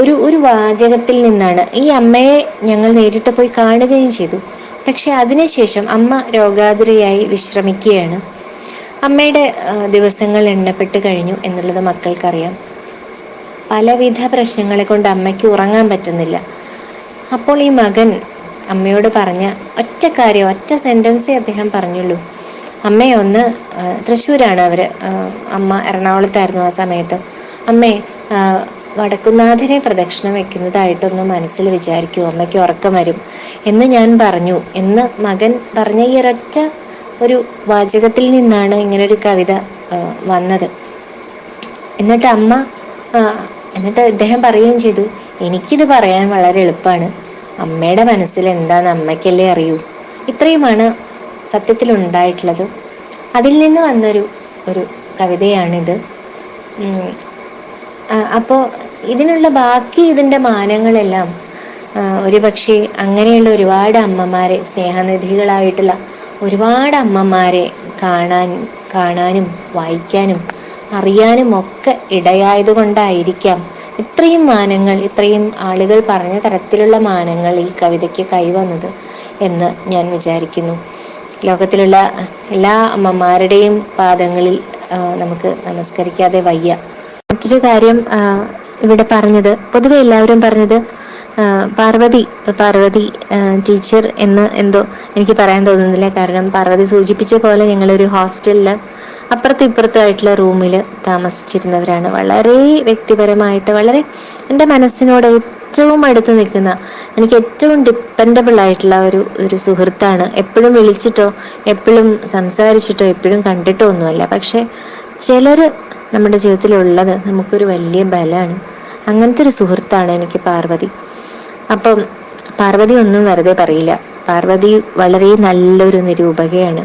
ഒരു വാചകത്തിൽ നിന്നാണ്. ഈ അമ്മയെ ഞങ്ങൾ നേരിട്ട് പോയി കാണുകയും ചെയ്തു. പക്ഷെ അതിനുശേഷം അമ്മ രോഗാതുരയായി വിശ്രമിക്കുകയാണ്. അമ്മയുടെ ദിവസങ്ങൾ എണ്ണപ്പെട്ട് കഴിഞ്ഞു എന്നുള്ളത് മക്കൾക്കറിയാം. പലവിധ പ്രശ്നങ്ങളെ കൊണ്ട് അമ്മയ്ക്ക് ഉറങ്ങാൻ പറ്റുന്നില്ല. അപ്പോൾ ഈ മകൻ അമ്മയോട് പറഞ്ഞ ഒറ്റ സെൻറ്റൻസേ അദ്ദേഹം പറഞ്ഞുള്ളൂ. അമ്മയെ ഒന്ന്, തൃശ്ശൂരാണ് അവർ, അമ്മ എറണാകുളത്തായിരുന്നു ആ സമയത്ത്. അമ്മേ, വടക്കുന്നാഥനെ പ്രദക്ഷിണം വെക്കുന്നതായിട്ടൊന്ന് മനസ്സിൽ വിചാരിക്കൂ, അമ്മയ്ക്ക് ഉറക്കം വരും എന്ന് ഞാൻ പറഞ്ഞു എന്ന് മകൻ പറഞ്ഞ ഈ ഒരൊറ്റ ഒരു വാചകത്തിൽ നിന്നാണ് ഇങ്ങനൊരു കവിത വന്നത്. എന്നിട്ട് അദ്ദേഹം പറയുകയും ചെയ്തു, എനിക്കിത് പറയാൻ വളരെ എളുപ്പമാണ്, അമ്മയുടെ മനസ്സിൽ എന്താണെന്ന് അമ്മയ്ക്കല്ലേ അറിയൂ. ഇത്രയുമാണ് സത്യത്തിലുണ്ടായിട്ടുള്ളത്. അതിൽ നിന്ന് വന്നൊരു കവിതയാണിത്. അപ്പോൾ ഇതിൻ്റെ മാനങ്ങളെല്ലാം ഒരുപക്ഷെ അങ്ങനെയുള്ള ഒരുപാട് അമ്മമാരെ, സ്നേഹനിധികളായിട്ടുള്ള ഒരുപാട് അമ്മമാരെ കാണാനും വായിക്കാനും അറിയാനും ഒക്കെ ഇടയായതുകൊണ്ടായിരിക്കാം ഇത്രയും മാനങ്ങൾ, ഇത്രയും ആളുകൾ പറഞ്ഞ തരത്തിലുള്ള മാനങ്ങൾ ഈ കവിതയ്ക്ക് കൈവന്നത് എന്ന് ഞാൻ വിചാരിക്കുന്നു. ലോകത്തിലുള്ള എല്ലാ അമ്മമാരുടെയും പാദങ്ങളിൽ നമുക്ക് നമസ്കരിക്കാതെ വയ്യ. മറ്റൊരു കാര്യം ഇവിടെ പറഞ്ഞത്, പൊതുവെ എല്ലാവരും പറഞ്ഞത് പാർവതി ടീച്ചർ എന്ന് എന്തോ എനിക്ക് പറയാൻ തോന്നുന്നില്ല. കാരണം പാർവതി സൂചിപ്പിച്ച പോലെ ഞങ്ങളൊരു ഹോസ്റ്റലിൽ അപ്പുറത്തും ഇപ്പുറത്തുമായിട്ടുള്ള റൂമിൽ താമസിച്ചിരുന്നവരാണ്. വളരെ വ്യക്തിപരമായിട്ട്, വളരെ എൻ്റെ മനസ്സിനോട് ഏറ്റവും അടുത്ത് നിൽക്കുന്ന, എനിക്ക് ഏറ്റവും ഡിപ്പെൻഡബിൾ ആയിട്ടുള്ള ഒരു സുഹൃത്താണ്. എപ്പോഴും വിളിച്ചിട്ടോ എപ്പോഴും സംസാരിച്ചിട്ടോ എപ്പോഴും കണ്ടിട്ടോ ഒന്നുമല്ല, പക്ഷെ ചിലർ നമ്മുടെ ജീവിതത്തിലുള്ളത് നമുക്കൊരു വലിയ ബലമാണ്. അങ്ങനത്തെ ഒരു സുഹൃത്താണ് എനിക്ക് പാർവതി. അപ്പം പാർവതി ഒന്നും വെറുതെ പറയില്ല. പാർവതി വളരെ നല്ലൊരു നിരൂപകയാണ്.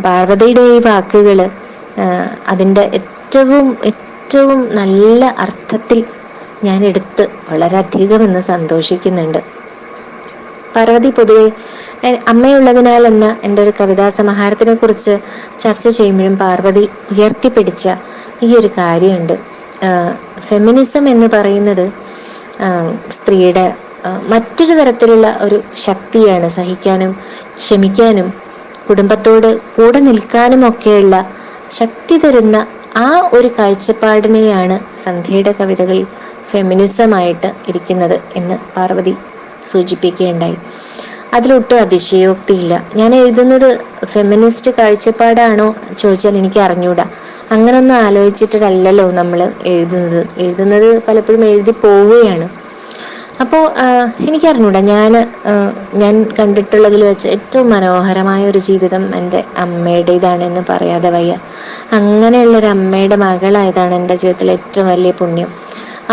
പാർവതിയുടെ ഈ വാക്കുകൾ അതിൻ്റെ ഏറ്റവും നല്ല അർത്ഥത്തിൽ ഞാൻ എടുത്ത് വളരെയധികം ഇന്ന് സന്തോഷിക്കുന്നുണ്ട്. പാർവതി പൊതുവെ അമ്മയുള്ളതിനാൽ എന്ന എൻ്റെ ഒരു കവിതാ സമാഹാരത്തിനെ കുറിച്ച് ചർച്ച ചെയ്യുമ്പോഴും പാർവതി ഉയർത്തിപ്പിടിച്ച ഈ ഒരു കാര്യമുണ്ട്. ഫെമിനിസം എന്ന് പറയുന്നത് സ്ത്രീയുടെ മറ്റൊരു തരത്തിലുള്ള ഒരു ശക്തിയാണ്. സഹിക്കാനും ക്ഷമിക്കാനും കുടുംബത്തോട് കൂടെ നിൽക്കാനും ഒക്കെയുള്ള ശക്തി തരുന്ന ആ ഒരു കാഴ്ചപ്പാടിനെയാണ് സന്ധ്യയുടെ കവിതകളിൽ ഫെമിനിസമായിട്ട് ഇരിക്കുന്നത് എന്ന് പാർവതി സൂചിപ്പിക്കുകയുണ്ടായി. അതിലൊട്ടും അതിശയോക്തിയില്ല. ഞാൻ എഴുതുന്നത് ഫെമിനിസ്റ്റ് കാഴ്ചപ്പാടാണോ ചോദിച്ചാൽ എനിക്ക് അറിഞ്ഞൂടാ. അങ്ങനൊന്നും ആലോചിച്ചിട്ടല്ലല്ലോ നമ്മൾ എഴുതുന്നത് പലപ്പോഴും എഴുതി പോവുകയാണ്. അപ്പോൾ എനിക്കറിഞ്ഞൂടാ, ഞാൻ കണ്ടിട്ടുള്ളതിൽ വെച്ച് ഏറ്റവും മനോഹരമായ ഒരു ജീവിതം എൻ്റെ അമ്മയുടേതാണെന്ന് പറയാതെ വയ്യ. അങ്ങനെയുള്ളൊരു അമ്മയുടെ മകളായതാണ് എൻ്റെ ജീവിതത്തിലെ ഏറ്റവും വലിയ പുണ്യം.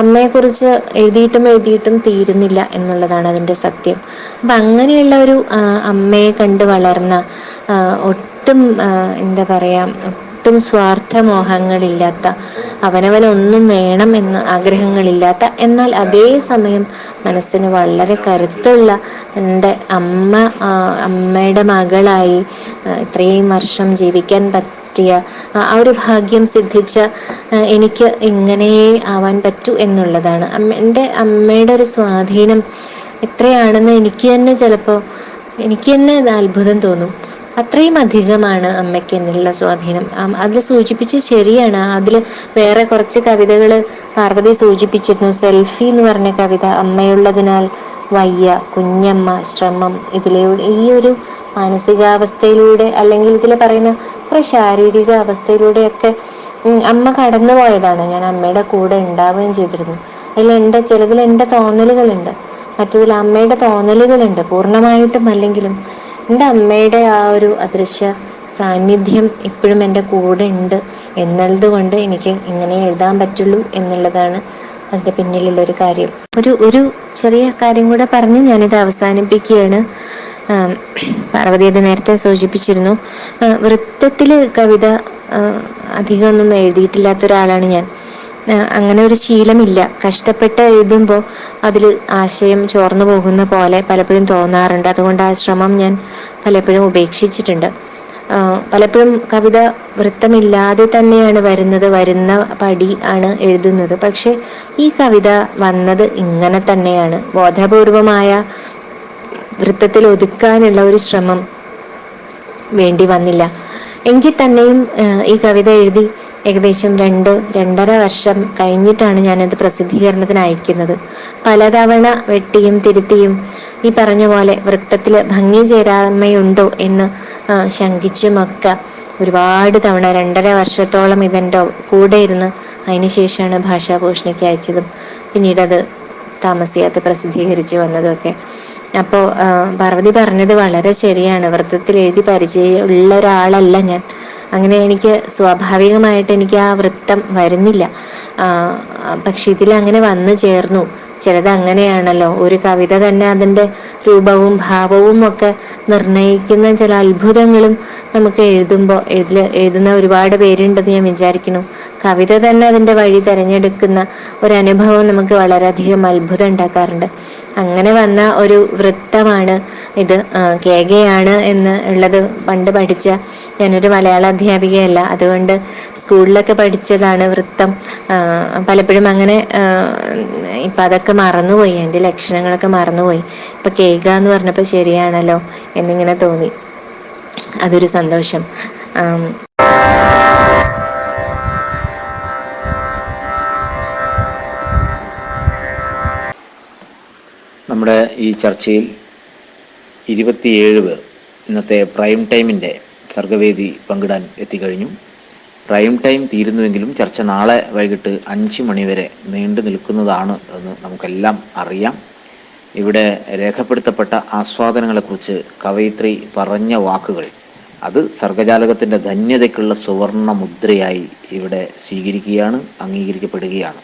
അമ്മയെക്കുറിച്ച് എഴുതിയിട്ടും തീരുന്നില്ല എന്നുള്ളതാണ് അതിൻ്റെ സത്യം. അപ്പം അങ്ങനെയുള്ള ഒരു അമ്മയെ കണ്ട് വളർന്ന, ഒട്ടും എന്താ പറയുക, ഒട്ടും സ്വാർത്ഥമോഹങ്ങളില്ലാത്ത, അവനവനൊന്നും വേണം എന്ന് ആഗ്രഹങ്ങളില്ലാത്ത, എന്നാൽ അതേസമയം മനസ്സിന് വളരെ കരുത്തുള്ള എൻ്റെ അമ്മയുടെ മകളായി ഇത്രയും വർഷം ജീവിക്കാൻ പറ്റിയ ആ ഒരു ഭാഗ്യം സിദ്ധിച്ച എനിക്ക് ഇങ്ങനെ ആവാൻ പറ്റൂ എന്നുള്ളതാണ്. എൻ്റെ അമ്മയുടെ ഒരു സ്വാധീനം എത്രയാണെന്ന് എനിക്ക് തന്നെ അത്ഭുതം തോന്നും. അത്രയും അധികമാണ് അമ്മയ്ക്ക് എന്നുള്ള സ്വാധീനം. അതിൽ സൂചിപ്പിച്ച് ശരിയാണ്. അതിൽ വേറെ കുറച്ച് കവിതകൾ പാർവതി സൂചിപ്പിച്ചിരുന്നു. സെൽഫി എന്ന് പറഞ്ഞ കവിത, അമ്മയുള്ളതിനാൽ വയ്യ, കുഞ്ഞമ്മ, ശ്രമം, ഇതിലൂടെ ഈ ഒരു മാനസികാവസ്ഥയിലൂടെ അല്ലെങ്കിൽ ഇതിൽ പറയുന്ന കുറേ ശാരീരിക അവസ്ഥയിലൂടെയൊക്കെ അമ്മ കടന്നു പോയതാണ്. ഞാൻ അമ്മയുടെ കൂടെ ഉണ്ടാവുകയും ചെയ്തിരുന്നു. ചിലതിൽ എൻ്റെ തോന്നലുകളുണ്ട്, മറ്റതിൽ അമ്മയുടെ തോന്നലുകളുണ്ട്. പൂർണ്ണമായിട്ടും അല്ലെങ്കിലും എൻ്റെ അമ്മയുടെ ആ ഒരു അദൃശ്യ സാന്നിധ്യം ഇപ്പോഴും എൻ്റെ കൂടെ ഉണ്ട് എന്നുള്ളത് കൊണ്ട് എനിക്ക് ഇങ്ങനെ എഴുതാൻ പറ്റുള്ളൂ എന്നുള്ളതാണ് അതിൻ്റെ പിന്നിലുള്ളൊരു കാര്യം. ഒരു ചെറിയ കാര്യം കൂടെ പറഞ്ഞ് ഞാനിത് അവസാനിപ്പിക്കുകയാണ്. പാർവതി അത് നേരത്തെ സൂചിപ്പിച്ചിരുന്നു. വൃത്തത്തിൽ കവിത അധികമൊന്നും എഴുതിയിട്ടില്ലാത്ത ഒരാളാണ് ഞാൻ. അങ്ങനെ ഒരു ശീലമില്ല. കഷ്ടപ്പെട്ട് എഴുതുമ്പോൾ അതിൽ ആശയം ചോർന്നു പോകുന്ന പോലെ പലപ്പോഴും തോന്നാറുണ്ട്. അതുകൊണ്ട് ആ ശ്രമം ഞാൻ പലപ്പോഴും ഉപേക്ഷിച്ചിട്ടുണ്ട്. പലപ്പോഴും കവിത വൃത്തമില്ലാതെ തന്നെയാണ് വരുന്ന പടി ആണ് എഴുതുന്നത്. പക്ഷെ ഈ കവിത വന്നത് ഇങ്ങനെ തന്നെയാണ്. ബോധപൂർവമായ വൃത്തത്തിൽ ഒതുക്കാനുള്ള ഒരു ശ്രമം വേണ്ടി വന്നില്ല. എങ്കിൽ തന്നെയും ഈ കവിത എഴുതി ഏകദേശം 2-2.5 വർഷം കഴിഞ്ഞിട്ടാണ് ഞാനത് പ്രസിദ്ധീകരണത്തിന് അയക്കുന്നത്. പലതവണ വെട്ടിയും തിരുത്തിയും ഈ പറഞ്ഞ പോലെ വൃത്തത്തിൽ ഭംഗി ചേരായ്മയുണ്ടോ എന്ന് ശങ്കിച്ചുമൊക്കെ ഒരുപാട് തവണ 2.5 വർഷത്തോളം ഇതെൻ്റെ കൂടെ ഇരുന്ന് അതിനുശേഷമാണ് ഭാഷാഭൂഷണിക്ക് അയച്ചതും പിന്നീടത് താമസിയാതെ പ്രസിദ്ധീകരിച്ച് വന്നതൊക്കെ. അപ്പോൾ പാർവതി പറഞ്ഞത് വളരെ ശരിയാണ്. വൃത്തത്തിൽ എഴുതി പരിചയമുള്ള ഒരാളല്ല ഞാൻ. അങ്ങനെ എനിക്ക് സ്വാഭാവികമായിട്ട് എനിക്ക് ആ വൃത്തം വരുന്നില്ല. പക്ഷെ ഇതിലങ്ങനെ വന്നു ചേർന്നു. ചിലത് അങ്ങനെയാണല്ലോ, ഒരു കവിത തന്നെ അതിൻ്റെ രൂപവും ഭാവവും ഒക്കെ നിർണയിക്കുന്ന ചില അത്ഭുതങ്ങളും നമുക്ക് എഴുതുന്ന ഒരുപാട് പേരുണ്ടെന്ന് ഞാൻ വിചാരിക്കുന്നു. കവിത തന്നെ അതിൻ്റെ വഴി തിരഞ്ഞെടുക്കുന്ന ഒരനുഭവം നമുക്ക് വളരെയധികം അത്ഭുതം ഉണ്ടാക്കാറുണ്ട്. അങ്ങനെ വന്ന ഒരു വൃത്തമാണ് ഇത്. കേകയാണ് എന്ന് ഉള്ളത് പണ്ട് പഠിച്ച, ഞാനൊരു മലയാള അധ്യാപികയല്ല, അതുകൊണ്ട് സ്കൂളിലൊക്കെ പഠിച്ചതാണ് വൃത്തം. പലപ്പോഴും അങ്ങനെ ഇപ്പം അതൊക്കെ മറന്നുപോയി, എൻ്റെ ലക്ഷണങ്ങളൊക്കെ മറന്നുപോയി. ഇപ്പം കേക എന്ന് പറഞ്ഞപ്പോൾ ശരിയാണല്ലോ എന്നിങ്ങനെ തോന്നി. അതൊരു സന്തോഷം. നമ്മുടെ ഈ ചർച്ചയിൽ 27 പേർ ഇന്നത്തെ പ്രൈം ടൈമിൻ്റെ സർഗവേദി പങ്കിടാൻ എത്തിക്കഴിഞ്ഞു. പ്രൈം ടൈം തീരുന്നുവെങ്കിലും ചർച്ച നാളെ വൈകിട്ട് 5 മണിവരെ നീണ്ടു നിൽക്കുന്നതാണ് എന്ന് നമുക്കെല്ലാം അറിയാം. ഇവിടെ രേഖപ്പെടുത്തപ്പെട്ട ആസ്വാദനങ്ങളെക്കുറിച്ച് കവയിത്രി പറഞ്ഞ വാക്കുകൾ അത് സർഗജാലകത്തിൻ്റെ ധന്യതയ്ക്കുള്ള സുവർണ മുദ്രയായി ഇവിടെ സ്വീകരിക്കുകയാണ്, അംഗീകരിക്കപ്പെടുകയാണ്.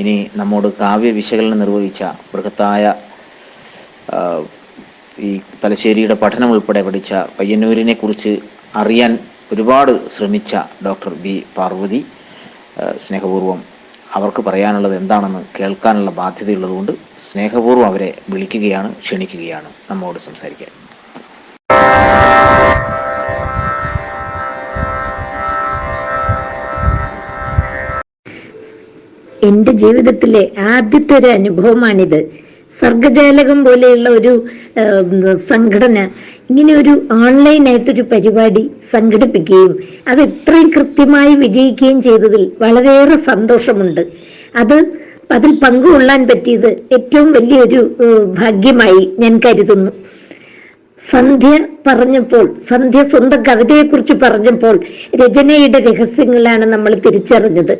ഇനി നമ്മോട് കാവ്യ വിശകലനം നിർവഹിച്ച ബൃഹത്തായ ഈ തലശ്ശേരിയുടെ പഠനം ഉൾപ്പെടെ പഠിച്ച പയ്യന്നൂരിനെ കുറിച്ച് അറിയാൻ ഒരുപാട് ശ്രമിച്ച ഡോക്ടർ ബി പാർവതി സ്നേഹപൂർവ്വം അവർക്ക് പറയാനുള്ളത് എന്താണെന്ന് കേൾക്കാനുള്ള ബാധ്യതയുള്ളതുകൊണ്ട് സ്നേഹപൂർവ്വം അവരെ വിളിക്കുകയാണ്, ക്ഷണിക്കുകയാണ് നമ്മോട് സംസാരിക്കാൻ. എൻ്റെ ജീവിതത്തിലെ ആദ്യത്തെ ഒരു അനുഭവമാണിത്. സർഗജാലകം പോലെയുള്ള ഒരു സംഘടന ഇങ്ങനെ ഒരു ഓൺലൈനായിട്ടൊരു പരിപാടി സംഘടിപ്പിക്കുകയും അത് ഇത്രയും കൃത്യമായി വിജയിക്കുകയും ചെയ്തതിൽ വളരെയേറെ സന്തോഷമുണ്ട്. അതിൽ പങ്കുകൊള്ളാൻ പറ്റിയത് ഏറ്റവും വലിയൊരു ഭാഗ്യമായി ഞാൻ കരുതുന്നു. സന്ധ്യ പറഞ്ഞപ്പോൾ, സന്ധ്യ സ്വന്തം കവിതയെക്കുറിച്ച് പറഞ്ഞപ്പോൾ രചനയുടെ രഹസ്യങ്ങളാണ് നമ്മൾ തിരിച്ചറിഞ്ഞത്.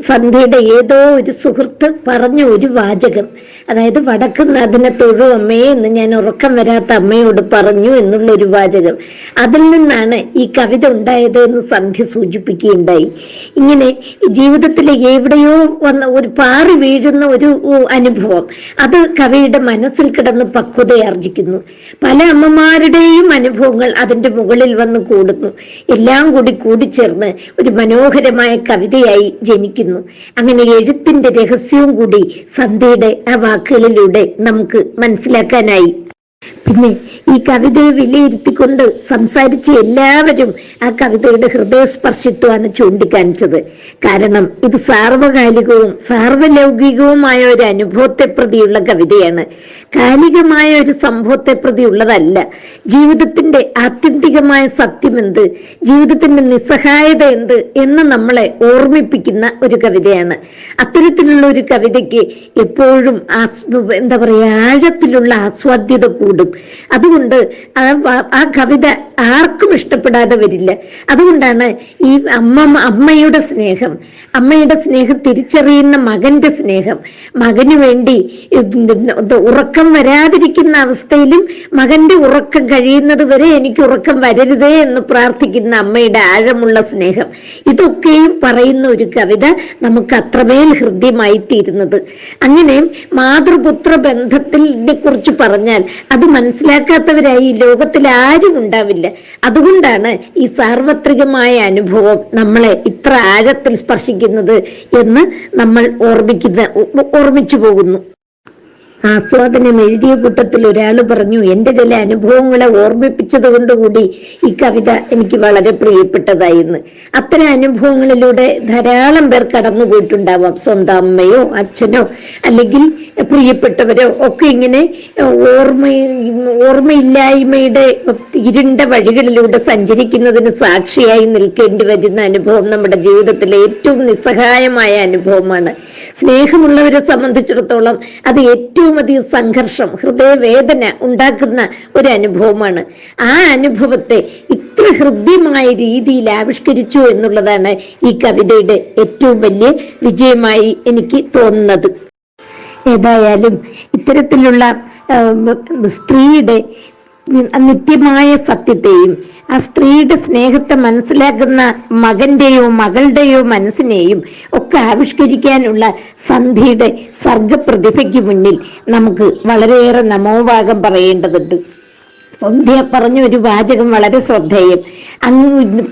സന്ധ്യയുടെ ഏതോ ഒരു സുഹൃത്ത് പറഞ്ഞ ഒരു വാചകം, അതായത് വടക്കുന്നാഥനെ തൊഴു അമ്മയെ എന്ന് ഞാൻ ഉറക്കം വരാത്ത അമ്മയോട് പറഞ്ഞു എന്നുള്ള ഒരു വാചകം, അതിൽ നിന്നാണ് ഈ കവിത ഉണ്ടായത് എന്ന് സന്ധ്യ സൂചിപ്പിക്കുകയുണ്ടായി. ഇങ്ങനെ ജീവിതത്തിലെ എവിടെയോ വന്ന ഒരു പാറി വീഴുന്ന ഒരു അനുഭവം, അത് കവിയുടെ മനസ്സിൽ കിടന്ന് പക്വതയാർജിക്കുന്നു. പല അമ്മമാരുടെയും അനുഭവങ്ങൾ അതിന്റെ മുകളിൽ വന്ന് കൂടുന്നു. എല്ലാം കൂടി കൂടിച്ചേർന്ന് ഒരു മനോഹരമായ കവിതയായി ജനിക്കുന്നു. അങ്ങനെ എഴുത്തിന്റെ രഹസ്യവും കൂടി സന്ധ്യയുടെ ആ വാക്കുകളിലൂടെ നമുക്ക് മനസ്സിലാക്കാനായി. പിന്നെ ഈ കവിതയെ വിലയിരുത്തിക്കൊണ്ട് സംസാരിച്ച എല്ലാവരും ആ കവിതയുടെ ഹൃദയസ്പർശിത്വമാണ് ചൂണ്ടിക്കാണിച്ചത്. കാരണം ഇത് സാർവകാലികവും സാർവലൗകികവുമായ ഒരു അനുഭവത്തെ പ്രതിയുള്ള കവിതയാണ്. കാലികമായ ഒരു സംഭവത്തെ പ്രതിയുള്ളതല്ല. ജീവിതത്തിന്റെ ആത്യന്തികമായ സത്യം എന്ത്, ജീവിതത്തിന്റെ നിസ്സഹായത എന്ത് എന്ന് നമ്മളെ ഓർമ്മിപ്പിക്കുന്ന ഒരു കവിതയാണ്. അത്തരത്തിലുള്ള ഒരു കവിതയ്ക്ക് എപ്പോഴും എന്താ പറയുക, ആഴത്തിലുള്ള ആസ്വാദ്യത കൂടും. അതുകൊണ്ട് ആ കവിത ആർക്കും ഇഷ്ടപ്പെടാതെ വരില്ല. അതുകൊണ്ടാണ് ഈ അമ്മയുടെ സ്നേഹം തിരിച്ചറിയുന്ന മകന്റെ സ്നേഹം, മകന് വേണ്ടി ഉറക്കം വരാതിരിക്കുന്ന അവസ്ഥയിലും മകന്റെ ഉറക്കം കഴിയുന്നത് വരെ എനിക്ക് ഉറക്കം വരരുതേ എന്ന് പ്രാർത്ഥിക്കുന്ന അമ്മയുടെ ആഴമുള്ള സ്നേഹം, ഇതൊക്കെയും പറയുന്ന ഒരു കവിത നമുക്ക് അത്രമേൽ ഹൃദ്യമായി തീരുന്നത്. അങ്ങനെ മാതൃപുത്ര ബന്ധത്തിനെ കുറിച്ച് പറഞ്ഞാൽ അത് മനസ്സിലാക്കാത്തവരായി ലോകത്തിൽ ആരും ഉണ്ടാവില്ല. അതുകൊണ്ടാണ് ഈ സാർവത്രികമായ അനുഭവം നമ്മളെ ഇത്ര ആഴത്തിൽ സ്പർശിക്കുന്നത് എന്ന് നമ്മൾ ഓർമ്മിച്ചു പോകുന്നു. ആസ്വാദനം എഴുതിയ കൂട്ടത്തിൽ ഒരാൾ പറഞ്ഞു, എന്റെ ചില അനുഭവങ്ങളെ ഓർമ്മിപ്പിച്ചത് കൊണ്ടുകൂടി ഈ കവിത എനിക്ക് വളരെ പ്രിയപ്പെട്ടതായിരുന്നു. അത്തരം അനുഭവങ്ങളിലൂടെ ധാരാളം പേർ കടന്നുപോയിട്ടുണ്ടാവാം. സ്വന്തം അമ്മയോ അച്ഛനോ അല്ലെങ്കിൽ പ്രിയപ്പെട്ടവരോ ഒക്കെ ഇങ്ങനെ ഓർമ്മയില്ലായ്മയുടെ ഇരുണ്ട വഴികളിലൂടെ സഞ്ചരിക്കുന്നതിന് സാക്ഷിയായി നിൽക്കേണ്ടി വരുന്ന അനുഭവം നമ്മുടെ ജീവിതത്തിലെ ഏറ്റവും നിസ്സഹായമായ അനുഭവമാണ്. സ്നേഹമുള്ളവരെ സംബന്ധിച്ചിടത്തോളം അത് ഏറ്റവും അധികം സംഘർഷം, ഹൃദയവേദന ഉണ്ടാക്കുന്ന ഒരു അനുഭവമാണ്. ആ അനുഭവത്തെ ഇത്ര ഹൃദ്യമായ രീതിയിൽ ആവിഷ്കരിച്ചു എന്നുള്ളതാണ് ഈ കവിതയുടെ ഏറ്റവും വലിയ വിജയമായി എനിക്ക് തോന്നുന്നത്. ഏതായാലും ഇത്തരത്തിലുള്ള സ്ത്രീയുടെ നിത്യമായ സത്യത്തെയും ആ സ്ത്രീയുടെ സ്നേഹത്തെ മനസ്സിലാക്കുന്ന മകന്റെയോ മകളുടെയോ മനസ്സിനെയും ഒക്കെ ആവിഷ്കരിക്കാനുള്ള സന്ധ്യയുടെ സർഗപ്രതിഭയ്ക്ക് മുന്നിൽ നമുക്ക് വളരെയേറെ നമോവാകം പറയേണ്ടതുണ്ട്. സന്ധ്യ പറഞ്ഞ ഒരു വാചകം വളരെ ശ്രദ്ധേയം.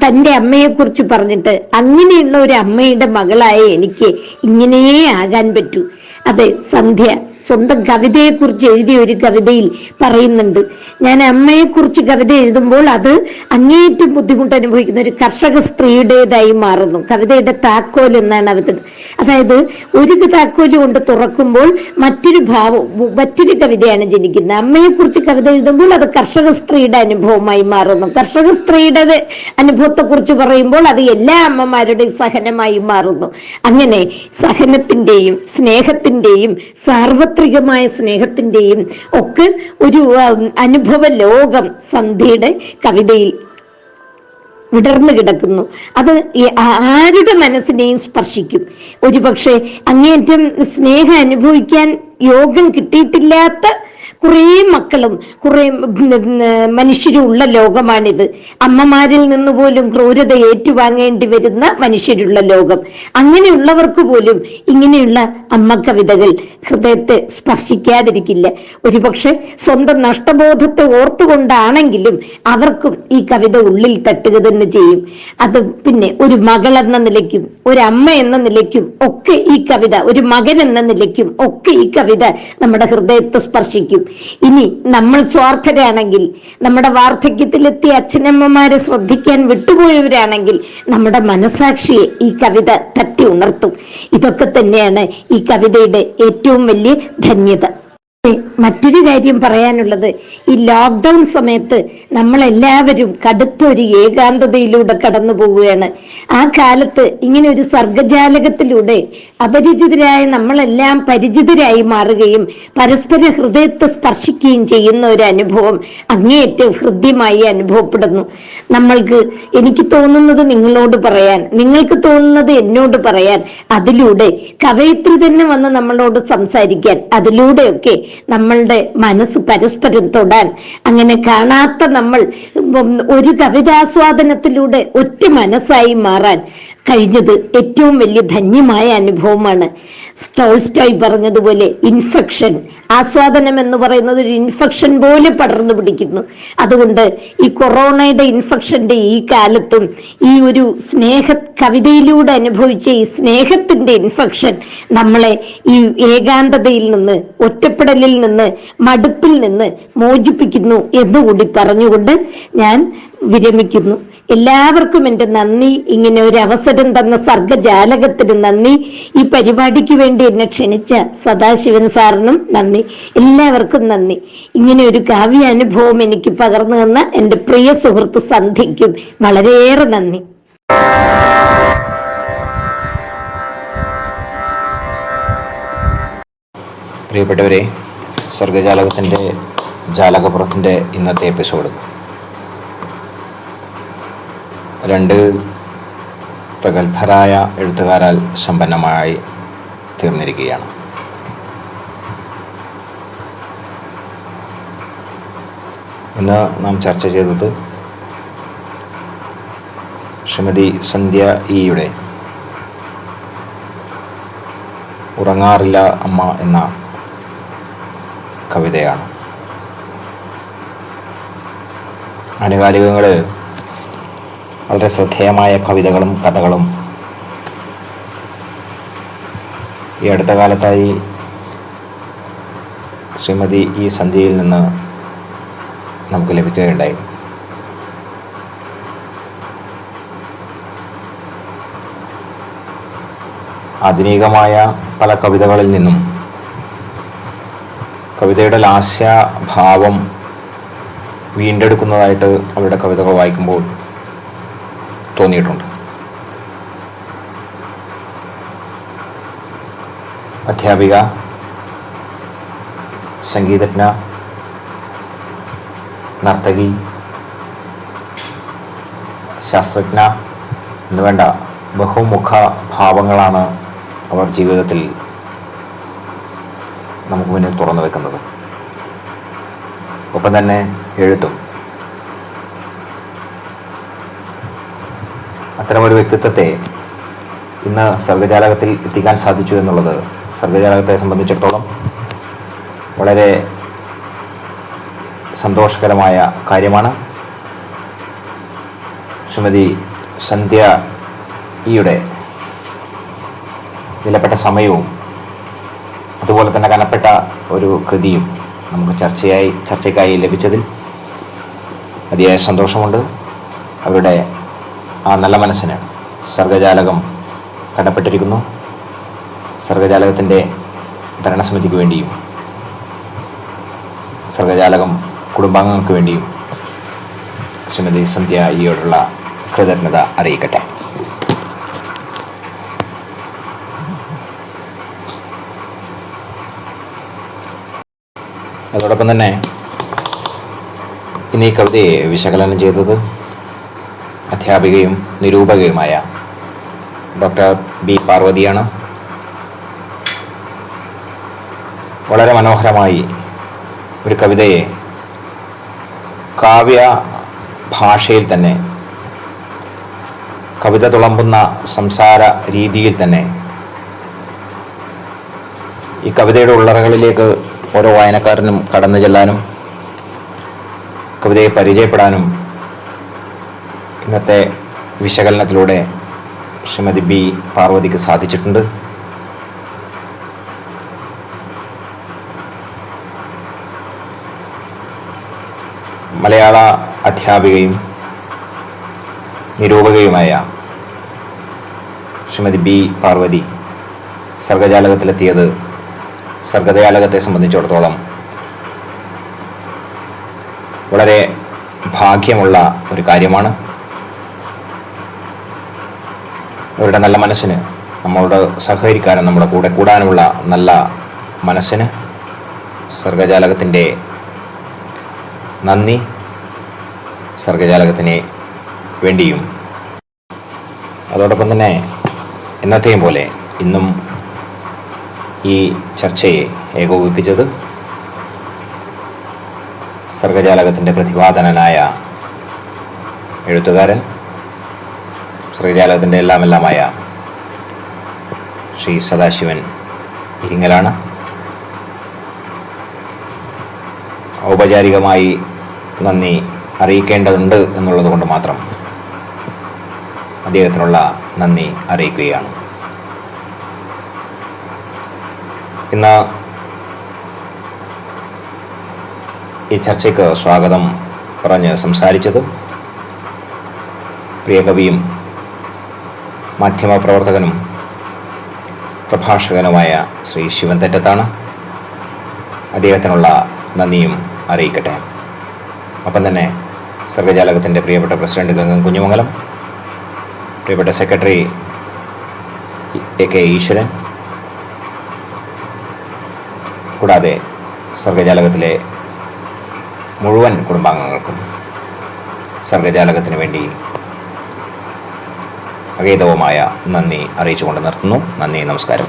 തൻ്റെ അമ്മയെക്കുറിച്ച് പറഞ്ഞിട്ട്, അങ്ങനെയുള്ള ഒരു അമ്മയുടെ മകളായ എനിക്ക് ഇങ്ങനെയേ ആകാൻ പറ്റൂ. അതെ, സന്ധ്യ സ്വന്തം കവിതയെക്കുറിച്ച് എഴുതിയ ഒരു കവിതയിൽ പറയുന്നുണ്ട്, ഞാൻ അമ്മയെക്കുറിച്ച് കവിത എഴുതുമ്പോൾ അത് അങ്ങേയറ്റം ബുദ്ധിമുട്ട് അനുഭവിക്കുന്ന ഒരു കർഷക സ്ത്രീയുടേതായി മാറുന്നു. കവിതയുടെ താക്കോൽ എന്നാണ് അവത്. അതായത് ഒരു താക്കോല് കൊണ്ട് തുറക്കുമ്പോൾ മറ്റൊരു കവിതയാണ് ജനിക്കുന്നത്. അമ്മയെക്കുറിച്ച് കവിത എഴുതുമ്പോൾ അത് കർഷക സ്ത്രീയുടെ അനുഭവമായി മാറുന്നു. കർഷക സ്ത്രീയുടെ അനുഭവത്തെ കുറിച്ച് പറയുമ്പോൾ അത് എല്ലാ അമ്മമാരുടെയും സഹനമായി മാറുന്നു. അങ്ങനെ സഹനത്തിന്റെയും സ്നേഹത്തിന്റെയും സാർവത്രികമായ സ്നേഹത്തിന്റെയും ഒക്കെ ഒരു അനുഭവ ലോകം സന്ധ്യയുടെ കവിതയിൽ വിടർന്നു കിടക്കുന്നു. അത് ആരുടെ മനസ്സിനെയും സ്പർശിക്കും. ഒരുപക്ഷെ അങ്ങേയറ്റം സ്നേഹം അനുഭവിക്കാൻ യോഗം കിട്ടിയിട്ടില്ലാത്ത കുറേ മക്കളും കുറേ മനുഷ്യരും ഉള്ള ലോകമാണിത്. അമ്മമാരിൽ നിന്ന് പോലും ക്രൂരത ഏറ്റുവാങ്ങേണ്ടി വരുന്ന മനുഷ്യരുള്ള ലോകം. അങ്ങനെയുള്ളവർക്ക് പോലും ഇങ്ങനെയുള്ള അമ്മ കവിതകൾ ഹൃദയത്തെ സ്പർശിക്കാതിരിക്കില്ല. ഒരുപക്ഷെ സ്വന്തം നഷ്ടബോധത്തെ ഓർത്തുകൊണ്ടാണെങ്കിലും അവർക്കും ഈ കവിത ഉള്ളിൽ തട്ടുക തന്നെ ചെയ്യും. അത് പിന്നെ ഒരു മകൾ എന്ന നിലയ്ക്കും ഒരു അമ്മ എന്ന നിലയ്ക്കും ഒക്കെ ഈ കവിത, ഒരു മകൻ എന്ന നിലയ്ക്കും ഒക്കെ ഈ കവിത നമ്മുടെ ഹൃദയത്തെ സ്പർശിക്കും. ഇനി നമ്മൾ സ്വാർത്ഥരാണെങ്കിൽ, നമ്മുടെ വാർദ്ധക്യത്തിലെത്തിയ അച്ഛനമ്മമാരെ ശ്രദ്ധിക്കാൻ വിട്ടുപോയവരാണെങ്കിൽ നമ്മുടെ മനസാക്ഷിയെ ഈ കവിത തട്ടി ഉണർത്തും. ഇതൊക്കെ തന്നെയാണ് ഈ കവിതയുടെ ഏറ്റവും വലിയ ധന്യത. മറ്റൊരു കാര്യം പറയാനുള്ളത്, ഈ ലോക്ക്ഡൗൺ സമയത്ത് നമ്മളെല്ലാവരും കടുത്തൊരു ഏകാന്തതയിലൂടെ കടന്നു പോവുകയാണ്. ആ കാലത്ത് ഇങ്ങനെ ഒരു സർഗജാലകത്തിലൂടെ അപരിചിതരായ നമ്മളെല്ലാം പരിചിതരായി മാറുകയും പരസ്പര ഹൃദയത്തെ സ്പർശിക്കുകയും ചെയ്യുന്ന ഒരു അനുഭവം അങ്ങേയറ്റം ഹൃദ്യമായി അനുഭവപ്പെടുന്നു. എനിക്ക് തോന്നുന്നത് നിങ്ങളോട് പറയാൻ, നിങ്ങൾക്ക് തോന്നുന്നത് എന്നോട് പറയാൻ, അതിലൂടെ കവയിത്രി തന്നെ വന്ന് നമ്മളോട് സംസാരിക്കാൻ, അതിലൂടെയൊക്കെ നമ്മളുടെ മനസ്സ് പരസ്പരം തൊടാൻ, അങ്ങനെ കാണാത്ത നമ്മൾ ഒരു കവിതാസ്വാദനത്തിലൂടെ ഒറ്റ മനസ്സായി മാറാൻ കഴിഞ്ഞത് ഏറ്റവും വലിയ ധന്യമായ അനുഭവമാണ്. ടോൾസ്റ്റോയ് പറഞ്ഞതുപോലെ ഇൻഫെക്ഷൻ, ആസ്വാദനം എന്ന് പറയുന്നത് ഒരു ഇൻഫെക്ഷൻ പോലെ പടർന്നു പിടിക്കുന്നു. അതുകൊണ്ട് ഈ കൊറോണയുടെ ഇൻഫെക്ഷന്റെ ഈ കാലത്തും ഈ ഒരു കവിതയിലൂടെ അനുഭവിച്ച ഈ സ്നേഹത്തിന്റെ ഇൻഫെക്ഷൻ നമ്മളെ ഈ ഏകാന്തതയിൽ നിന്ന്, ഒറ്റപ്പെടലിൽ നിന്ന്, മടുപ്പിൽ നിന്ന് മോചിപ്പിക്കുന്നു എന്നുകൂടി പറഞ്ഞുകൊണ്ട് ഞാൻ വിരമിക്കുന്നു. എല്ലാവർക്കും എൻ്റെ നന്ദി. ഇങ്ങനെ ഒരു അവസരം തന്ന സർഗജാലകത്തിന് നന്ദി. ഈ പരിപാടിക്ക് വേണ്ടി എന്നെ ക്ഷണിച്ച സദാശിവൻ സാറിനും നന്ദി. എല്ലാവർക്കും നന്ദി. ഇങ്ങനെ ഒരു കാവ്യാനുഭവം എനിക്ക് പകർന്നു തന്ന എൻ്റെ പ്രിയ സുഹൃത്ത് സന്ധ്യയ്ക്കും വളരെയേറെ നന്ദി. പ്രിയപ്പെട്ടവരെ, സർഗജാലകത്തിൻ്റെ ജാലകപ്പുറത്തിൻ്റെ ഇന്നത്തെ എപ്പിസോഡ് 2 പ്രഗത്ഭരായ എഴുത്തുകാരാൽ സമ്പന്നമായി തീർന്നിരിക്കുകയാണ്. ഇന്ന് നാം ചർച്ച ചെയ്തത് ശ്രീമതി സന്ധ്യ ഇയുടെ ഉറങ്ങാറില്ല അമ്മ എന്ന കവിതയാണ്. ആനുകാലികങ്ങൾ വളരെ ശ്രദ്ധേയമായ കവിതകളും കഥകളും ഈ അടുത്ത കാലത്തായി ശ്രീമതി ഈ സന്ധ്യയിൽ നിന്ന് നമുക്ക് ലഭിക്കുകയുണ്ടായി. ആധുനികമായ പല കവിതകളിൽ നിന്നും കവിതയുടെ ലാസ്യഭാവം വീണ്ടെടുക്കുന്നതായിട്ട് അവരുടെ കവിതകൾ വായിക്കുമ്പോൾ തോന്നിയിട്ടുണ്ട്. അധ്യാപിക, സംഗീതജ്ഞ, നർത്തകി, ശാസ്ത്രജ്ഞ എന്ന് വേണ്ട ബഹുമുഖ ഭാവങ്ങളാണ് അവർ ജീവിതത്തിൽ നമുക്ക് മുന്നിൽ തുറന്നു വെക്കുന്നത്. ഒപ്പം തന്നെ എഴുത്തും. അത്തരമൊരു വ്യക്തിത്വത്തെ ഇന്ന് സർഗജാലകത്തിൽ എത്തിക്കാൻ സാധിച്ചു എന്നുള്ളത് സർഗജാലകത്തെ സംബന്ധിച്ചിടത്തോളം വളരെ സന്തോഷകരമായ കാര്യമാണ്. ശ്രീമതി സന്ധ്യ ഇയുടെ വിലപ്പെട്ട സമയവും അതുപോലെ തന്നെ കനപ്പെട്ട ഒരു കൃതിയും നമുക്ക് ചർച്ചയ്ക്കായി ലഭിച്ചതിൽ അതിയായ സന്തോഷമുണ്ട്. അവരുടെ ആ നല്ല മനസ്സിന് സർഗജാലകം കടപ്പെട്ടിരിക്കുന്നു. സർഗജാലകത്തിൻ്റെ ഭരണസമിതിക്ക് വേണ്ടിയും സർഗജാലകം കുടുംബാംഗങ്ങൾക്ക് വേണ്ടിയും ശ്രീമതി സന്ധ്യ ഇയോടുള്ള കൃതജ്ഞത അറിയിക്കട്ടെ. അതോടൊപ്പം തന്നെ ഇന്ന് ഈ കവിതയെ വിശകലനം ചെയ്തത് അധ്യാപികയും നിരൂപകയുമായ ഡോക്ടർ ബി പാർവതിയാണ്. വളരെ മനോഹരമായി ഒരു കവിതയെ കാവ്യ ഭാഷയിൽ തന്നെ, കവിത തുളമ്പുന്ന സംസാര രീതിയിൽ തന്നെ ഈ കവിതയുടെ ഉള്ളറകളിലേക്ക് ഓരോ വായനക്കാരനും കടന്നു ചെല്ലാനും കവിതയെ പരിചയപ്പെടാനും ഇന്നത്തെ വിശകലനത്തിലൂടെ ശ്രീമതി ബി പാർവതിക്ക് സാധിച്ചിട്ടുണ്ട്. മലയാള അധ്യാപികയും നിരൂപകയുമായ ശ്രീമതി ബി പാർവതി സർഗജാലകത്തിലെത്തിയത് സർഗജാലകത്തെ സംബന്ധിച്ചിടത്തോളം വളരെ ഭാഗ്യമുള്ള ഒരു കാര്യമാണ്. അവരുടെ നല്ല മനസ്സിന്, നമ്മളോട് സഹകരിക്കാനും നമ്മുടെ കൂടെ കൂടാനുമുള്ള നല്ല മനസ്സിന് സർഗജാലകത്തിൻ്റെ നന്ദി. സർഗജാലകത്തിന് വേണ്ടിയും അതോടൊപ്പം തന്നെ എന്നത്തെയും പോലെ ഇന്നും ഈ ചർച്ചയെ ഏകോപിപ്പിച്ചത് സർഗജാലകത്തിൻ്റെ പ്രതിഭാധനനായ എഴുത്തുകാരൻ, സർഗജാലകത്തിൻ്റെ എല്ലാമായ ശ്രീ സദാശിവൻ ഇരിങ്ങലാണ്. ഔപചാരികമായി നന്ദി അറിയിക്കേണ്ടതുണ്ട് എന്നുള്ളത് കൊണ്ട് മാത്രം അദ്ദേഹത്തിനുള്ള നന്ദി അറിയിക്കുകയാണ്. ഇന്ന് ഈ ചർച്ചയ്ക്ക് സ്വാഗതം പറഞ്ഞ് സംസാരിച്ചത് പ്രിയ കവിയും മാധ്യമപ്രവർത്തകനും പ്രഭാഷകനുമായ ശ്രീ ശിവൻ തെറ്റത്താണ്. അദ്ദേഹത്തിനുള്ള നന്ദിയും അറിയിക്കട്ടെ. ഒപ്പം തന്നെ സർഗജാലകത്തിൻ്റെ പ്രിയപ്പെട്ട പ്രസിഡന്റ് ഗംഗൻ കുഞ്ഞുമംഗലം, പ്രിയപ്പെട്ട സെക്രട്ടറി AK ഈശ്വരൻ, കൂടാതെ സർഗജാലകത്തിലെ മുഴുവൻ കുടുംബാംഗങ്ങൾക്കും സർഗജാലകത്തിന് വേണ്ടി അഗൈതവുമായ നന്ദി അറിയിച്ചുകൊണ്ട് നിർത്തുന്നു. നന്ദി, നമസ്കാരം.